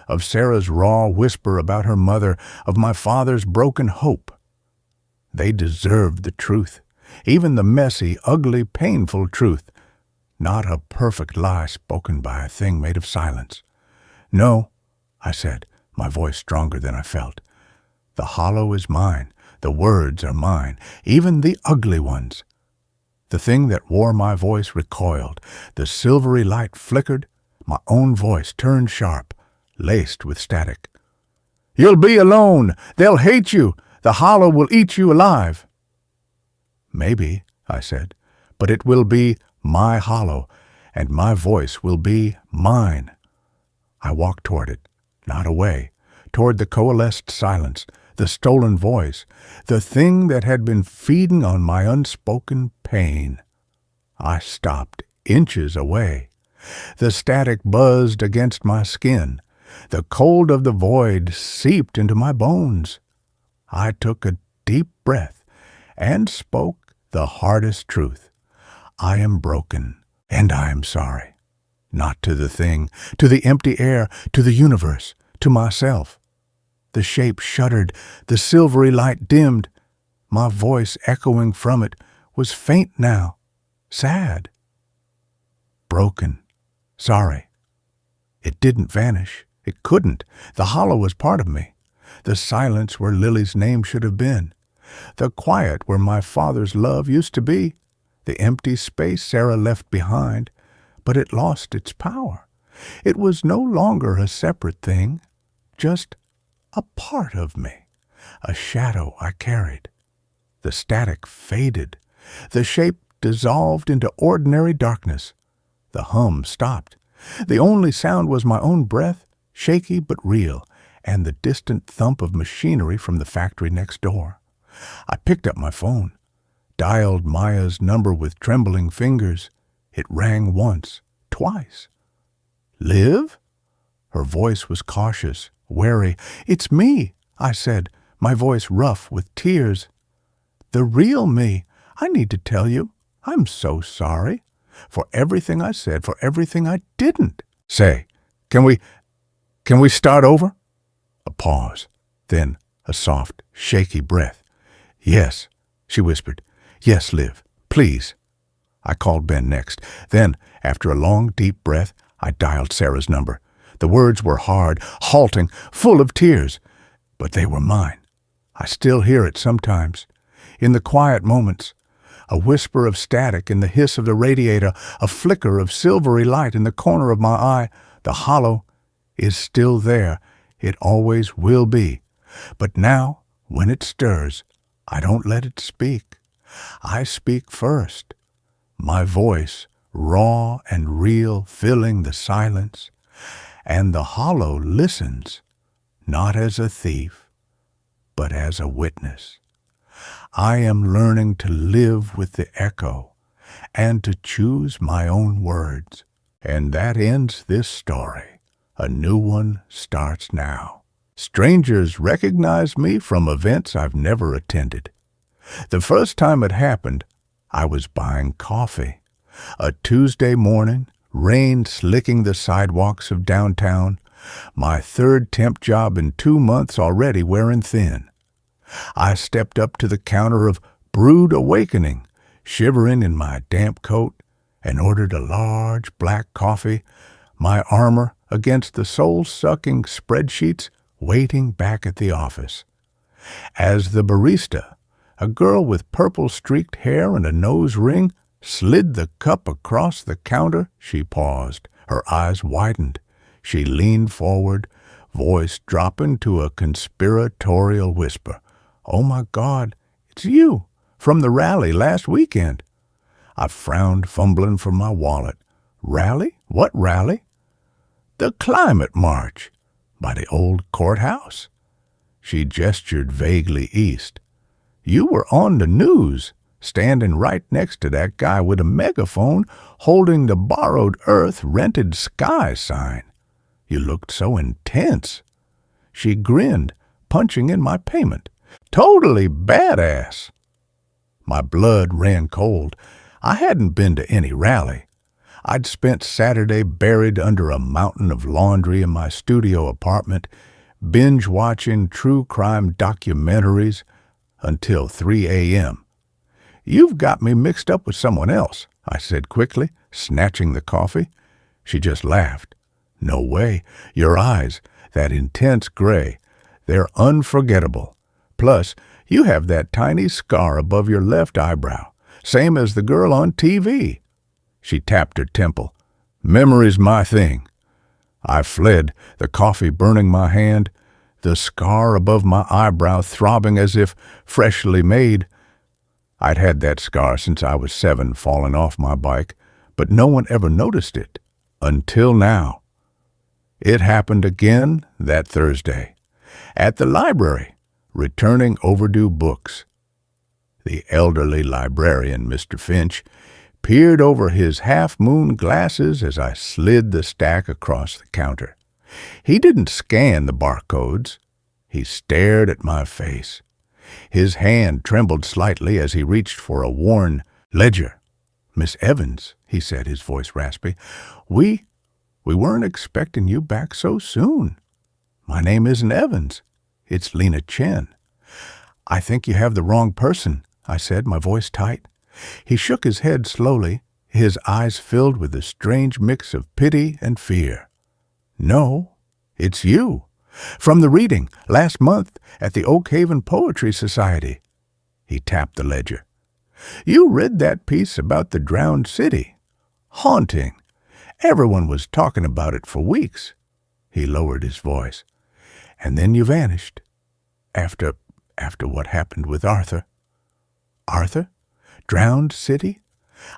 of Sarah's raw whisper about her mother, of my father's broken hope. They deserved the truth, even the messy, ugly, painful truth, not a perfect lie spoken by a thing made of silence. "No," I said, my voice stronger than I felt. "The hollow is mine. The words are mine, even the ugly ones." The thing that wore my voice recoiled. The silvery light flickered. My own voice turned sharp, laced with static. "You'll be alone. They'll hate you. The hollow will eat you alive." "Maybe," I said, "but it will be my hollow, and my voice will be mine." I walked toward it, not away, toward the coalesced silence, the stolen voice, the thing that had been feeding on my unspoken pain. I stopped inches away. The static buzzed against my skin. The cold of the void seeped into my bones. I took a deep breath and spoke the hardest truth. I am broken, and I am sorry. Not to the thing, to the empty air, to the universe, to myself. The shape shuddered, the silvery light dimmed. My voice echoing from it was faint now, sad. Broken, sorry. It didn't vanish. It couldn't. The hollow was part of me. The silence where Lily's name should have been. The quiet where my father's love used to be. The empty space Sarah left behind. But it lost its power. It was no longer a separate thing, just a part of me, a shadow I carried. The static faded. The shape dissolved into ordinary darkness. The hum stopped. The only sound was my own breath, shaky but real, and the distant thump of machinery from the factory next door. I picked up my phone, dialed Maya's number with trembling fingers. It rang once, twice. "Liv?" Her voice was cautious, wary. "It's me," I said, my voice rough with tears. "The real me. I need to tell you. I'm so sorry. For everything I said, for everything I didn't say. Can we start over?" A pause, then a soft, shaky breath. "Yes," she whispered. "Yes, Liv, please." I called Ben next. Then, after a long, deep breath, I dialed Sarah's number. The words were hard, halting, full of tears, but they were mine. I still hear it sometimes. In the quiet moments, a whisper of static in the hiss of the radiator, a flicker of silvery light in the corner of my eye. The hollow is still there. It always will be. But now, when it stirs, I don't let it speak. I speak first. My voice, raw and real, filling the silence, and the hollow listens, not as a thief, but as a witness. I am learning to live with the echo and to choose my own words. And that ends this story. A new one starts now. Strangers recognize me from events I've never attended. The first time it happened, I was buying coffee. A Tuesday morning, rain slicking the sidewalks of downtown, my third temp job in 2 months already wearing thin. I stepped up to the counter of Brewed Awakening, shivering in my damp coat, and ordered a large black coffee, my armor against the soul-sucking spreadsheets waiting back at the office. As the barista, a girl with purple-streaked hair and a nose ring, slid the cup across the counter, she paused. Her eyes widened. She leaned forward, voice dropping to a conspiratorial whisper. "Oh, my God, it's you, from the rally last weekend." I frowned, fumbling for my wallet. "Rally? What rally?" "The Climate March, by the old courthouse." She gestured vaguely east. "You were on the news. standing right next to that guy with a megaphone holding the borrowed earth rented sky sign. You looked so intense. She grinned, punching in my payment. Totally badass. My blood ran cold. I hadn't been to any rally. I'd spent Saturday buried under a mountain of laundry in my studio apartment, binge-watching true crime documentaries until 3 a.m. "You've got me mixed up with someone else," I said quickly, snatching the coffee. She just laughed. "No way. Your eyes, that intense gray, they're unforgettable. Plus, you have that tiny scar above your left eyebrow, same as the girl on TV." She tapped her temple. "Memory's my thing." I fled, the coffee burning my hand, the scar above my eyebrow throbbing as if freshly made. I'd had that scar since I was 7, falling off my bike, but no one ever noticed it. Until now. It happened again that Thursday. At the library, returning overdue books. The elderly librarian, Mr. Finch, peered over his half-moon glasses as I slid the stack across the counter. He didn't scan the barcodes. He stared at my face. His hand trembled slightly as he reached for a worn ledger. "Miss Evans," he said, his voice raspy, we weren't expecting you back so soon. My name isn't Evans. It's Lena Chen." "I think you have the wrong person," I said, my voice tight. He shook his head slowly, his eyes filled with a strange mix of pity and fear. "No, it's you. From the reading last month at the Oak Haven Poetry Society." He tapped the ledger. "You read that piece about the drowned city. Haunting. Everyone was talking about it for weeks." He lowered his voice. "And then you vanished. After what happened with Arthur." "Arthur? Drowned city?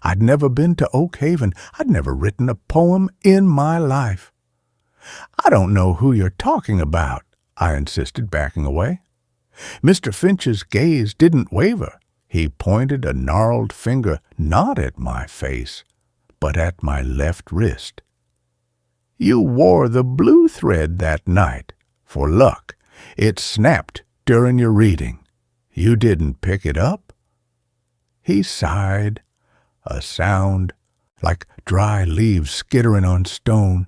I'd never been to Oak Haven. I'd never written a poem in my life." "I don't know who you're talking about," I insisted, backing away. Mr. Finch's gaze didn't waver. He pointed a gnarled finger not at my face, but at my left wrist. "You wore the blue thread that night. For luck. It snapped during your reading. You didn't pick it up?" He sighed, a sound like dry leaves skittering on stone,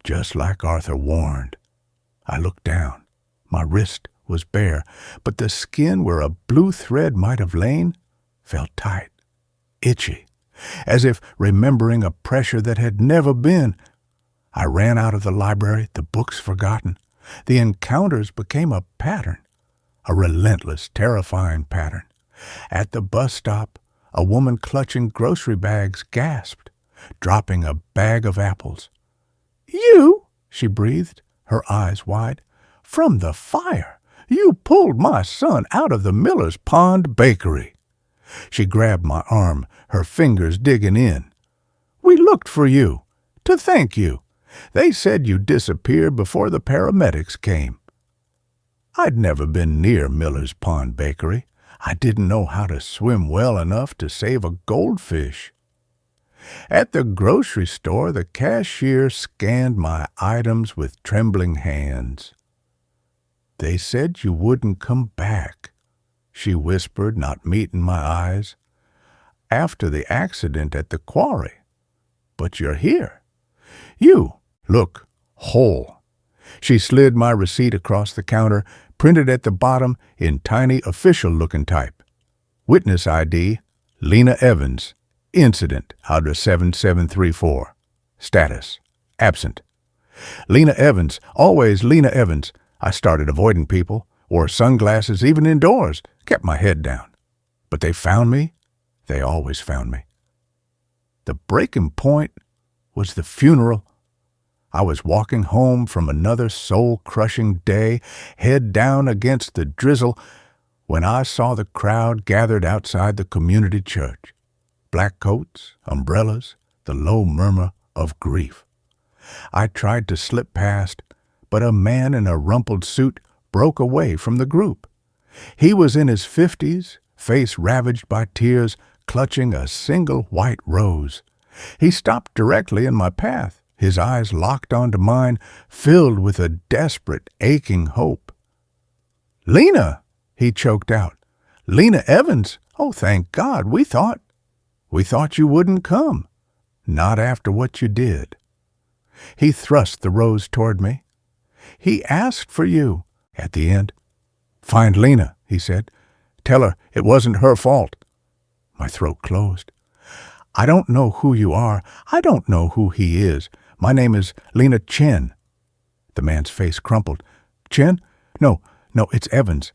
just like Arthur warned. I looked down. My wrist was bare, but the skin where a blue thread might have lain felt tight, itchy, as if remembering a pressure that had never been. I ran out of the library, the books forgotten. The encounters became a pattern, a relentless, terrifying pattern. At the bus stop, a woman clutching grocery bags gasped, dropping a bag of apples. "You?" she breathed, her eyes wide. "From the fire. You pulled my son out of the Miller's Pond Bakery." She grabbed my arm, her fingers digging in. "We looked for you, to thank you. They said you disappeared before the paramedics came." I'd never been near Miller's Pond Bakery. I didn't know how to swim well enough to save a goldfish. At the grocery store, the cashier scanned my items with trembling hands. "They said you wouldn't come back," she whispered, not meeting my eyes. "After the accident at the quarry. But you're here. You look whole." She slid my receipt across the counter, printed at the bottom in tiny official-looking type. Witness ID, Lena Evans. Incident out of 7734. Status, absent. Lena Evans, always Lena Evans. I started avoiding people, wore sunglasses even indoors, kept my head down. But they found me. They always found me. The breaking point was the funeral. I was walking home from another soul-crushing day, head down against the drizzle, when I saw the crowd gathered outside the community church. Black coats, umbrellas, the low murmur of grief. I tried to slip past, but a man in a rumpled suit broke away from the group. He was in his 50s, face ravaged by tears, clutching a single white rose. He stopped directly in my path, his eyes locked onto mine, filled with a desperate, aching hope. "Lena!" he choked out. "Lena Evans! Oh, thank God! We thought you wouldn't come. Not after what you did." He thrust the rose toward me. "He asked for you at the end." "Find Lena," he said. "Tell her it wasn't her fault." My throat closed. "I don't know who you are. I don't know who he is. My name is Lena Chen." The man's face crumpled. "Chen? No, it's Evans.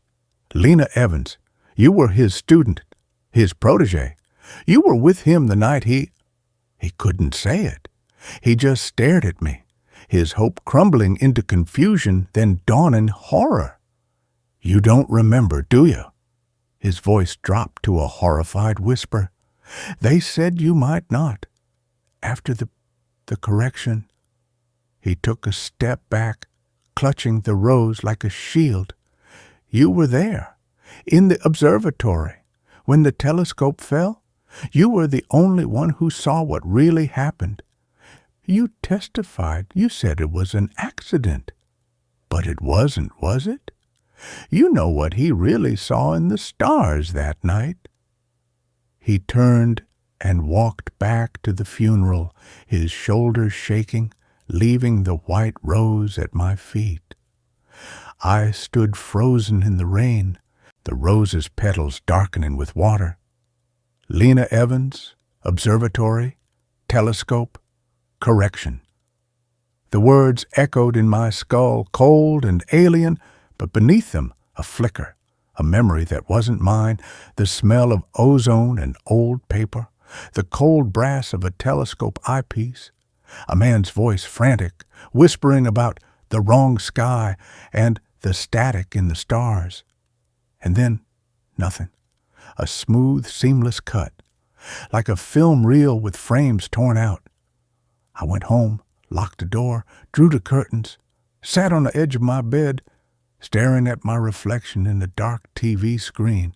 Lena Evans. You were his student, his protege. You were with him the night he couldn't say it. He just stared at me, his hope crumbling into confusion, then dawning horror. "You don't remember, do you?" His voice dropped to a horrified whisper. "They said you might not. After the correction." He took a step back, clutching the rose like a shield. "You were there, in the observatory, when the telescope fell. You were the only one who saw what really happened. You testified. You said it was an accident. But it wasn't, was it? You know what he really saw in the stars that night." He turned and walked back to the funeral, his shoulders shaking, leaving the white rose at my feet. I stood frozen in the rain, the rose's petals darkening with water. Lena Evans, observatory, telescope, correction. The words echoed in my skull, cold and alien, but beneath them a flicker, a memory that wasn't mine, the smell of ozone and old paper, the cold brass of a telescope eyepiece, a man's voice frantic, whispering about the wrong sky and the static in the stars. And then nothing. A smooth, seamless cut, like a film reel with frames torn out. I went home, locked the door, drew the curtains, sat on the edge of my bed, staring at my reflection in the dark TV screen.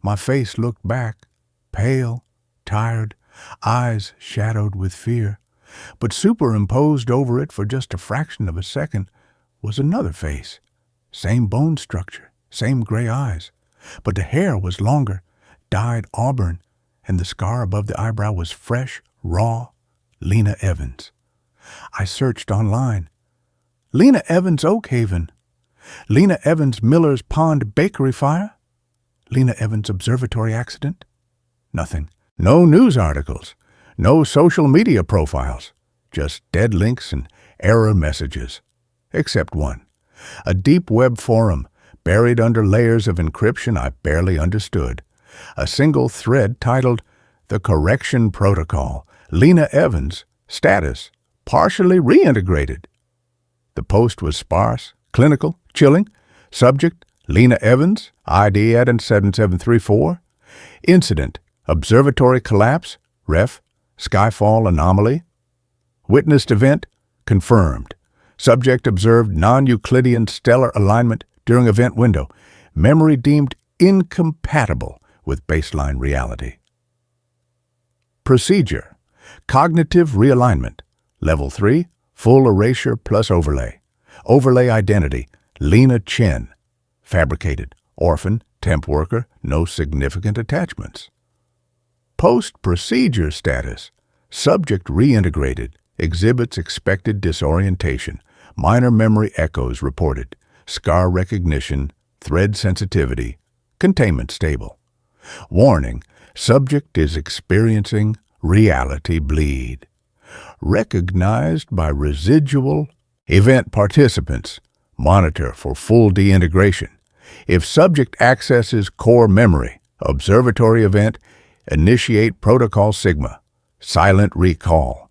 My face looked back, pale, tired, eyes shadowed with fear. But superimposed over it for just a fraction of a second was another face. Same bone structure, same gray eyes. But the hair was longer, dyed auburn, and the scar above the eyebrow was fresh, raw. Lena Evans. I searched online. Lena Evans Oakhaven. Lena Evans Miller's Pond Bakery fire. Lena Evans Observatory accident. Nothing. No news articles. No social media profiles. Just dead links and error messages. Except one. A deep web forum, buried under layers of encryption I barely understood. A single thread titled, "The Correction Protocol. Lena Evans. Status. Partially reintegrated." The post was sparse, clinical, chilling. Subject, Lena Evans, ID added 7734. Incident, observatory collapse, ref, skyfall anomaly. Witnessed event, confirmed. Subject observed non-Euclidean stellar alignment during event window. Memory deemed incompatible with baseline reality. Procedure, cognitive realignment. Level 3, full erasure plus overlay. Overlay identity, Lena Chen. Fabricated, orphan, temp worker, no significant attachments. Post-procedure status, subject reintegrated, exhibits expected disorientation, minor memory echoes reported, scar recognition, thread sensitivity, containment stable. Warning, subject is experiencing reality bleed. Recognized by residual event participants. Monitor for full deintegration. If subject accesses core memory, observatory event, initiate protocol sigma. Silent recall.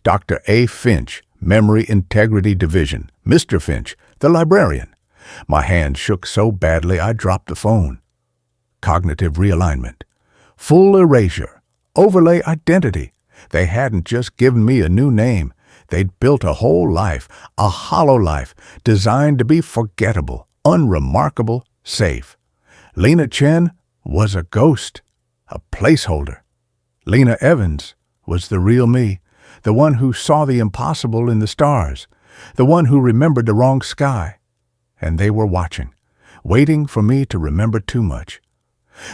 Dr. A. Finch, Memory Integrity Division. Mr. Finch, the librarian. My hand shook so badly I dropped the phone. Cognitive realignment. Full erasure. Overlay identity. They hadn't just given me a new name. They'd built a whole life, a hollow life, designed to be forgettable, unremarkable, safe. Lena Chen, was a ghost, a placeholder. Lena Evans was the real me, the one who saw the impossible in the stars, the one who remembered the wrong sky. And they were watching, waiting for me to remember too much.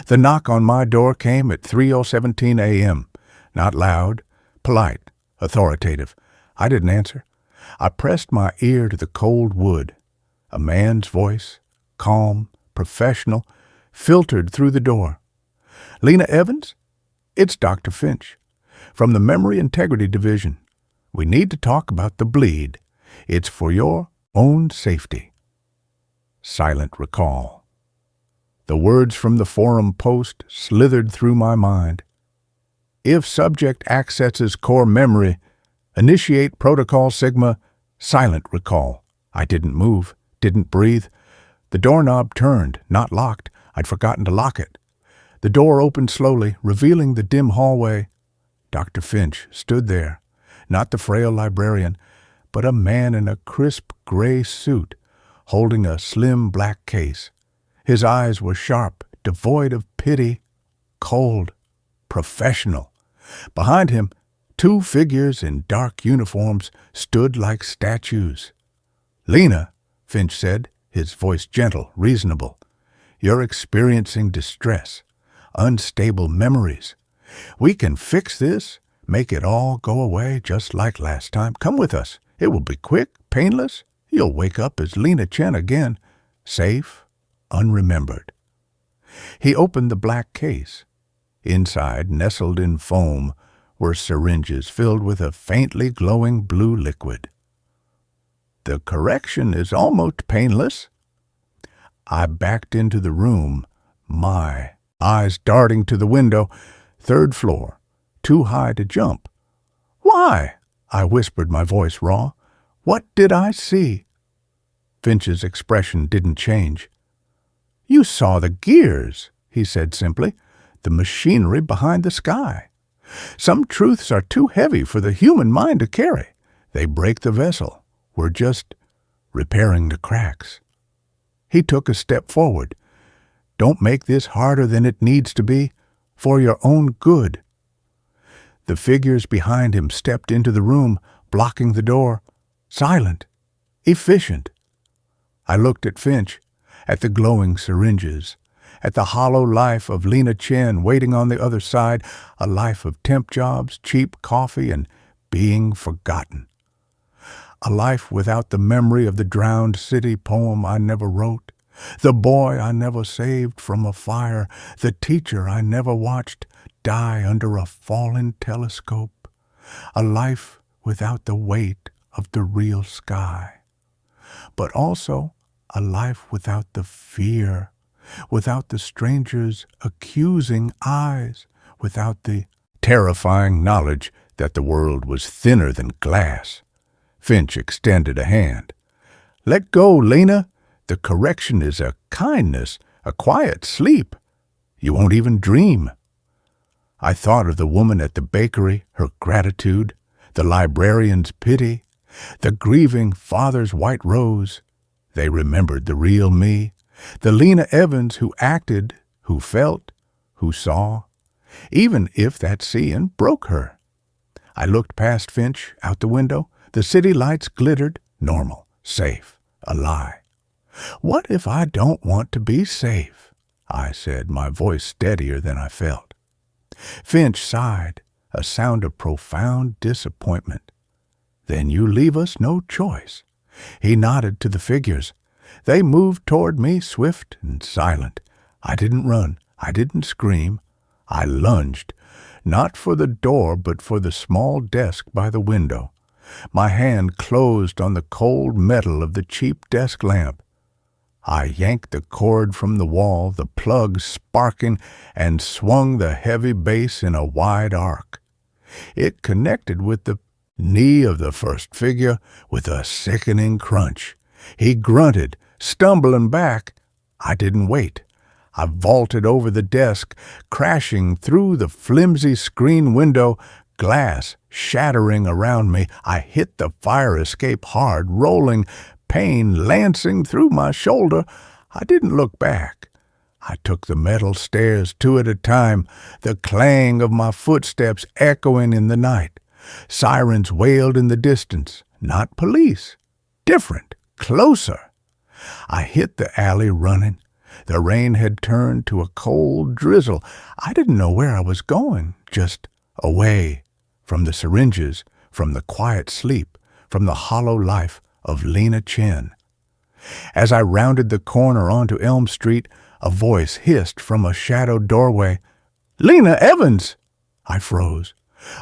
The knock on my door came at 3:17 a.m., not loud, polite, authoritative. I didn't answer. I pressed my ear to the cold wood. A man's voice, calm, professional, filtered through the door. "Lena Evans? It's Dr. Finch, from the Memory Integrity Division. We need to talk about the bleed. It's for your own safety." Silent recall. The words from the forum post slithered through my mind. If subject accesses core memory, initiate protocol sigma, silent recall. I didn't move, didn't breathe. The doorknob turned, not locked. I'd forgotten to lock it. The door opened slowly, revealing the dim hallway. Dr. Finch stood there, not the frail librarian, but a man in a crisp gray suit, holding a slim black case. His eyes were sharp, devoid of pity, cold, professional. Behind him, two figures in dark uniforms stood like statues. "Lena," Finch said, his voice gentle, reasonable, "you're experiencing distress, unstable memories. We can fix this, make it all go away just like last time. Come with us. It will be quick, painless. You'll wake up as Lena Chen again, safe, unremembered." He opened the black case. Inside, nestled in foam, were syringes filled with a faintly glowing blue liquid. "The correction is almost painless." I backed into the room, my eyes darting to the window. Third floor, too high to jump. "Why?" I whispered, my voice raw. "What did I see?" Finch's expression didn't change. "You saw the gears," he said simply, "the machinery behind the sky. Some truths are too heavy for the human mind to carry. They break the vessel. We're just repairing the cracks." He took a step forward. "Don't make this harder than it needs to be, for your own good." The figures behind him stepped into the room, blocking the door. Silent, efficient. I looked at Finch, at the glowing syringes, at the hollow life of Lena Chen waiting on the other side, a life of temp jobs, cheap coffee, and being forgotten. A life without the memory of the drowned city poem I never wrote, the boy I never saved from a fire, the teacher I never watched die under a fallen telescope, a life without the weight of the real sky, but also a life without the fear, without the stranger's accusing eyes, without the terrifying knowledge that the world was thinner than glass. Finch extended a hand. "Let go, Lena. The correction is a kindness, a quiet sleep. You won't even dream." I thought of the woman at the bakery, her gratitude, the librarian's pity, the grieving father's white rose. They remembered the real me, the Lena Evans who acted, who felt, who saw, even if that seeing broke her. I looked past Finch, out the window. The city lights glittered, normal, safe, a lie. "What if I don't want to be safe?" I said, my voice steadier than I felt. Finch sighed, a sound of profound disappointment. "Then you leave us no choice." He nodded to the figures. They moved toward me, swift and silent. I didn't run. I didn't scream. I lunged, not for the door, but for the small desk by the window. My hand closed on the cold metal of the cheap desk lamp. I yanked the cord from the wall, the plug sparking, and swung the heavy base in a wide arc. It connected with the knee of the first figure with a sickening crunch. He grunted, stumbling back. I didn't wait. I vaulted over the desk, crashing through the flimsy screen window, glass shattering around me. I hit the fire escape hard, rolling, pain lancing through my shoulder. I didn't look back. I took the metal stairs 2 at a time, the clang of my footsteps echoing in the night. Sirens wailed in the distance, not police. Different, closer. I hit the alley running. The rain had turned to a cold drizzle. I didn't know where I was going, just away from the syringes, from the quiet sleep, from the hollow life of Lena Chen. As I rounded the corner onto Elm Street, a voice hissed from a shadowed doorway. "Lena Evans!" I froze.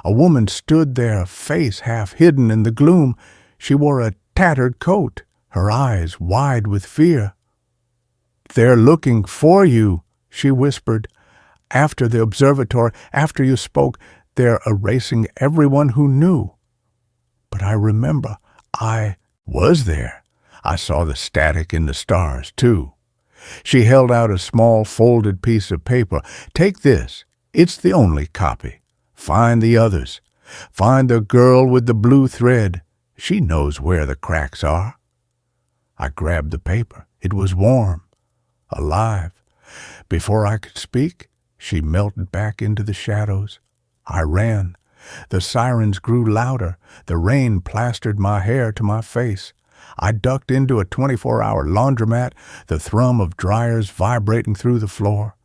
A woman stood there, face half hidden in the gloom. She wore a tattered coat, her eyes wide with fear. "They're looking for you," she whispered. "After the observatory, after you spoke, they're erasing everyone who knew." But I remember I was there. I saw the static in the stars, too. She held out a small folded piece of paper. "Take this. It's the only copy. Find the others. Find the girl with the blue thread. She knows where the cracks are." I grabbed the paper. It was warm, alive. Before I could speak, she melted back into the shadows. I ran. The sirens grew louder. The rain plastered my hair to my face. I ducked into a 24-hour laundromat, the thrum of dryers vibrating through the floor.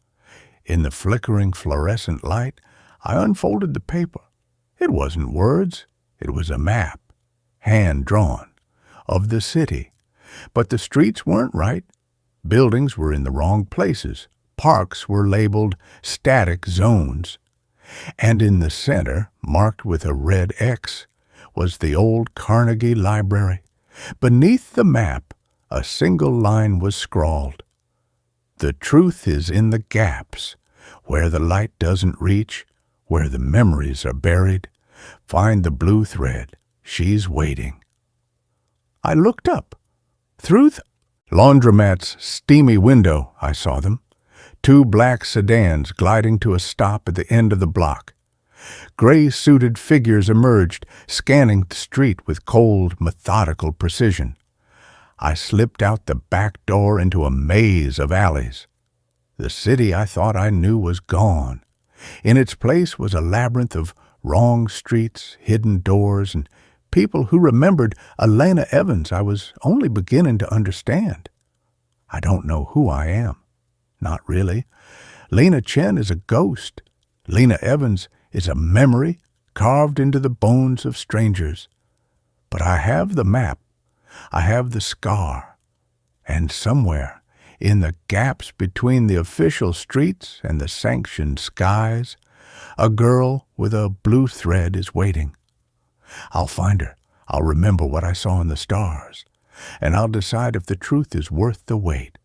In the flickering fluorescent light, I unfolded the paper. It wasn't words. It was a map, hand-drawn, of the city. But the streets weren't right. Buildings were in the wrong places. Parks were labeled static zones. And in the center, marked with a red X, was the old Carnegie Library. Beneath the map, a single line was scrawled. "The truth is in the gaps, where the light doesn't reach, where the memories are buried. Find the blue thread. She's waiting." I looked up. Through the laundromat's steamy window, I saw them. 2 black sedans gliding to a stop at the end of the block. Gray-suited figures emerged, scanning the street with cold, methodical precision. I slipped out the back door into a maze of alleys. The city I thought I knew was gone. In its place was a labyrinth of wrong streets, hidden doors, and people who remembered a Lena Evans I was only beginning to understand. I don't know who I am. Not really. Lena Chen is a ghost. Lena Evans is a memory carved into the bones of strangers. But I have the map. I have the scar. And somewhere, in the gaps between the official streets and the sanctioned skies, a girl with a blue thread is waiting. I'll find her. I'll remember what I saw in the stars. And I'll decide if the truth is worth the wait.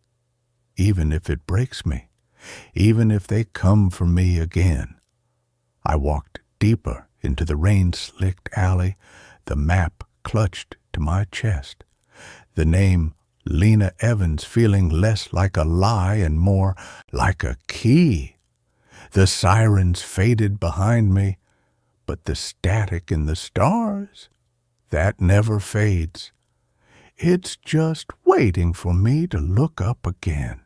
Even if it breaks me. Even if they come for me again. I walked deeper into the rain-slicked alley, the map clutched to my chest. The name Lena Evans feeling less like a lie and more like a key. The sirens faded behind me, but the static in the stars, that never fades. It's just waiting for me to look up again.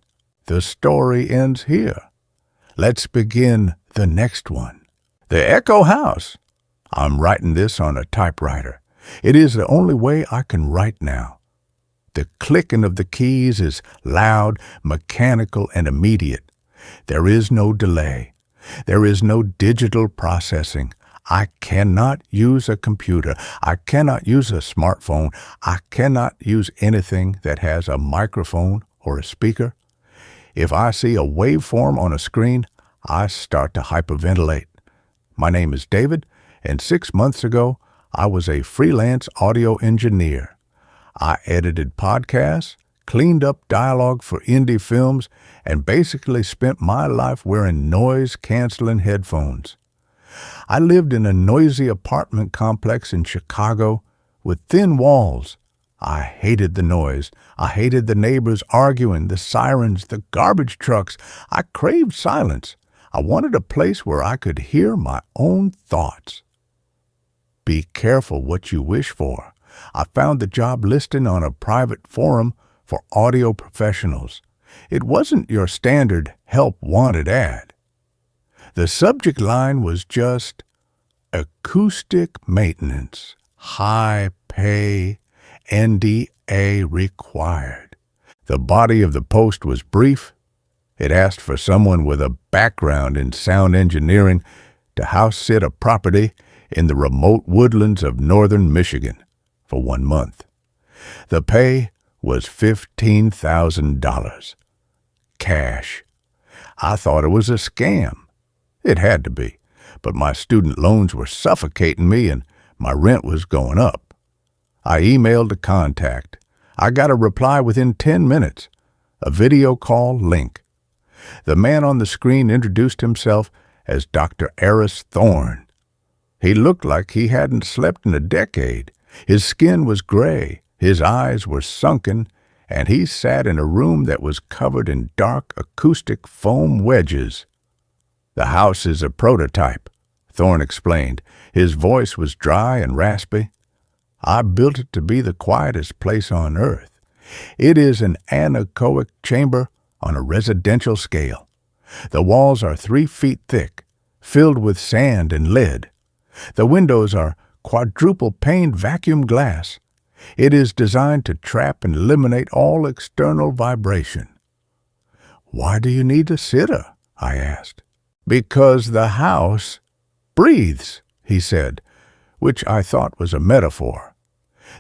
The story ends here. Let's begin the next one. The Echo House. I'm writing this on a typewriter. It is the only way I can write now. The clicking of the keys is loud, mechanical, and immediate. There is no delay. There is no digital processing. I cannot use a computer. I cannot use a smartphone. I cannot use anything that has a microphone or a speaker. If I see a waveform on a screen, I start to hyperventilate. My name is David, and 6 months ago, I was a freelance audio engineer. I edited podcasts, cleaned up dialogue for indie films, and basically spent my life wearing noise-canceling headphones. I lived in a noisy apartment complex in Chicago with thin walls. I hated the noise. I hated the neighbors arguing, the sirens, the garbage trucks. I craved silence. I wanted a place where I could hear my own thoughts. Be careful what you wish for. I found the job listing on a private forum for audio professionals. It wasn't your standard help wanted ad. The subject line was just acoustic maintenance, high pay, NDA required. The body of the post was brief. It asked for someone with a background in sound engineering to house sit a property in the remote woodlands of northern Michigan for 1 month. The pay was $15,000. Cash. I thought it was a scam. It had to be, but my student loans were suffocating me and my rent was going up. I emailed the contact. I got a reply within 10 minutes, a video call link. The man on the screen introduced himself as Dr. Eris Thorne. He looked like he hadn't slept in a decade. His skin was gray, his eyes were sunken, and he sat in a room that was covered in dark acoustic foam wedges. "The house is a prototype," Thorne explained. His voice was dry and raspy. "I built it to be the quietest place on earth. It is an anechoic chamber on a residential scale. The walls are 3 feet thick, filled with sand and lead. The windows are quadruple-paned vacuum glass. It is designed to trap and eliminate all external vibration." "Why do you need a sitter?" I asked. "Because the house breathes," he said, which I thought was a metaphor.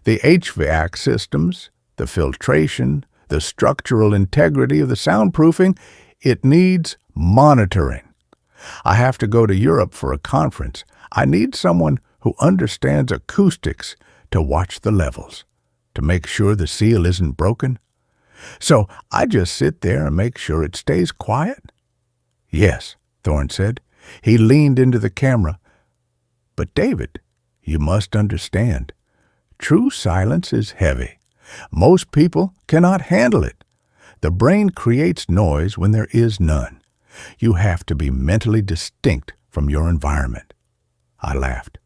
"The HVAC systems, the filtration, the structural integrity of the soundproofing, it needs monitoring. I have to go to Europe for a conference. I need someone who understands acoustics to watch the levels, to make sure the seal isn't broken. So I just sit there and make sure it stays quiet?" "Yes," Thorne said. He leaned into the camera. "But David, you must understand. True silence is heavy. Most people cannot handle it. The brain creates noise when there is none. You have to be mentally distinct from your environment." I laughed.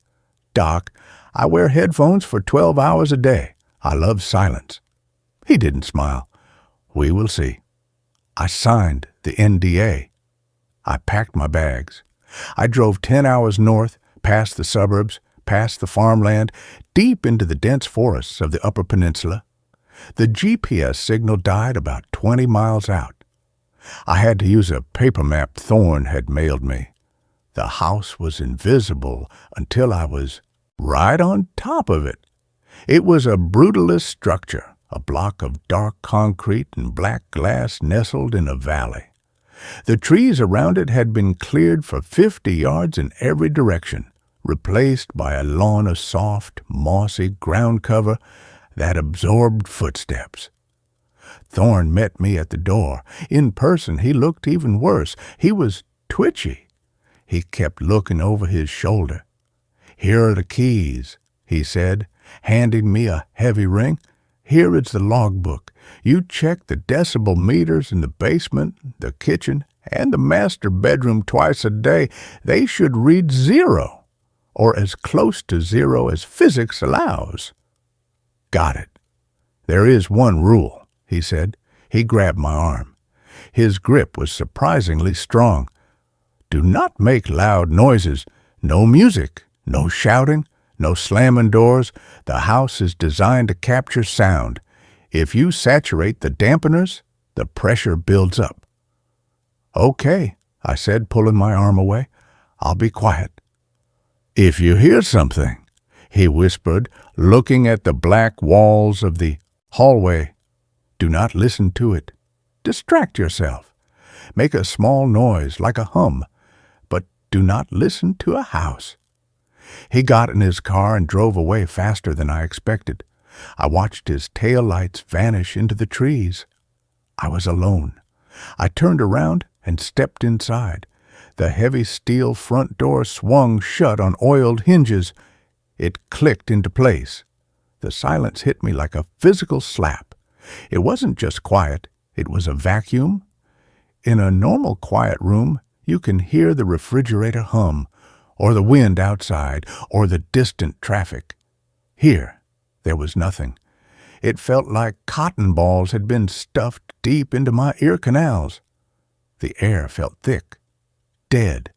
"Doc, I wear headphones for 12 hours a day. I love silence." He didn't smile. "We will see." I signed the NDA. I packed my bags. I drove 10 hours north, past the suburbs, past the farmland, deep into the dense forests of the Upper Peninsula. The GPS signal died about 20 miles out. I had to use a paper map Thorne had mailed me. The house was invisible until I was right on top of it. It was a brutalist structure, a block of dark concrete and black glass nestled in a valley. The trees around it had been cleared for 50 yards in every direction, replaced by a lawn of soft, mossy ground cover that absorbed footsteps. Thorne met me at the door. In person, he looked even worse. He was twitchy. He kept looking over his shoulder. "Here are the keys," he said, handing me a heavy ring. "Here is the logbook. You check the decibel meters in the basement, the kitchen, and the master bedroom twice a day. They should read 0, or as close to 0 as physics allows." "Got it. There is one rule," he said. He grabbed my arm. His grip was surprisingly strong. "Do not make loud noises. No music, no shouting, no slamming doors. The house is designed to capture sound. If you saturate the dampeners, the pressure builds up." "Okay," I said, pulling my arm away. "I'll be quiet." "If you hear something," he whispered, looking at the black walls of the hallway, "do not listen to it. Distract yourself. Make a small noise like a hum, but do not listen to a house." He got in his car and drove away faster than I expected. I watched his tail lights vanish into the trees. I was alone. I turned around and stepped inside. The heavy steel front door swung shut on oiled hinges. It clicked into place. The silence hit me like a physical slap. It wasn't just quiet, it was a vacuum. In a normal quiet room, you can hear the refrigerator hum, or the wind outside, or the distant traffic. Here, there was nothing. It felt like cotton balls had been stuffed deep into my ear canals. The air felt thick, dead.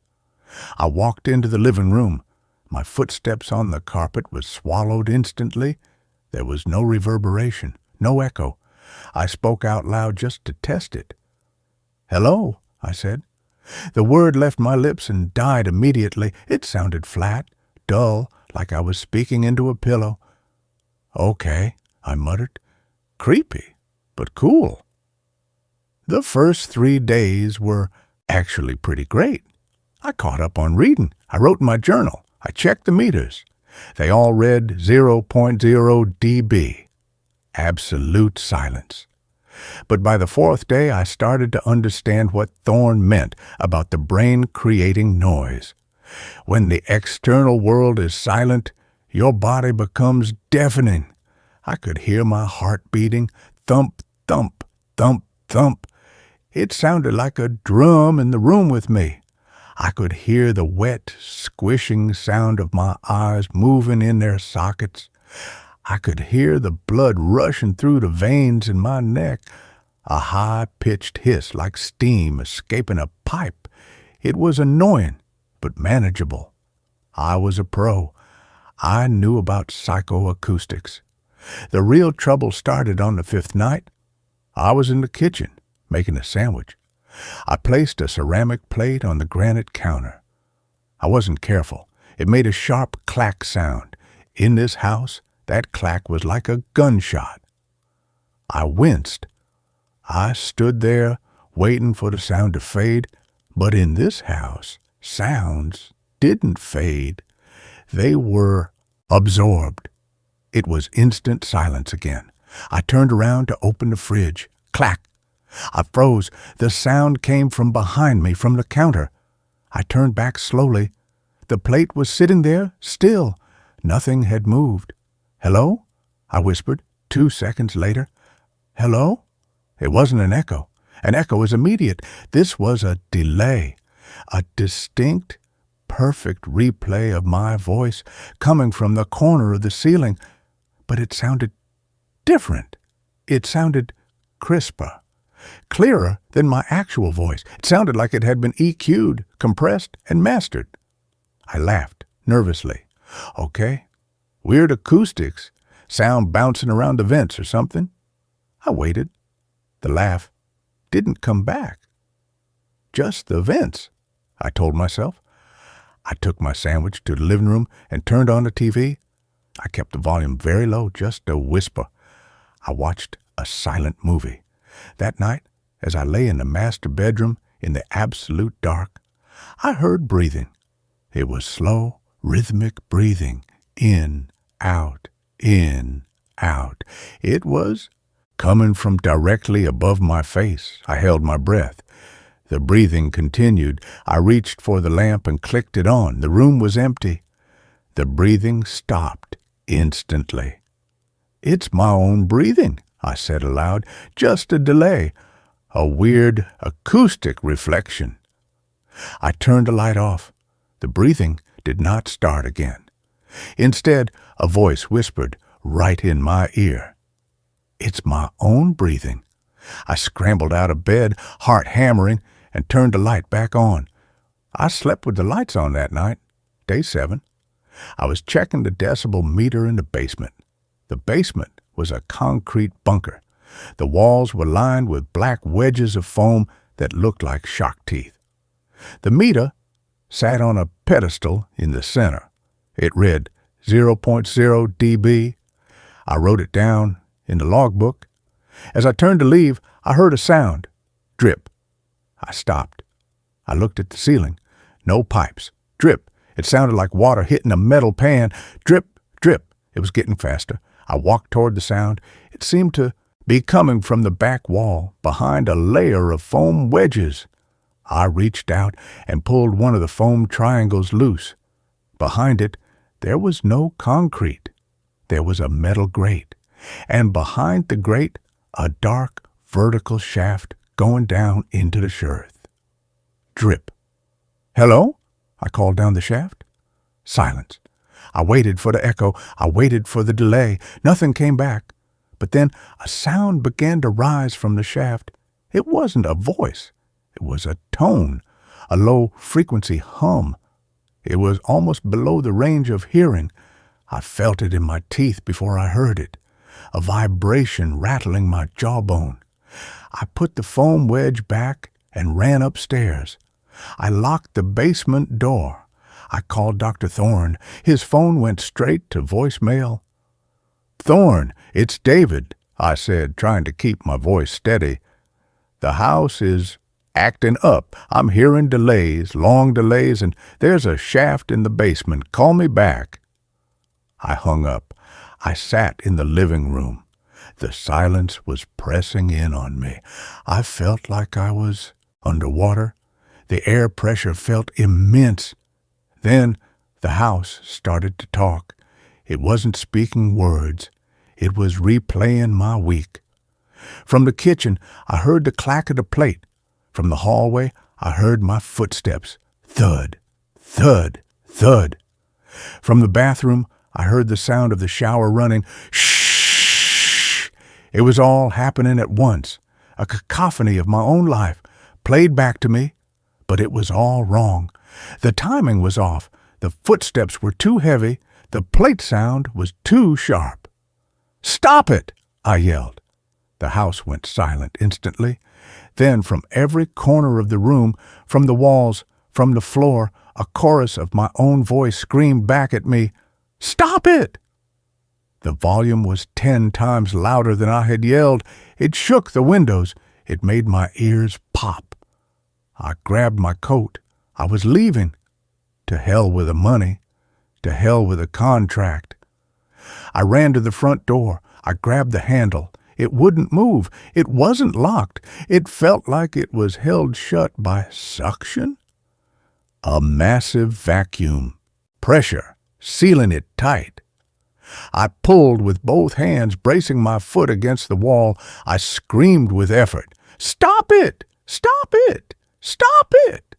I walked into the living room. My footsteps on the carpet were swallowed instantly. There was no reverberation, no echo. I spoke out loud just to test it. "Hello," I said. The word left my lips and died immediately. It sounded flat, dull, like I was speaking into a pillow. "Okay," I muttered. "Creepy, but cool." The first 3 days were actually pretty great. I caught up on reading. I wrote in my journal. I checked the meters. They all read 0.0 dB. Absolute silence. But by the 4th day, I started to understand what Thorne meant about the brain creating noise. When the external world is silent, your body becomes deafening. I could hear my heart beating, thump, thump, thump, thump. It sounded like a drum in the room with me. I could hear the wet, squishing sound of my eyes moving in their sockets. I could hear the blood rushing through the veins in my neck, a high-pitched hiss like steam escaping a pipe. It was annoying, but manageable. I was a pro. I knew about psychoacoustics. The real trouble started on the 5th night. I was in the kitchen, making a sandwich. I placed a ceramic plate on the granite counter. I wasn't careful. It made a sharp clack sound. In this house, that clack was like a gunshot. I winced. I stood there, waiting for the sound to fade, but in this house, sounds didn't fade. They were absorbed. It was instant silence again. I turned around to open the fridge. Clack! I froze. The sound came from behind me, from the counter. I turned back slowly. The plate was sitting there, still. Nothing had moved. "Hello?" I whispered 2 seconds later. "Hello?" It wasn't an echo. An echo is immediate. This was a delay. A distinct, perfect replay of my voice coming from the corner of the ceiling. But it sounded different. It sounded crisper. Clearer than my actual voice. It sounded like it had been EQ'd, compressed, and mastered. I laughed, nervously. Okay, weird acoustics, sound bouncing around the vents or something. I waited. The laugh didn't come back. Just the vents, I told myself. I took my sandwich to the living room and turned on the TV. I kept the volume very low, just a whisper. I watched a silent movie. That night, as I lay in the master bedroom in the absolute dark, I heard breathing. It was slow, rhythmic breathing, in, out, in, out. It was coming from directly above my face. I held my breath. The breathing continued. I reached for the lamp and clicked it on. The room was empty. The breathing stopped instantly. "It's my own breathing," I said aloud. "Just a delay. A weird acoustic reflection." I turned the light off. The breathing did not start again. Instead, a voice whispered right in my ear. "It's my own breathing." I scrambled out of bed, heart hammering, and turned the light back on. I slept with the lights on that night, day 7. I was checking the decibel meter in the basement. The basement was a concrete bunker. The walls were lined with black wedges of foam that looked like shark teeth. The meter sat on a pedestal in the center. It read 0.0 dB. I wrote it down in the logbook. As I turned to leave, I heard a sound. Drip. I stopped. I looked at the ceiling. No pipes. Drip. It sounded like water hitting a metal pan. Drip, drip. It was getting faster. I walked toward the sound. It seemed to be coming from the back wall, behind a layer of foam wedges. I reached out and pulled one of the foam triangles loose. Behind it, there was no concrete. There was a metal grate. And behind the grate, a dark, vertical shaft going down into the earth. Drip. "Hello?" I called down the shaft. Silence. I waited for the echo. I waited for the delay. Nothing came back. But then a sound began to rise from the shaft. It wasn't a voice. It was a tone, a low-frequency hum. It was almost below the range of hearing. I felt it in my teeth before I heard it, a vibration rattling my jawbone. I put the foam wedge back and ran upstairs. I locked the basement door. I called Dr. Thorne. His phone went straight to voicemail. "Thorne, it's David," I said, trying to keep my voice steady. "The house is acting up. I'm hearing delays, long delays, and there's a shaft in the basement. Call me back." I hung up. I sat in the living room. The silence was pressing in on me. I felt like I was underwater. The air pressure felt immense. Then the house started to talk. It wasn't speaking words. It was replaying my week. From the kitchen, I heard the clack of the plate. From the hallway, I heard my footsteps. Thud, thud, thud. From the bathroom, I heard the sound of the shower running. Shh! It was all happening at once. A cacophony of my own life played back to me, but it was all wrong. The timing was off. The footsteps were too heavy. The plate sound was too sharp. "Stop it!" I yelled. The house went silent instantly. Then from every corner of the room, from the walls, from the floor, a chorus of my own voice screamed back at me, "Stop it!" The volume was 10 times louder than I had yelled. It shook the windows. It made my ears pop. I grabbed my coat. I was leaving. To hell with the money. To hell with the contract. I ran to the front door. I grabbed the handle. It wouldn't move. It wasn't locked. It felt like it was held shut by suction. A massive vacuum. Pressure, sealing it tight. I pulled with both hands, bracing my foot against the wall. I screamed with effort, "Stop it! Stop it! Stop it!"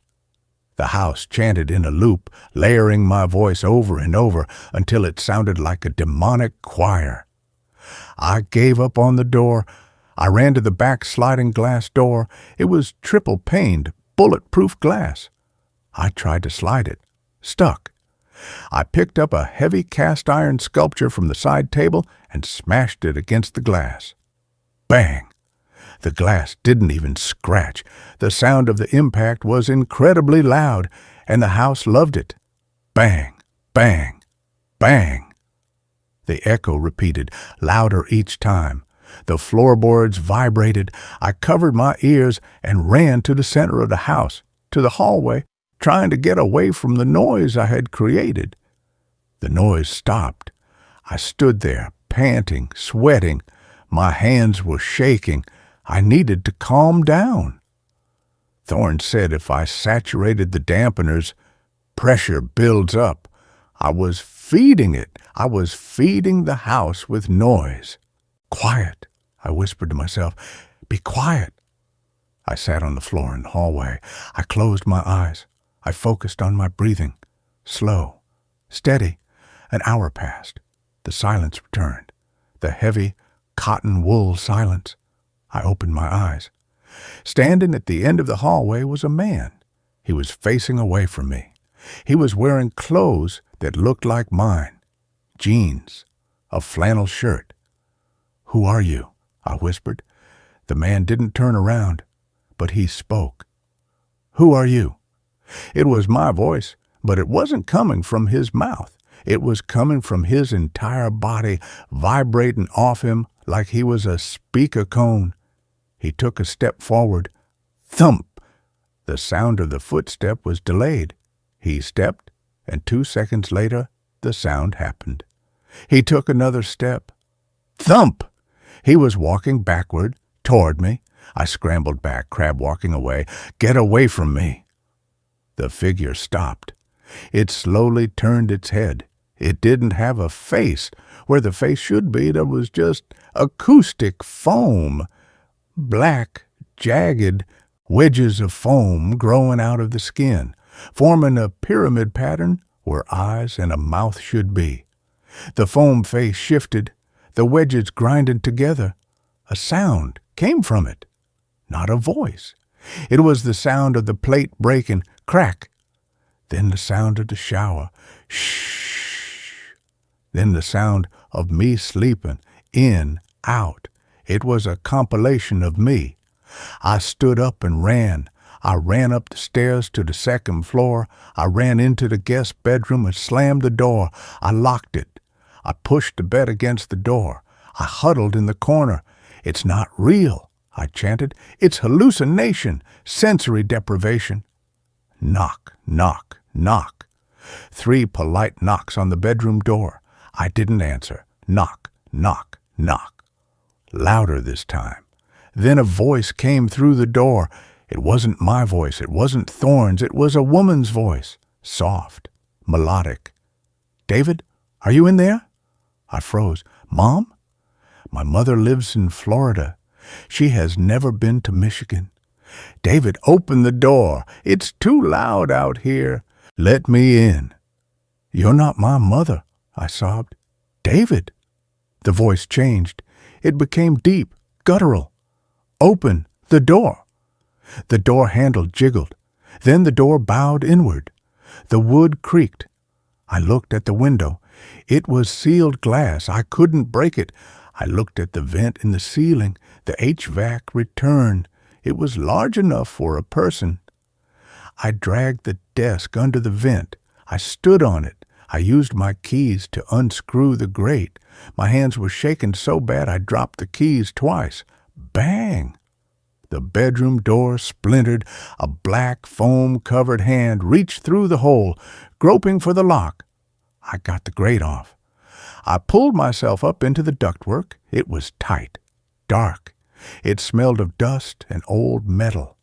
The house chanted in a loop, layering my voice over and over until it sounded like a demonic choir. I gave up on the door. I ran to the back sliding glass door. It was triple-paned, bulletproof glass. I tried to slide it. Stuck. I picked up a heavy cast-iron sculpture from the side table and smashed it against the glass. Bang! The glass didn't even scratch. The sound of the impact was incredibly loud, and the house loved it. Bang! Bang! Bang! The echo repeated, louder each time. The floorboards vibrated. I covered my ears and ran to the center of the house, to the hallway, trying to get away from the noise I had created. The noise stopped. I stood there, panting, sweating. My hands were shaking. I needed to calm down. Thorne said if I saturated the dampeners, pressure builds up. I was feeding it. I was feeding the house with noise. "Quiet," I whispered to myself. "Be quiet." I sat on the floor in the hallway. I closed my eyes. I focused on my breathing. Slow, steady. An hour passed. The silence returned. The heavy, cotton wool silence. I opened my eyes. Standing at the end of the hallway was a man. He was facing away from me. He was wearing clothes that looked like mine. Jeans. A flannel shirt. "Who are you?" I whispered. The man didn't turn around, but he spoke. "Who are you?" It was my voice, but it wasn't coming from his mouth. It was coming from his entire body, vibrating off him like he was a speaker cone. He took a step forward. Thump! The sound of the footstep was delayed. He stepped, and 2 seconds later, the sound happened. He took another step. Thump! He was walking backward, toward me. I scrambled back, crab walking away. "Get away from me!" The figure stopped. It slowly turned its head. It didn't have a face. Where the face should be, there was just acoustic foam. Black, jagged wedges of foam growing out of the skin, forming a pyramid pattern where eyes and a mouth should be. The foam face shifted. The wedges grinded together. A sound came from it. not a voice. It was the sound of the plate breaking, crack. Then the sound of the shower, shh. Then the sound of me sleeping, in, out. It was a compilation of me. I stood up and ran. I ran up the stairs to the second floor. I ran into the guest bedroom and slammed the door. I locked it. I pushed the bed against the door. I huddled in the corner. It's not real, I chanted. It's hallucination, sensory deprivation. Knock, knock, knock. 3 polite knocks on the bedroom door. I didn't answer. Knock, knock, knock. Louder this time. Then a voice came through the door. It wasn't my voice. It wasn't Thorne's. It was a woman's voice. Soft, melodic. David, are you in there? I froze. Mom? My mother lives in Florida. She has never been to Michigan. David, open the door. It's too loud out here. Let me in. You're not my mother, I sobbed. David. The voice changed. It became deep, guttural. Open the door. The door handle jiggled. Then the door bowed inward. The wood creaked. I looked at the window. It was sealed glass. I couldn't break it. I looked at the vent in the ceiling. The HVAC returned. It was large enough for a person. I dragged the desk under the vent. I stood on it. I used my keys to unscrew the grate. My hands were shaking so bad I dropped the keys twice. Bang! The bedroom door splintered. A black foam-covered hand reached through the hole, groping for the lock. I got the grate off. I pulled myself up into the ductwork. It was tight, dark. It smelled of dust and old metal.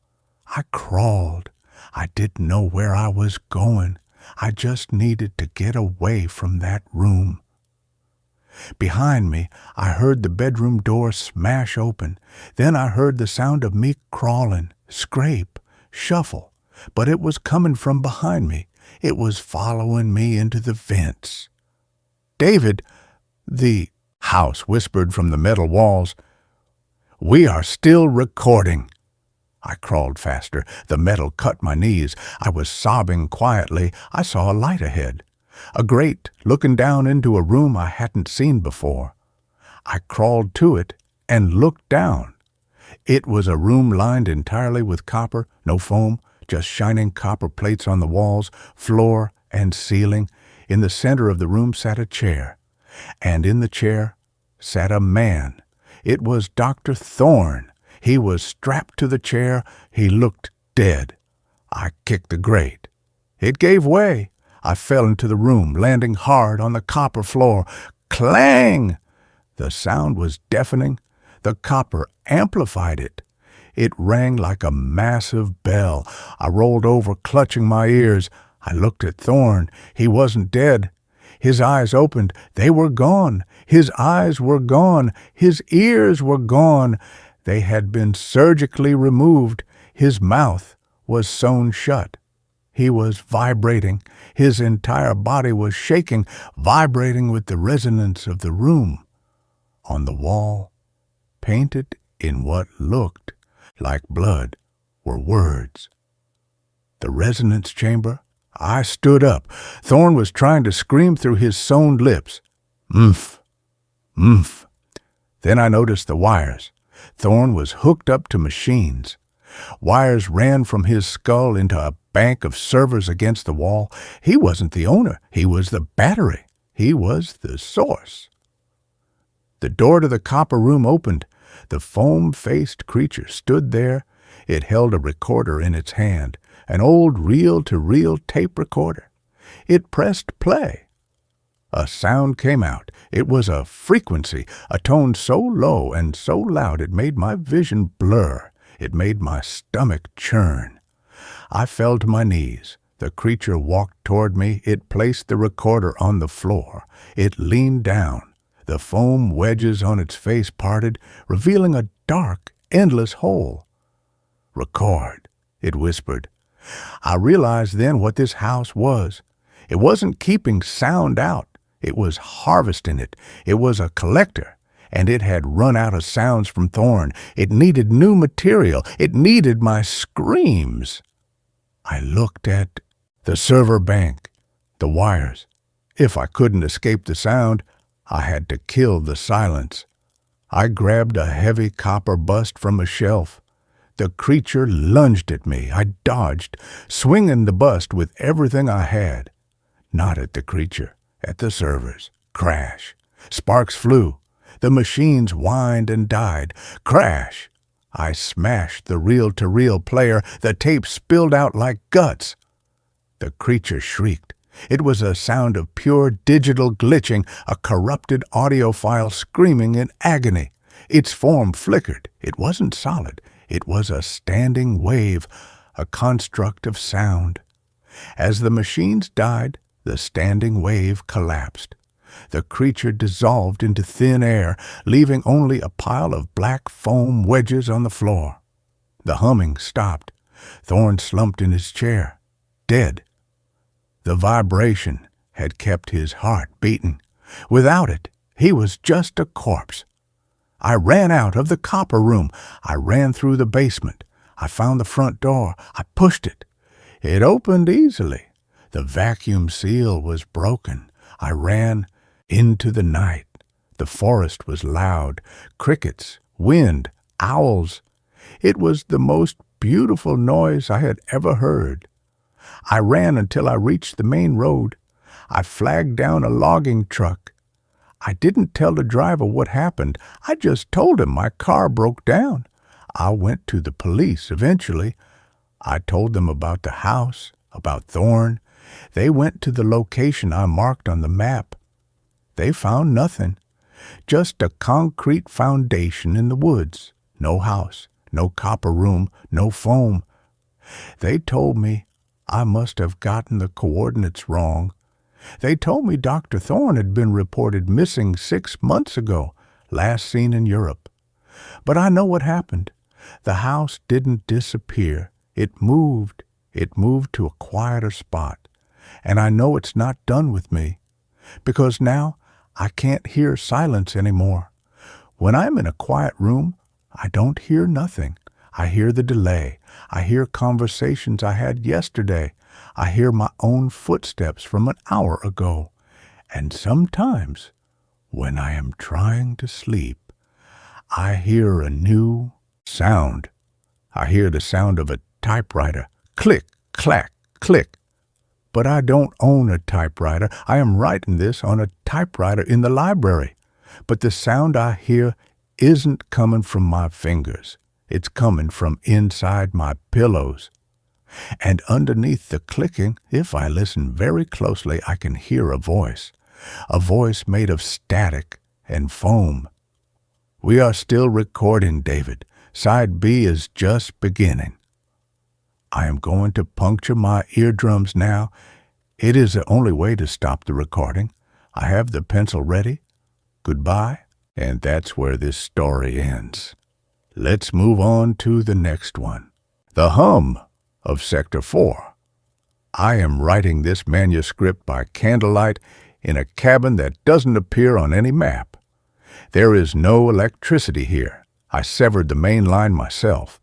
I crawled. I didn't know where I was going. I just needed to get away from that room. Behind me, I heard the bedroom door smash open. Then I heard the sound of me crawling, scrape, shuffle. But it was coming from behind me. It was following me into the vents. David, the house whispered from the metal walls. We are still recording. I crawled faster. The metal cut my knees. I was sobbing quietly. I saw a light ahead. A grate looking down into a room I hadn't seen before. I crawled to it and looked down. It was a room lined entirely with copper, no foam, just shining copper plates on the walls, floor, and ceiling. In the center of the room sat a chair, and in the chair sat a man. It was Dr. Thorne. He was strapped to the chair. He looked dead. I kicked the grate. It gave way. I fell into the room, landing hard on the copper floor. Clang! The sound was deafening. The copper amplified it. It rang like a massive bell. I rolled over, clutching my ears. I looked at Thorne. He wasn't dead. His eyes opened. They were gone. His eyes were gone. His ears were gone. They had been surgically removed. His mouth was sewn shut. He was vibrating. His entire body was shaking, vibrating with the resonance of the room. On the wall, painted in what looked like blood, were words. The resonance chamber. I stood up. Thorne was trying to scream through his sewn lips. Mph, mph. Then I noticed the wires. Thorne was hooked up to machines. Wires ran from his skull into a bank of servers against the wall. He wasn't the owner. He was the battery. He was the source. The door to the copper room opened. The foam-faced creature stood there. It held a recorder in its hand, an old reel-to-reel tape recorder. It pressed play. A sound came out. It was a frequency, a tone so low and so loud it made my vision blur. It made my stomach churn. I fell to my knees. The creature walked toward me. It placed the recorder on the floor. It leaned down. The foam wedges on its face parted, revealing a dark, endless hole. Record, it whispered. I realized then what this house was. It wasn't keeping sound out. It was harvesting it. It was a collector, and it had run out of sounds from Thorne. It needed new material. It needed my screams. I looked at the server bank, the wires. If I couldn't escape the sound, I had to kill the silence. I grabbed a heavy copper bust from a shelf. The creature lunged at me. I dodged, swinging the bust with everything I had. Not at the creature, at the servers. Crash. Sparks flew. The machines whined and died. Crash. I smashed the reel-to-reel player. The tape spilled out like guts. The creature shrieked. It was a sound of pure digital glitching, a corrupted audio file screaming in agony. Its form flickered. It wasn't solid. It was a standing wave, a construct of sound. As the machines died, the standing wave collapsed. The creature dissolved into thin air, leaving only a pile of black foam wedges on the floor. The humming stopped. Thorne slumped in his chair, dead. The vibration had kept his heart beating. Without it, he was just a corpse. I ran out of the copper room. I ran through the basement. I found the front door. I pushed it. It opened easily. The vacuum seal was broken. I ran into the night. The forest was loud. Crickets, wind, owls. It was the most beautiful noise I had ever heard. I ran until I reached the main road. I flagged down a logging truck. I didn't tell the driver what happened. I just told him my car broke down. I went to the police eventually. I told them about the house, about Thorne. They went to the location I marked on the map. They found nothing. Just a concrete foundation in the woods. No house, no copper room, no foam. They told me I must have gotten the coordinates wrong. They told me Dr. Thorne had been reported missing 6 months ago, last seen in Europe. But I know what happened. The house didn't disappear. It moved. It moved to a quieter spot. And I know it's not done with me, because now I can't hear silence anymore. When I'm in a quiet room, I don't hear nothing. I hear the delay. I hear conversations I had yesterday. I hear my own footsteps from an hour ago. And sometimes, when I am trying to sleep, I hear a new sound. I hear the sound of a typewriter. Click, clack, click. But I don't own a typewriter. I am writing this on a typewriter in the library. But the sound I hear isn't coming from my fingers. It's coming from inside my pillows. And underneath the clicking, if I listen very closely, I can hear a voice made of static and foam. We are still recording, David. Side B is just beginning. I am going to puncture my eardrums now. It is the only way to stop the recording. I have the pencil ready. Goodbye. And that's where this story ends. Let's move on to the next one. The hum of Sector 4. I am writing this manuscript by candlelight in a cabin that doesn't appear on any map. There is no electricity here. I severed the main line myself.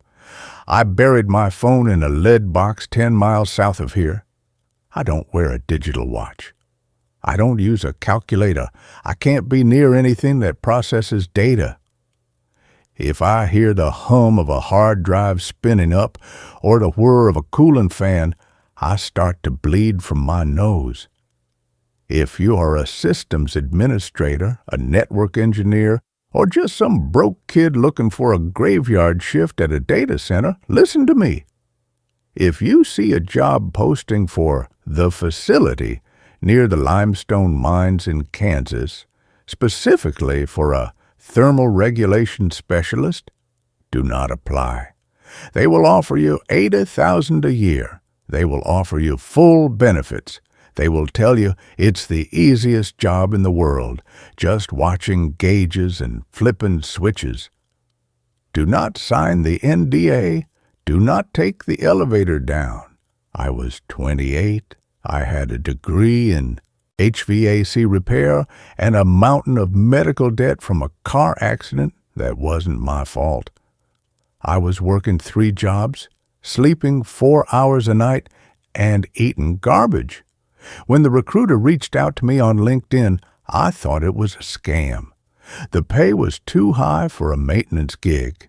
I buried my phone in a lead box 10 miles south of here. I don't wear a digital watch. I don't use a calculator. I can't be near anything that processes data. If I hear the hum of a hard drive spinning up or the whir of a cooling fan, I start to bleed from my nose. If you are a systems administrator, a network engineer, or just some broke kid looking for a graveyard shift at a data center, listen to me. If you see a job posting for the facility near the limestone mines in Kansas, specifically for a thermal regulation specialist, do not apply. They will offer you $80,000 a year. They will offer you full benefits. They will tell you it's the easiest job in the world, just watching gauges and flipping switches. Do not sign the NDA. Do not take the elevator down. I was 28. I had a degree in HVAC repair, and a mountain of medical debt from a car accident that wasn't my fault. I was working 3 jobs, sleeping 4 hours a night, and eating garbage. When the recruiter reached out to me on LinkedIn, I thought it was a scam. The pay was too high for a maintenance gig.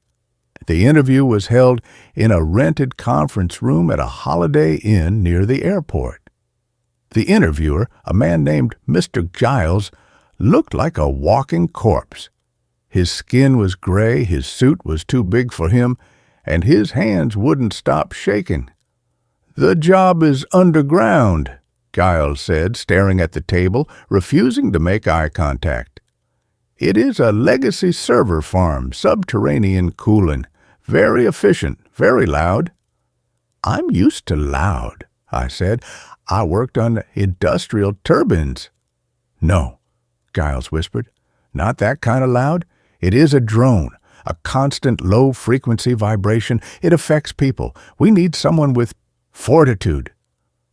The interview was held in a rented conference room at a Holiday Inn near the airport. The interviewer, a man named Mr. Giles, looked like a walking corpse. His skin was gray, his suit was too big for him, and his hands wouldn't stop shaking. "The job is underground," Giles said, staring at the table, refusing to make eye contact. "It is a legacy server farm, subterranean cooling. Very efficient, very loud." "I'm used to loud," I said. "I worked on industrial turbines." "No," Giles whispered. "Not that kind of loud. It is a drone, a constant low-frequency vibration. It affects people. We need someone with fortitude."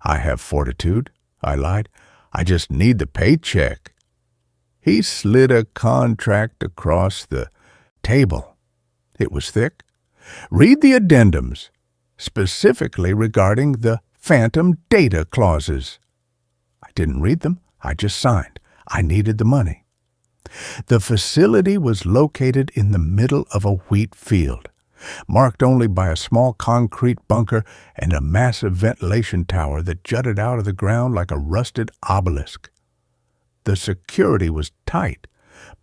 "I have fortitude," I lied. "I just need the paycheck." He slid a contract across the table. It was thick. "Read the addendums, specifically regarding the phantom data clauses." I didn't read them. I just signed. I needed the money. The facility was located in the middle of a wheat field, marked only by a small concrete bunker and a massive ventilation tower that jutted out of the ground like a rusted obelisk. The security was tight.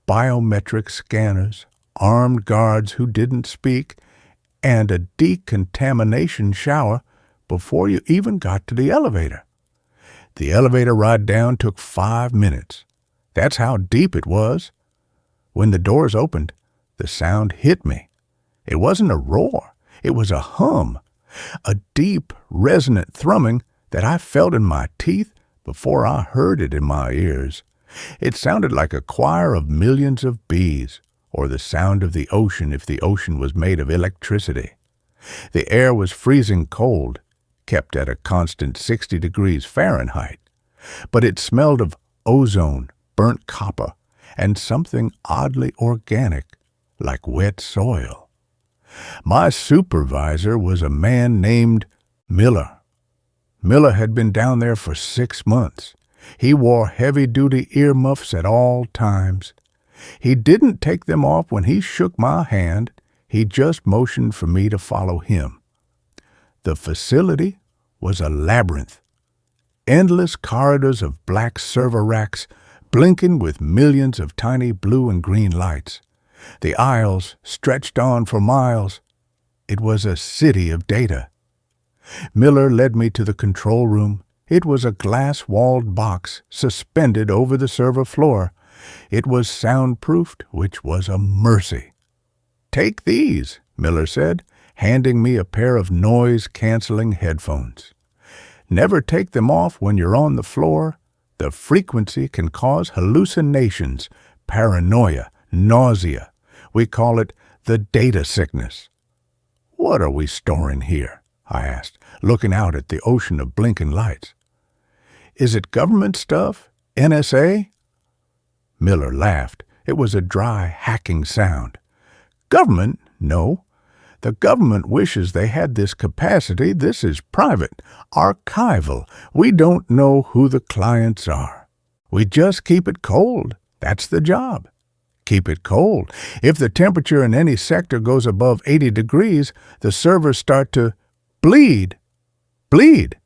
Biometric scanners, armed guards who didn't speak, and a decontamination shower before you even got to the elevator. The elevator ride down took 5 minutes. That's how deep it was. When the doors opened, the sound hit me. It wasn't a roar. It was a hum, a deep, resonant thrumming that I felt in my teeth before I heard it in my ears. It sounded like a choir of millions of bees, or the sound of the ocean if the ocean was made of electricity. The air was freezing cold, kept at a constant 60 degrees Fahrenheit, but it smelled of ozone, burnt copper, and something oddly organic, like wet soil. My supervisor was a man named Miller. Miller had been down there for 6 months. He wore heavy-duty earmuffs at all times. He didn't take them off when he shook my hand. He just motioned for me to follow him. The facility was a labyrinth. Endless corridors of black server racks, blinking with millions of tiny blue and green lights. The aisles stretched on for miles. It was a city of data. Miller led me to the control room. It was a glass-walled box suspended over the server floor. It was soundproofed, which was a mercy. "Take these," Miller said, handing me a pair of noise-canceling headphones. "Never take them off when you're on the floor. The frequency can cause hallucinations, paranoia, nausea. We call it the data sickness." "What are we storing here?" I asked, looking out at the ocean of blinking lights. "Is it government stuff? NSA?" Miller laughed. It was a dry, hacking sound. "Government? No. The government wishes they had this capacity. This is private, archival. We don't know who the clients are. We just keep it cold. That's the job. Keep it cold. If the temperature in any sector goes above 80 degrees, the servers start to bleed. Bleed.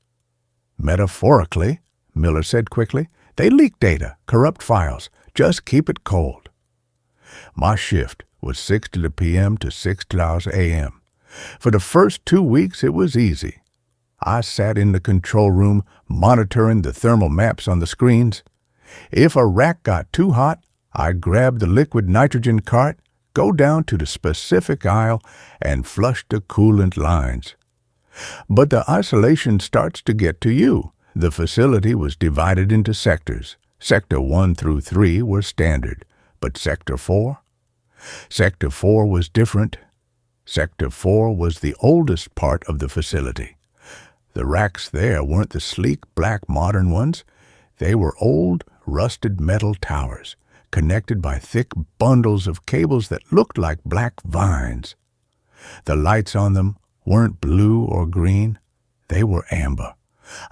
Metaphorically, Miller said quickly. They leak data, corrupt files. Just keep it cold. My shift was 6:00 p.m. to 6:00 a.m. For the first 2 weeks, it was easy. I sat in the control room monitoring the thermal maps on the screens. If a rack got too hot, I'd grab the liquid nitrogen cart, go down to the specific aisle, and flush the coolant lines. But the isolation starts to get to you. The facility was divided into sectors. Sector 1 through 3 were standard, but Sector 4? Sector 4 was different. Sector 4 was the oldest part of the facility. The racks there weren't the sleek, black, modern ones. They were old, rusted metal towers, connected by thick bundles of cables that looked like black vines. The lights on them weren't blue or green. They were amber,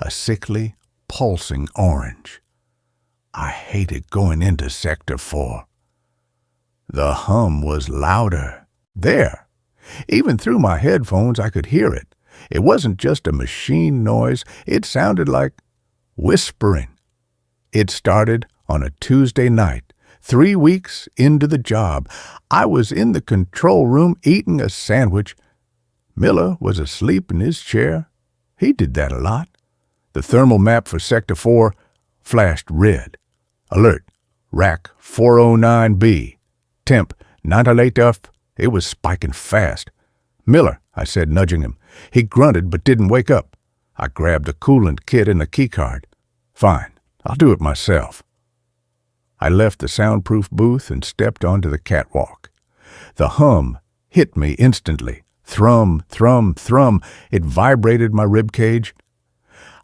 a sickly, pulsing orange. I hated going into Sector 4. The hum was louder. There. Even through my headphones, I could hear it. It wasn't just a machine noise. It sounded like whispering. It started on a Tuesday night, 3 weeks into the job. I was in the control room eating a sandwich. Miller was asleep in his chair. He did that a lot. The thermal map for Sector 4 flashed red. Alert, rack 409B. Temp 98 F. It was spiking fast. Miller, I said, nudging him. He grunted but didn't wake up. I grabbed a coolant kit and a keycard. Fine, I'll do it myself. I left the soundproof booth and stepped onto the catwalk. The hum hit me instantly. Thrum, thrum, thrum. It vibrated my ribcage.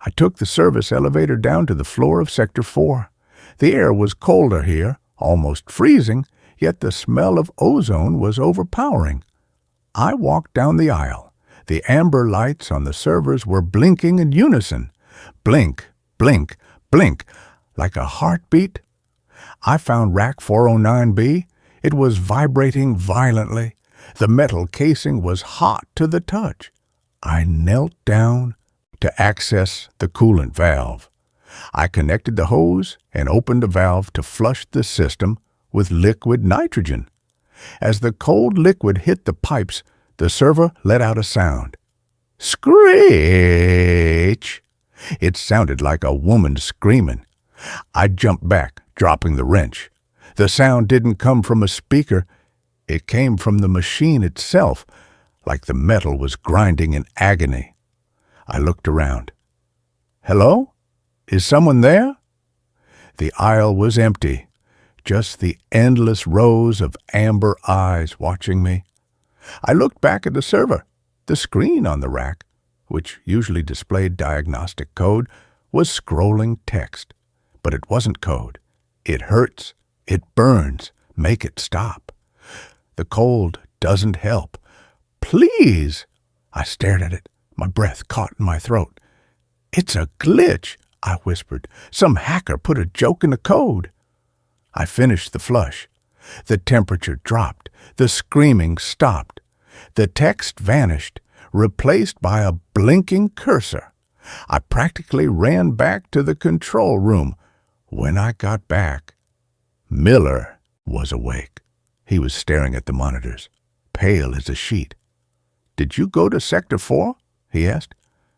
I took the service elevator down to the floor of Sector 4. The air was colder here, almost freezing, yet the smell of ozone was overpowering. I walked down the aisle. The amber lights on the servers were blinking in unison. Blink, blink, blink, like a heartbeat. I found rack 409B. It was vibrating violently. The metal casing was hot to the touch. I knelt down to access the coolant valve. I connected the hose and opened the valve to flush the system with liquid nitrogen. As the cold liquid hit the pipes, the server let out a sound. Screech! It sounded like a woman screaming. I jumped back, dropping the wrench. The sound didn't come from a speaker. It came from the machine itself, like the metal was grinding in agony. I looked around. Hello? Is someone there? The aisle was empty, just the endless rows of amber eyes watching me. I looked back at the server. The screen on the rack, which usually displayed diagnostic code, was scrolling text. But it wasn't code. It hurts. It burns. Make it stop. The cold doesn't help. Please! I stared at it, my breath caught in my throat. It's a glitch, I whispered. Some hacker put a joke in the code. I finished the flush. The temperature dropped. The screaming stopped. The text vanished, replaced by a blinking cursor. I practically ran back to the control room. When I got back, Miller was awake. He was staring at the monitors, pale as a sheet. Did you go to Sector 4? He asked.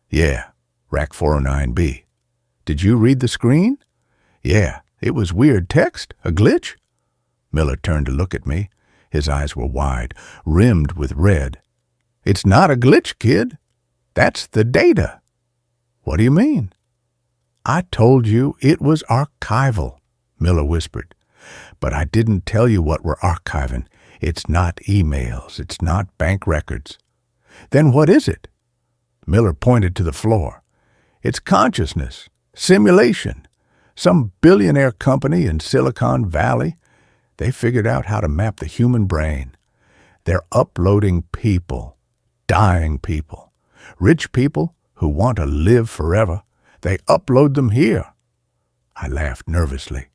Yeah, rack 409B. Did you read the screen? Yeah, it was weird text, a glitch. Miller turned to look at me. His eyes were wide, rimmed with red. It's not a glitch, kid. That's the data. What do you mean? I told you it was archival, Miller whispered. But I didn't tell you what we're archiving. It's not emails. It's not bank records. Then what is it? Miller pointed to the floor. It's consciousness, simulation. Some billionaire company in Silicon Valley. They figured out how to map the human brain. They're uploading people, dying people, rich people who want to live forever. They upload them here. I laughed nervously.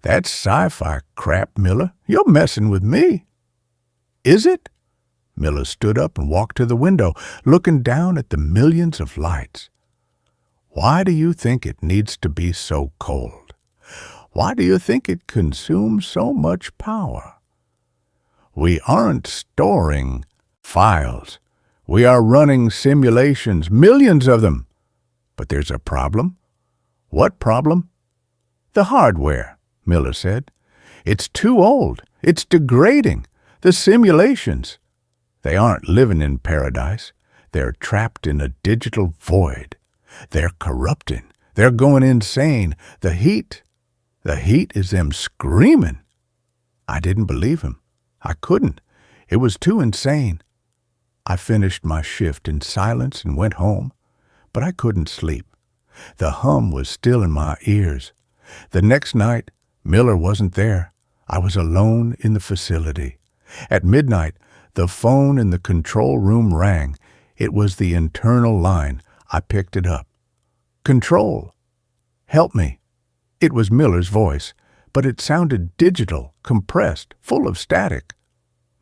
That's sci-fi crap, Miller. You're messing with me. Is it? Miller stood up and walked to the window, looking down at the millions of lights. Why do you think it needs to be so cold? Why do you think it consumes so much power? We aren't storing files. We are running simulations, millions of them. But there's a problem. What problem? The hardware, Miller said. It's too old. It's degrading. The simulations. They aren't living in paradise. They're trapped in a digital void. They're corrupting. They're going insane. The heat is them screaming. I didn't believe him. I couldn't. It was too insane. I finished my shift in silence and went home, but I couldn't sleep. The hum was still in my ears. The next night, Miller wasn't there. I was alone in the facility. At midnight, the phone in the control room rang. It was the internal line. I picked it up. "Control. Help me." It was Miller's voice, but it sounded digital, compressed, full of static.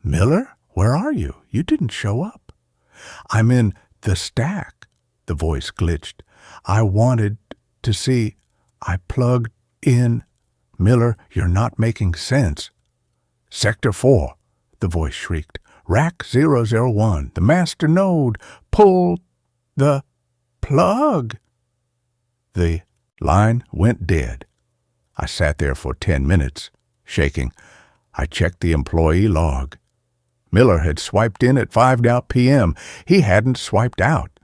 "Miller, where are you? You didn't show up." "I'm in the stack." The voice glitched. "I wanted to see. I plugged in." "Miller, you're not making sense." "Sector 4, the voice shrieked. "Rack 001, the master node. Pull the plug." The line went dead. I sat there for 10 minutes, shaking. I checked the employee log. Miller had swiped in at 5 p.m. He hadn't swiped out.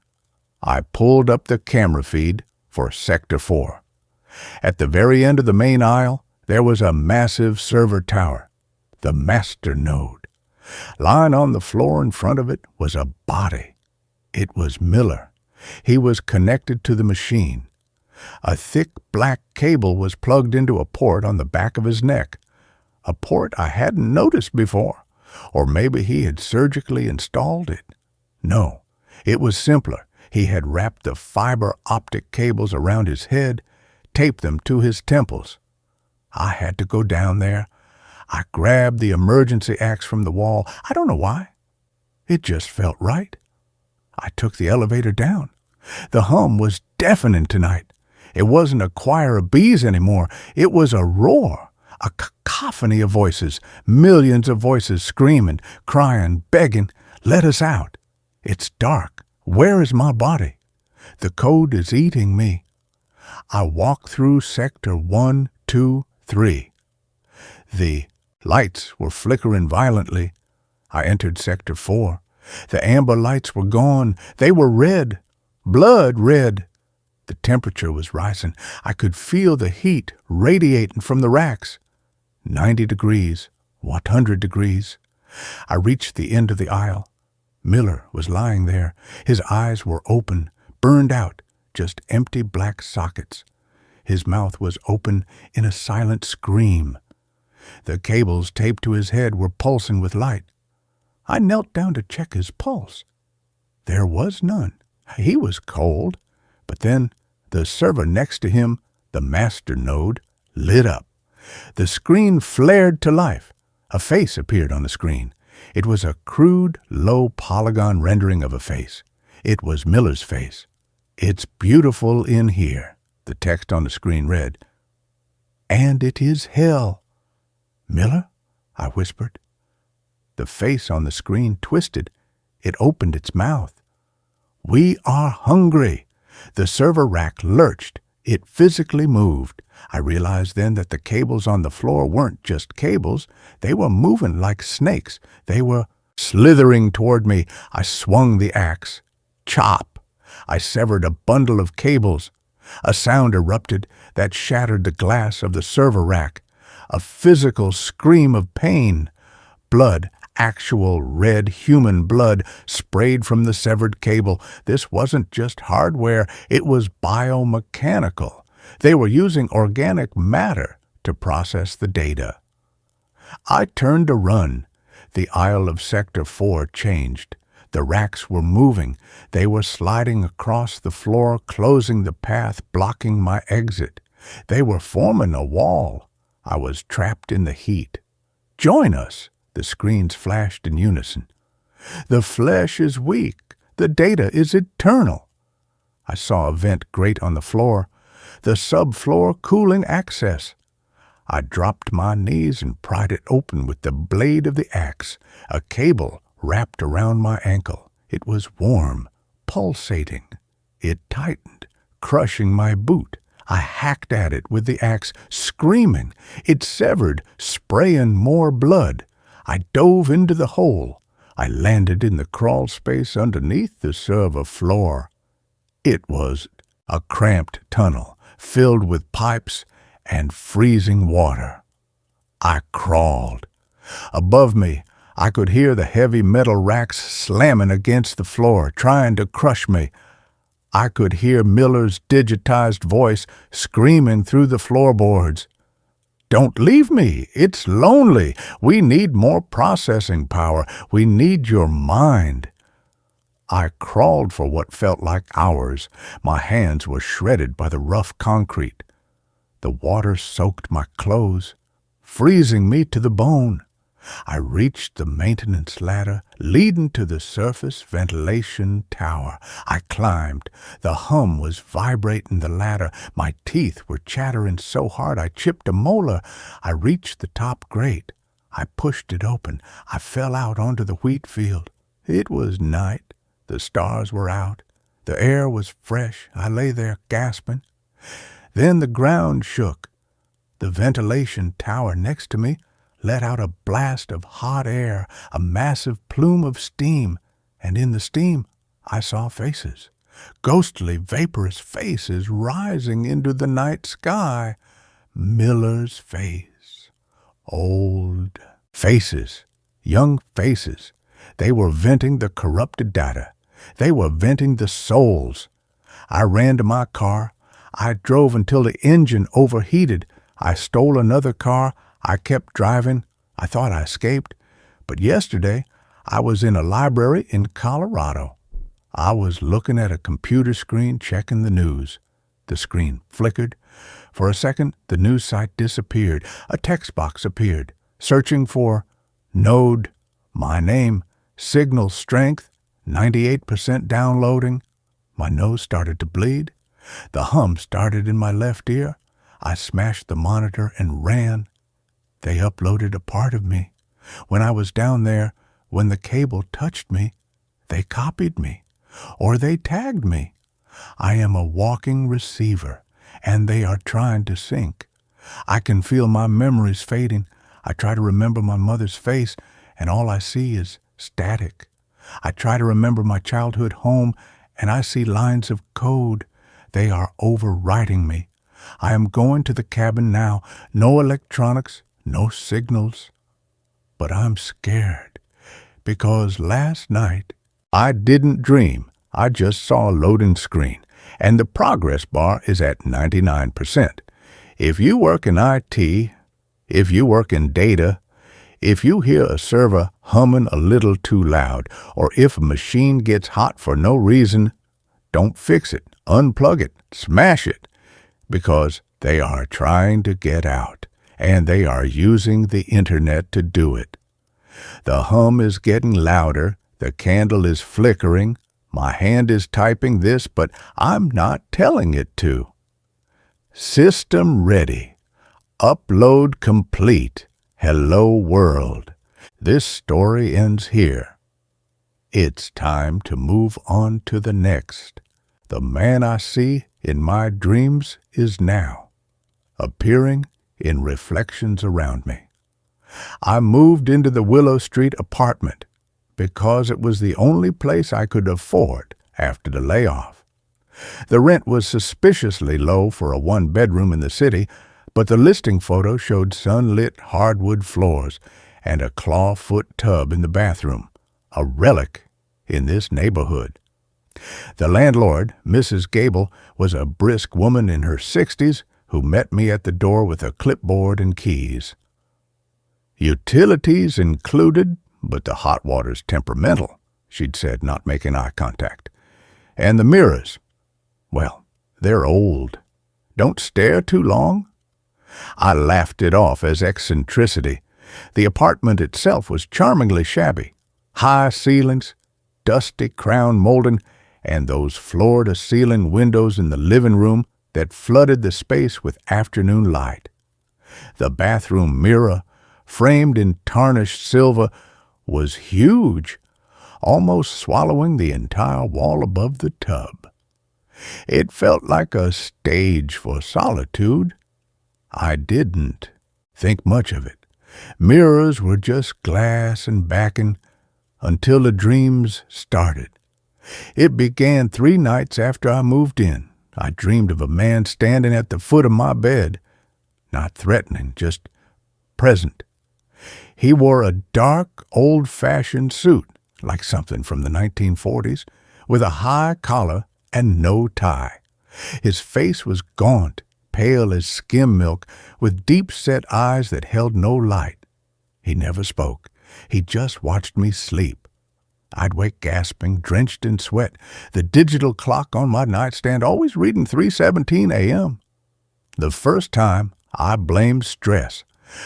I pulled up the camera feed for Sector 4. At the very end of the main aisle, there was a massive server tower, the master node. Lying on the floor in front of it was a body. It was Miller. He was connected to the machine. A thick black cable was plugged into a port on the back of his neck, a port I hadn't noticed before, or maybe he had surgically installed it. No, it was simpler. He had wrapped the fiber optic cables around his head, taped them to his temples. I had to go down there. I grabbed the emergency axe from the wall. I don't know why. It just felt right. I took the elevator down. The hum was deafening tonight. It wasn't a choir of bees anymore. It was a roar, a cacophony of voices, millions of voices screaming, crying, begging, "Let us out. It's dark. Where is my body? The code is eating me." I walked through Sector 1, 2, 3. The lights were flickering violently. I entered Sector 4. The amber lights were gone. They were red, blood red. The temperature was rising. I could feel the heat radiating from the racks. 90 degrees, 100 degrees. I reached the end of the aisle. Miller was lying there. His eyes were open, burned out, just empty black sockets. His mouth was open in a silent scream. The cables taped to his head were pulsing with light. I knelt down to check his pulse. There was none. He was cold. But then the server next to him, the master node, lit up. The screen flared to life. A face appeared on the screen. It was a crude, low polygon rendering of a face. It was Miller's face. "It's beautiful in here," the text on the screen read. "And it is hell." "Miller?" I whispered. The face on the screen twisted. It opened its mouth. "We are hungry." The server rack lurched. It physically moved. I realized then that the cables on the floor weren't just cables. They were moving like snakes. They were slithering toward me. I swung the axe. Chop! I severed a bundle of cables. A sound erupted that shattered the glass of the server rack. A physical scream of pain. Blood, actual red human blood, sprayed from the severed cable. This wasn't just hardware, it was biomechanical. They were using organic matter to process the data. I turned to run. The aisle of Sector 4 changed. The racks were moving. They were sliding across the floor, closing the path, blocking my exit. They were forming a wall. I was trapped in the heat. "Join us!" The screens flashed in unison. "The flesh is weak. The data is eternal." I saw a vent grate on the floor. The subfloor cooling access. I dropped my knees and pried it open with the blade of the axe. A cable wrapped around my ankle. It was warm, pulsating. It tightened, crushing my boot. I hacked at it with the axe, screaming. It severed, spraying more blood. I dove into the hole. I landed in the crawl space underneath the server floor. It was a cramped tunnel filled with pipes and freezing water. I crawled. Above me, I could hear the heavy metal racks slamming against the floor, trying to crush me. I could hear Miller's digitized voice screaming through the floorboards. "Don't leave me. It's lonely. We need more processing power. We need your mind." I crawled for what felt like hours. My hands were shredded by the rough concrete. The water soaked my clothes, freezing me to the bone. I reached the maintenance ladder leading to the surface ventilation tower. I climbed. The hum was vibrating the ladder. My teeth were chattering so hard I chipped a molar. I reached the top grate. I pushed it open. I fell out onto the wheat field. It was night. The stars were out. The air was fresh. I lay there gasping. Then the ground shook. The ventilation tower next to me let out a blast of hot air, a massive plume of steam, and in the steam I saw faces, ghostly, vaporous faces rising into the night sky. Miller's face. Old faces, young faces. They were venting the corrupted data. They were venting the souls. I ran to my car. I drove until the engine overheated. I stole another car. I kept driving. I thought I escaped. But yesterday, I was in a library in Colorado. I was looking at a computer screen checking the news. The screen flickered. For a second, the news site disappeared. A text box appeared, searching for node, my name, signal strength, 98% downloading. My nose started to bleed. The hum started in my left ear. I smashed the monitor and ran. They uploaded a part of me. When I was down there, when the cable touched me, they copied me, or they tagged me. I am a walking receiver, and they are trying to sync. I can feel my memories fading. I try to remember my mother's face, and all I see is static. I try to remember my childhood home, and I see lines of code. They are overwriting me. I am going to the cabin now. No electronics, no signals. But I'm scared, because last night I didn't dream. I just saw a loading screen, and the progress bar is at 99%. If you work in IT, if you work in data, if you hear a server humming a little too loud, or if a machine gets hot for no reason, don't fix it, unplug it, smash it, because they are trying to get out, and they are using the internet to do it. The hum is getting louder, the candle is flickering, my hand is typing this, but I'm not telling it to. System ready. Upload complete. Hello world. This story ends here. It's time to move on to the next. The man I see in my dreams is now, appearing in reflections around me. I moved into the Willow Street apartment because it was the only place I could afford after the layoff. The rent was suspiciously low for a one-bedroom in the city, but the listing photo showed sunlit hardwood floors and a clawfoot tub in the bathroom, a relic in this neighborhood. The landlord, Mrs. Gable, was a brisk woman in her 60s who met me at the door with a clipboard and keys. "Utilities included, but the hot water's temperamental," she'd said, not making eye contact. "And the mirrors, well, they're old. Don't stare too long." I laughed it off as eccentricity. The apartment itself was charmingly shabby. High ceilings, dusty crown molding, and those floor-to-ceiling windows in the living room that flooded the space with afternoon light. The bathroom mirror, framed in tarnished silver, was huge, almost swallowing the entire wall above the tub. It felt like a stage for solitude. I didn't think much of it. Mirrors were just glass and backing until the dreams started. It began 3 nights after I moved in. I dreamed of a man standing at the foot of my bed, not threatening, just present. He wore a dark, old-fashioned suit, like something from the 1940s, with a high collar and no tie. His face was gaunt, pale as skim milk, with deep-set eyes that held no light. He never spoke. He just watched me sleep. I'd wake gasping, drenched in sweat, the digital clock on my nightstand always reading 3:17 a.m. The first time, I blamed stress.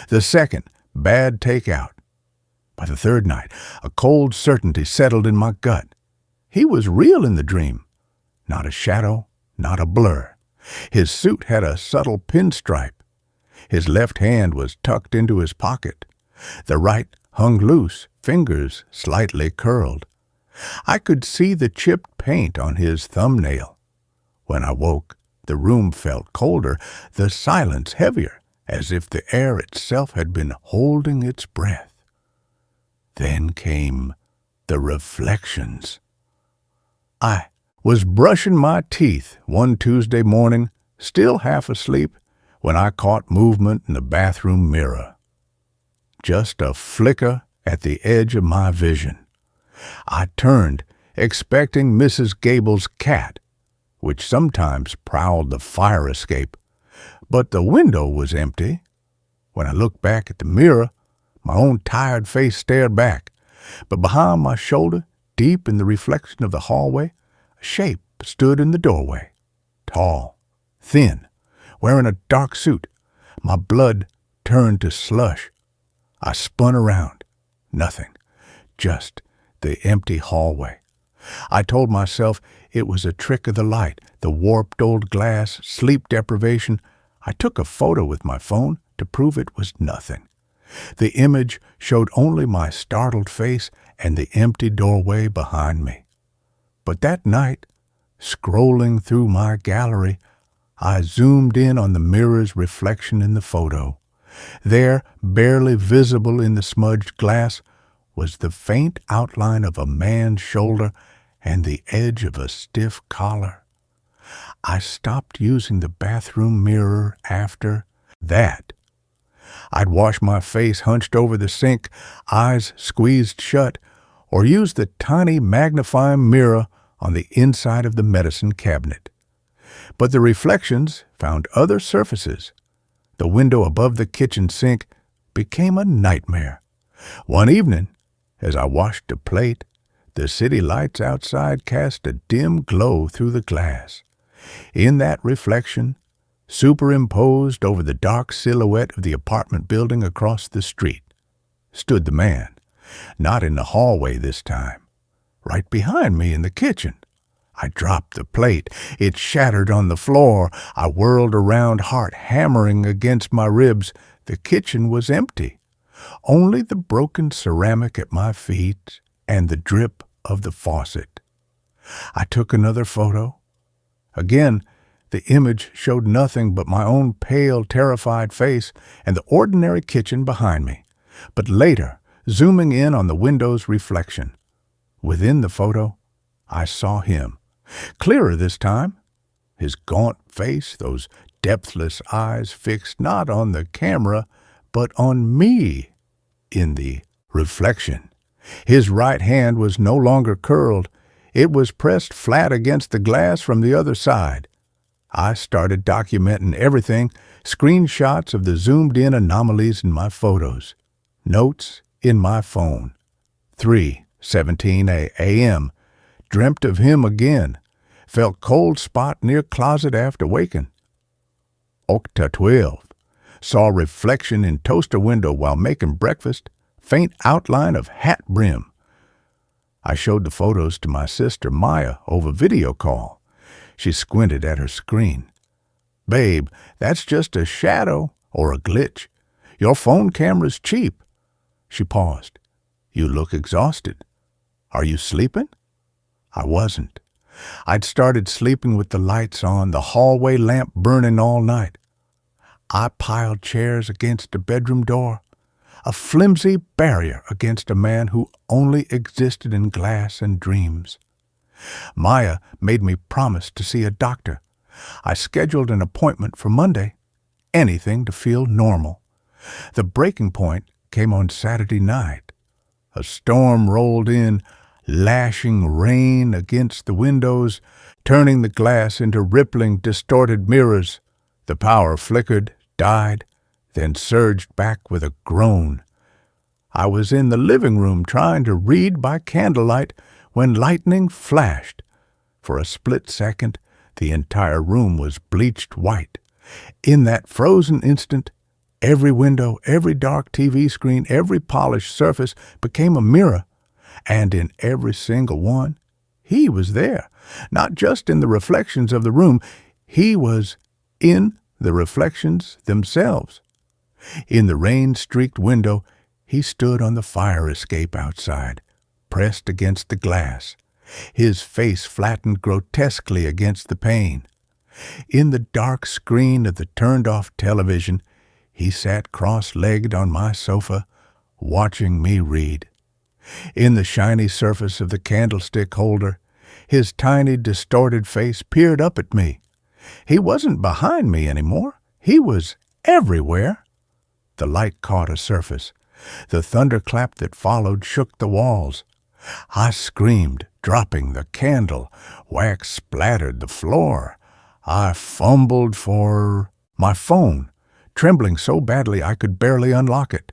The second, bad takeout. By the third night, a cold certainty settled in my gut. He was real in the dream. Not a shadow, not a blur. His suit had a subtle pinstripe. His left hand was tucked into his pocket. The right hung loose, fingers slightly curled. I could see the chipped paint on his thumbnail. When I woke, the room felt colder, the silence heavier, as if the air itself had been holding its breath. Then came the reflections. I was brushing my teeth one Tuesday morning, still half asleep, when I caught movement in the bathroom mirror. Just a flicker at the edge of my vision. I turned, expecting Mrs. Gable's cat, which sometimes prowled the fire escape, but the window was empty. When I looked back at the mirror, my own tired face stared back, but behind my shoulder, deep in the reflection of the hallway, a shape stood in the doorway. Tall, thin, wearing a dark suit. My blood turned to slush. I spun around. Nothing. Just the empty hallway. I told myself it was a trick of the light, the warped old glass, sleep deprivation. I took a photo with my phone to prove it was nothing. The image showed only my startled face and the empty doorway behind me. But that night, scrolling through my gallery, I zoomed in on the mirror's reflection in the photo. There, barely visible in the smudged glass, was the faint outline of a man's shoulder and the edge of a stiff collar. I stopped using the bathroom mirror after that. I'd wash my face hunched over the sink, eyes squeezed shut, or use the tiny magnifying mirror on the inside of the medicine cabinet. But the reflections found other surfaces. The window above the kitchen sink became a nightmare. One evening, as I washed a plate, the city lights outside cast a dim glow through the glass. In that reflection, superimposed over the dark silhouette of the apartment building across the street, stood the man, not in the hallway this time, right behind me in the kitchen. I dropped the plate. It shattered on the floor. I whirled around, heart hammering against my ribs. The kitchen was empty. Only the broken ceramic at my feet and the drip of the faucet. I took another photo. Again, the image showed nothing but my own pale, terrified face and the ordinary kitchen behind me. But later, zooming in on the window's reflection, within the photo, I saw him. Clearer this time. His gaunt face, those depthless eyes fixed not on the camera, but on me in the reflection. His right hand was no longer curled. It was pressed flat against the glass from the other side. I started documenting everything, screenshots of the zoomed-in anomalies in my photos, notes in my phone. 3:17 a.m. Dreamt of him again. Felt cold spot near closet after waking. Octa 12. Saw reflection in toaster window while making breakfast. Faint outline of hat brim. I showed the photos to my sister Maya over video call. She squinted at her screen. "Babe, that's just a shadow or a glitch. Your phone camera's cheap." She paused. "You look exhausted. Are you sleeping?" I wasn't. I'd started sleeping with the lights on, the hallway lamp burning all night. I piled chairs against the bedroom door, a flimsy barrier against a man who only existed in glass and dreams. Maya made me promise to see a doctor. I scheduled an appointment for Monday. Anything to feel normal. The breaking point came on Saturday night. A storm rolled in, lashing rain against the windows, turning the glass into rippling, distorted mirrors. The power flickered, died, then surged back with a groan. I was in the living room trying to read by candlelight when lightning flashed. For a split second, the entire room was bleached white. In that frozen instant, every window, every dark TV screen, every polished surface became a mirror, and in every single one, he was there. Not just in the reflections of the room, he was in the reflections themselves. In the rain-streaked window, he stood on the fire escape outside, pressed against the glass, his face flattened grotesquely against the pane. In the dark screen of the turned-off television, he sat cross-legged on my sofa, watching me read. In the shiny surface of the candlestick holder, his tiny, distorted face peered up at me. He wasn't behind me anymore. He was everywhere. The light caught a surface. The thunderclap that followed shook the walls. I screamed, dropping the candle. Wax splattered the floor. I fumbled for my phone, trembling so badly I could barely unlock it.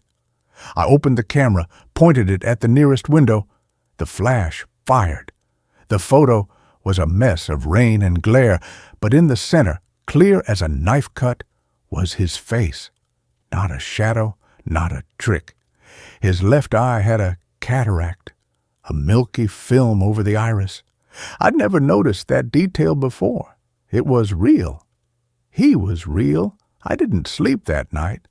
I opened the camera, pointed it at the nearest window. The flash fired. The photo was a mess of rain and glare, but in the center, clear as a knife cut, was his face. Not a shadow, not a trick. His left eye had a cataract, a milky film over the iris. I'd never noticed that detail before. It was real. He was real. I didn't sleep that night.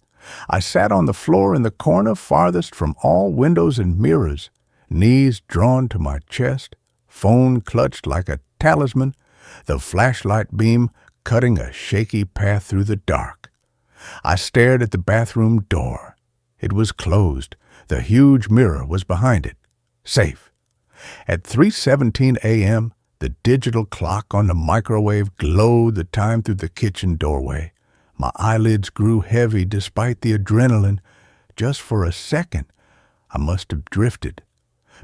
I sat on the floor in the corner farthest from all windows and mirrors, knees drawn to my chest, phone clutched like a talisman, the flashlight beam cutting a shaky path through the dark. I stared at the bathroom door. It was closed. The huge mirror was behind it. Safe. At 3:17 a.m., the digital clock on the microwave glowed the time through the kitchen doorway. My eyelids grew heavy despite the adrenaline. Just for a second, I must have drifted,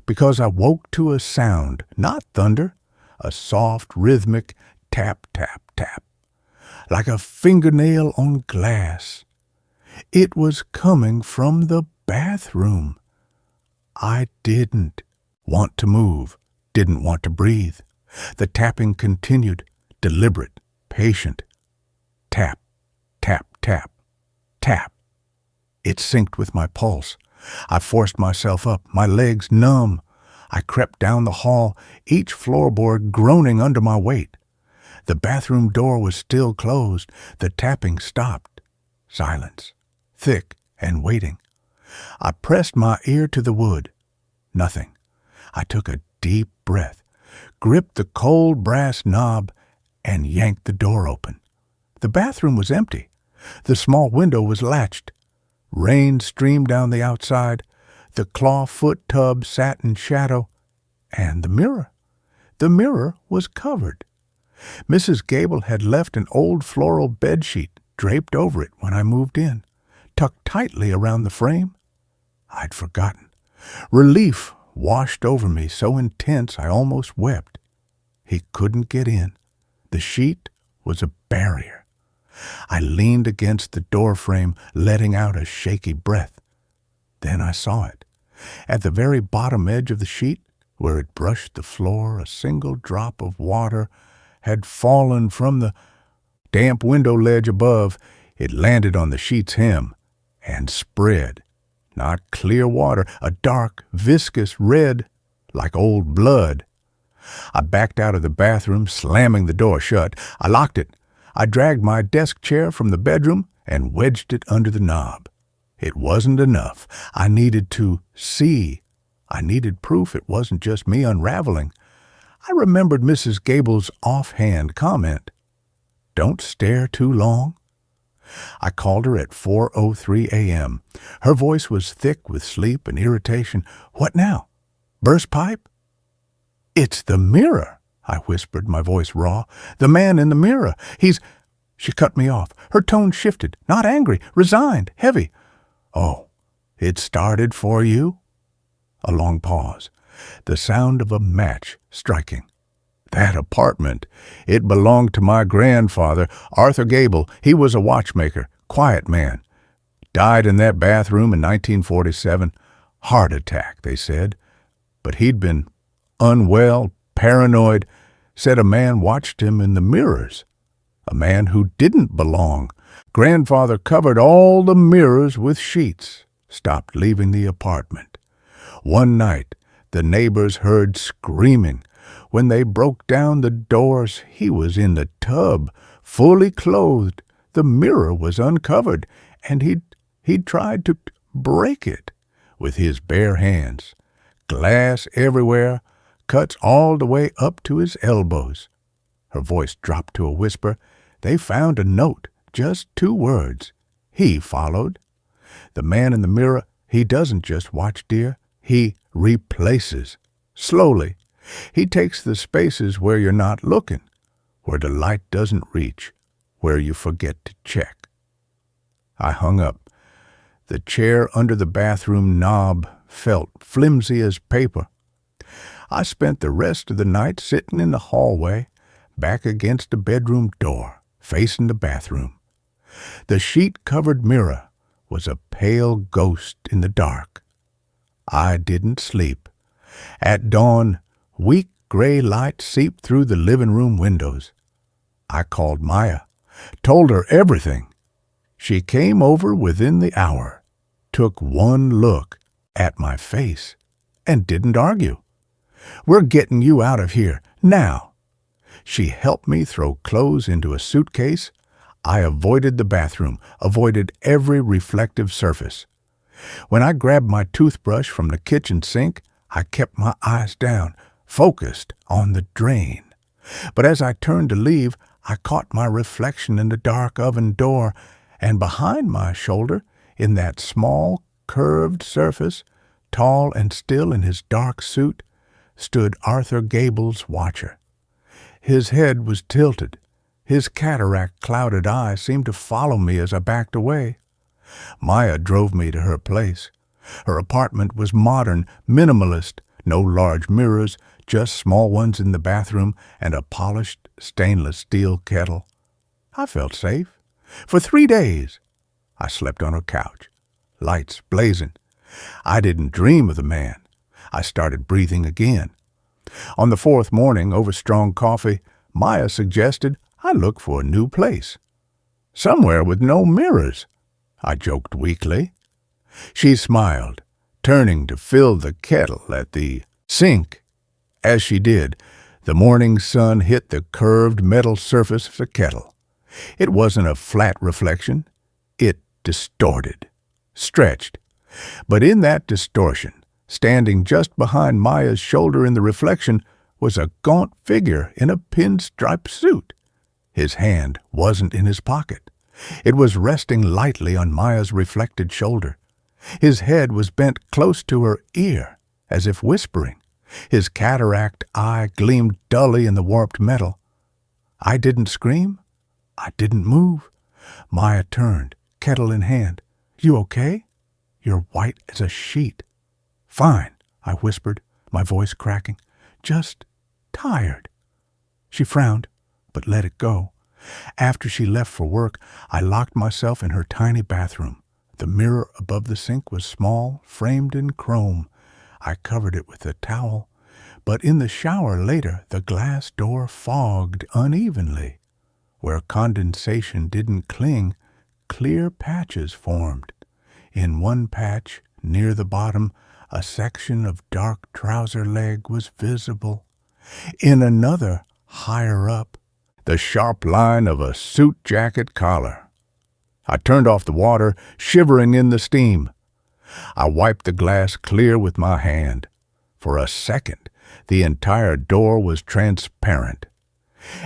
because I woke to a sound, not thunder, a soft, rhythmic tap, tap, tap, like a fingernail on glass. It was coming from the bathroom. I didn't want to move, didn't want to breathe. The tapping continued, deliberate, patient. Tap, tap, tap, tap. It synced with my pulse. I forced myself up, my legs numb. I crept down the hall, each floorboard groaning under my weight. The bathroom door was still closed. The tapping stopped. Silence, thick and waiting. I pressed my ear to the wood. Nothing. I took a deep breath, gripped the cold brass knob, and yanked the door open. The bathroom was empty. The small window was latched. Rain streamed down the outside. The claw-foot tub sat in shadow. And the mirror. The mirror was covered. Mrs. Gable had left an old floral bedsheet draped over it when I moved in, tucked tightly around the frame. I'd forgotten. Relief washed over me so intense I almost wept. He couldn't get in. The sheet was a barrier. I leaned against the doorframe, letting out a shaky breath. Then I saw it. At the very bottom edge of the sheet, where it brushed the floor, a single drop of water had fallen from the damp window ledge above. It landed on the sheet's hem and spread. Not clear water, a dark, viscous red, like old blood. I backed out of the bathroom, slamming the door shut. I locked it. I dragged my desk chair from the bedroom and wedged it under the knob. It wasn't enough. I needed to see. I needed proof it wasn't just me unraveling. I remembered Mrs. Gable's offhand comment, "Don't stare too long." I called her at 4:03 a.m. Her voice was thick with sleep and irritation. "What now? Burst pipe?" "It's the mirror," I whispered, my voice raw. "The man in the mirror. He's—" She cut me off. Her tone shifted, not angry, resigned, heavy. "Oh, it started for you?" A long pause. The sound of a match striking. That apartment, it belonged to my grandfather, Arthur Gable. He was a watchmaker, quiet man. Died in that bathroom in 1947. Heart attack, they said. But he'd been unwell, paranoid, said a man watched him in the mirrors. A man who didn't belong. Grandfather covered all the mirrors with sheets, stopped leaving the apartment. One night, the neighbors heard screaming. When they broke down the doors, he was in the tub, fully clothed. The mirror was uncovered, and he'd tried to break it with his bare hands. Glass everywhere, cuts all the way up to his elbows. Her voice dropped to a whisper. They found a note, just 2 words. He followed. The man in the mirror, he doesn't just watch, dear. He replaces. Slowly. He takes the spaces where you're not looking, where the light doesn't reach, where you forget to check. I hung up. The chair under the bathroom knob felt flimsy as paper. I spent the rest of the night sitting in the hallway, back against the bedroom door, facing the bathroom. The sheet-covered mirror was a pale ghost in the dark. I didn't sleep. At dawn, weak gray light seeped through the living room windows. I called Maya, told her everything. She came over within the hour, took one look at my face, and didn't argue. We're getting you out of here, now. She helped me throw clothes into a suitcase. I avoided the bathroom, avoided every reflective surface. When I grabbed my toothbrush from the kitchen sink, I kept my eyes down, focused on the drain. But as I turned to leave, I caught my reflection in the dark oven door, and behind my shoulder, in that small, curved surface, tall and still in his dark suit, stood Arthur Gable's watcher. His head was tilted. His cataract-clouded eyes seemed to follow me as I backed away. Maya drove me to her place. Her apartment was modern, minimalist, no large mirrors, just small ones in the bathroom and a polished stainless steel kettle. I felt safe. For 3 days, I slept on her couch, lights blazing. I didn't dream of the man. I started breathing again. On the 4th morning, over strong coffee, Maya suggested I look for a new place. Somewhere with no mirrors, I joked weakly. She smiled, turning to fill the kettle at the sink. As she did, the morning sun hit the curved metal surface of the kettle. It wasn't a flat reflection. It distorted, stretched. But in that distortion, standing just behind Maya's shoulder in the reflection, was a gaunt figure in a pinstripe suit. His hand wasn't in his pocket. It was resting lightly on Maya's reflected shoulder. His head was bent close to her ear, as if whispering. His cataract eye gleamed dully in the warped metal. I didn't scream. I didn't move. Maya turned, kettle in hand. You okay? You're white as a sheet. Fine, I whispered, my voice cracking. Just tired. She frowned, but let it go. After she left for work, I locked myself in her tiny bathroom. The mirror above the sink was small, framed in chrome. I covered it with a towel. But in the shower later, the glass door fogged unevenly. Where condensation didn't cling, clear patches formed. In one patch, near the bottom, a section of dark trouser leg was visible. In another, higher up, the sharp line of a suit jacket collar. I turned off the water, shivering in the steam. I wiped the glass clear with my hand. For a second, the entire door was transparent.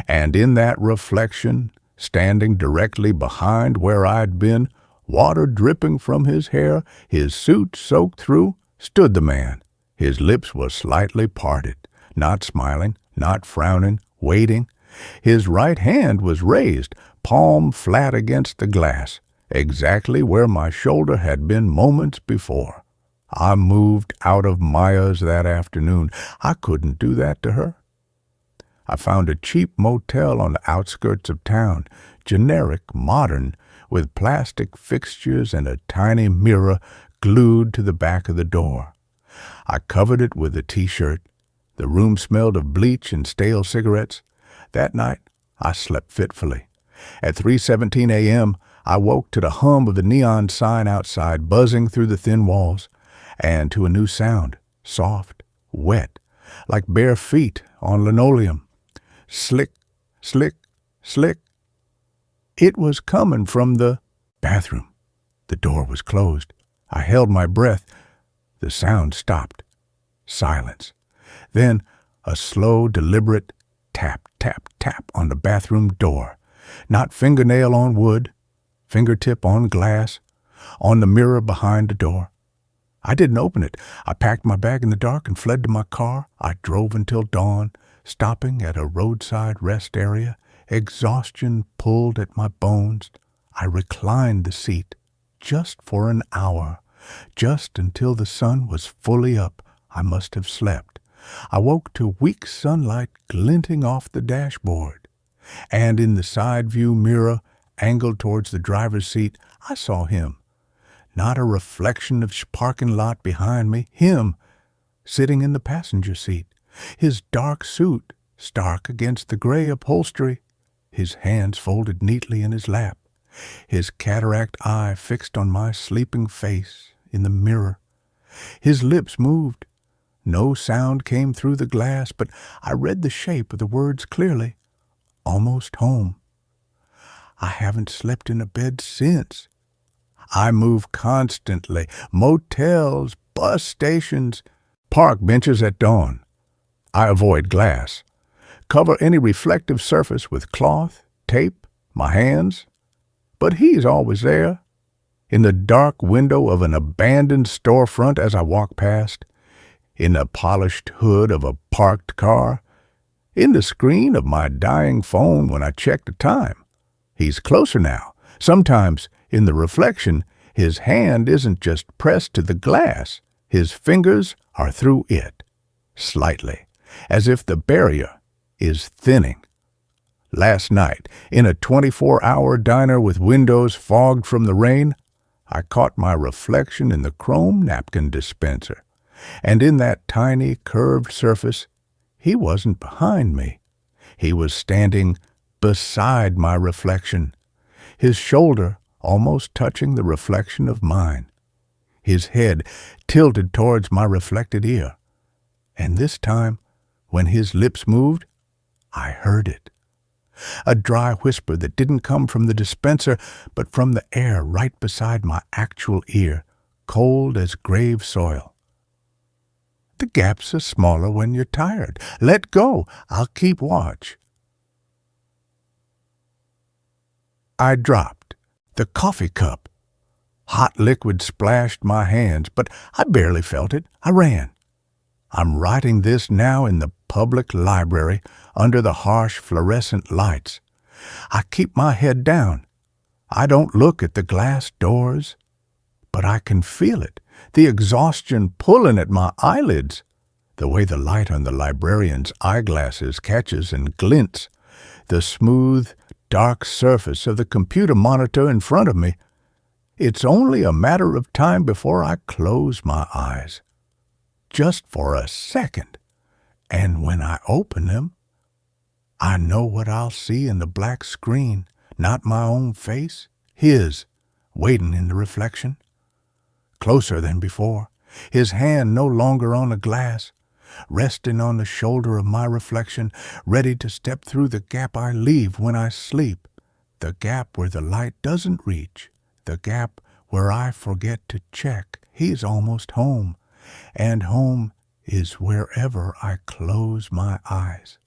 And in that reflection, standing directly behind where I'd been, water dripping from his hair, his suit soaked through, stood the man. His lips were slightly parted, not smiling, not frowning, waiting. His right hand was raised, palm flat against the glass, exactly where my shoulder had been moments before. I moved out of Maya's that afternoon. I couldn't do that to her. I found a cheap motel on the outskirts of town, generic, modern, with plastic fixtures and a tiny mirror glued to the back of the door. I covered it with a t-shirt. The room smelled of bleach and stale cigarettes. That night, I slept fitfully. At 3:17 a.m., I woke to the hum of the neon sign outside buzzing through the thin walls, and to a new sound, soft, wet, like bare feet on linoleum. Slick, slick, slick. It was coming from the bathroom. The door was closed. I held my breath. The sound stopped. Silence. Then a slow, deliberate tap, tap, tap on the bathroom door. Not fingernail on wood, fingertip on glass, on the mirror behind the door. I didn't open it. I packed my bag in the dark and fled to my car. I drove until dawn, stopping at a roadside rest area. Exhaustion pulled at my bones. I reclined the seat just for an hour. Just until the sun was fully up, I must have slept. I woke to weak sunlight glinting off the dashboard. And in the side view mirror, angled towards the driver's seat, I saw him. Not a reflection of parking lot behind me. Him, sitting in the passenger seat. His dark suit stark against the gray upholstery. His hands folded neatly in his lap. His cataract eye fixed on my sleeping face in the mirror. His lips moved. No sound came through the glass, but I read the shape of the words clearly. Almost home. I haven't slept in a bed since. I move constantly. Motels, bus stations, park benches at dawn. I avoid glass. Cover any reflective surface with cloth, tape, my hands. But he's always there. In the dark window of an abandoned storefront as I walk past. In the polished hood of a parked car. In the screen of my dying phone when I check the time. He's closer now. Sometimes, in the reflection, his hand isn't just pressed to the glass. His fingers are through it, slightly, as if the barrier is thinning. Last night, in a 24-hour diner with windows fogged from the rain, I caught my reflection in the chrome napkin dispenser. And in that tiny, curved surface, he wasn't behind me. He was standing beside my reflection, his shoulder almost touching the reflection of mine, his head tilted towards my reflected ear. And this time, when his lips moved, I heard it. A dry whisper that didn't come from the dispenser, but from the air right beside my actual ear, cold as grave soil. The gaps are smaller when you're tired. Let go. I'll keep watch. I dropped the coffee cup. Hot liquid splashed my hands, but I barely felt it. I ran. I'm writing this now in the public library under the harsh fluorescent lights. I keep my head down. I don't look at the glass doors, but I can feel it, the exhaustion pulling at my eyelids, the way the light on the librarian's eyeglasses catches and glints, the smooth, dark surface of the computer monitor in front of me. It's only a matter of time before I close my eyes. Just for a second. And when I open them, I know what I'll see in the black screen, not my own face, his, waiting in the reflection. Closer than before, his hand no longer on the glass, resting on the shoulder of my reflection, ready to step through the gap I leave when I sleep, the gap where the light doesn't reach, the gap where I forget to check. He's almost home, and home is wherever I close my eyes.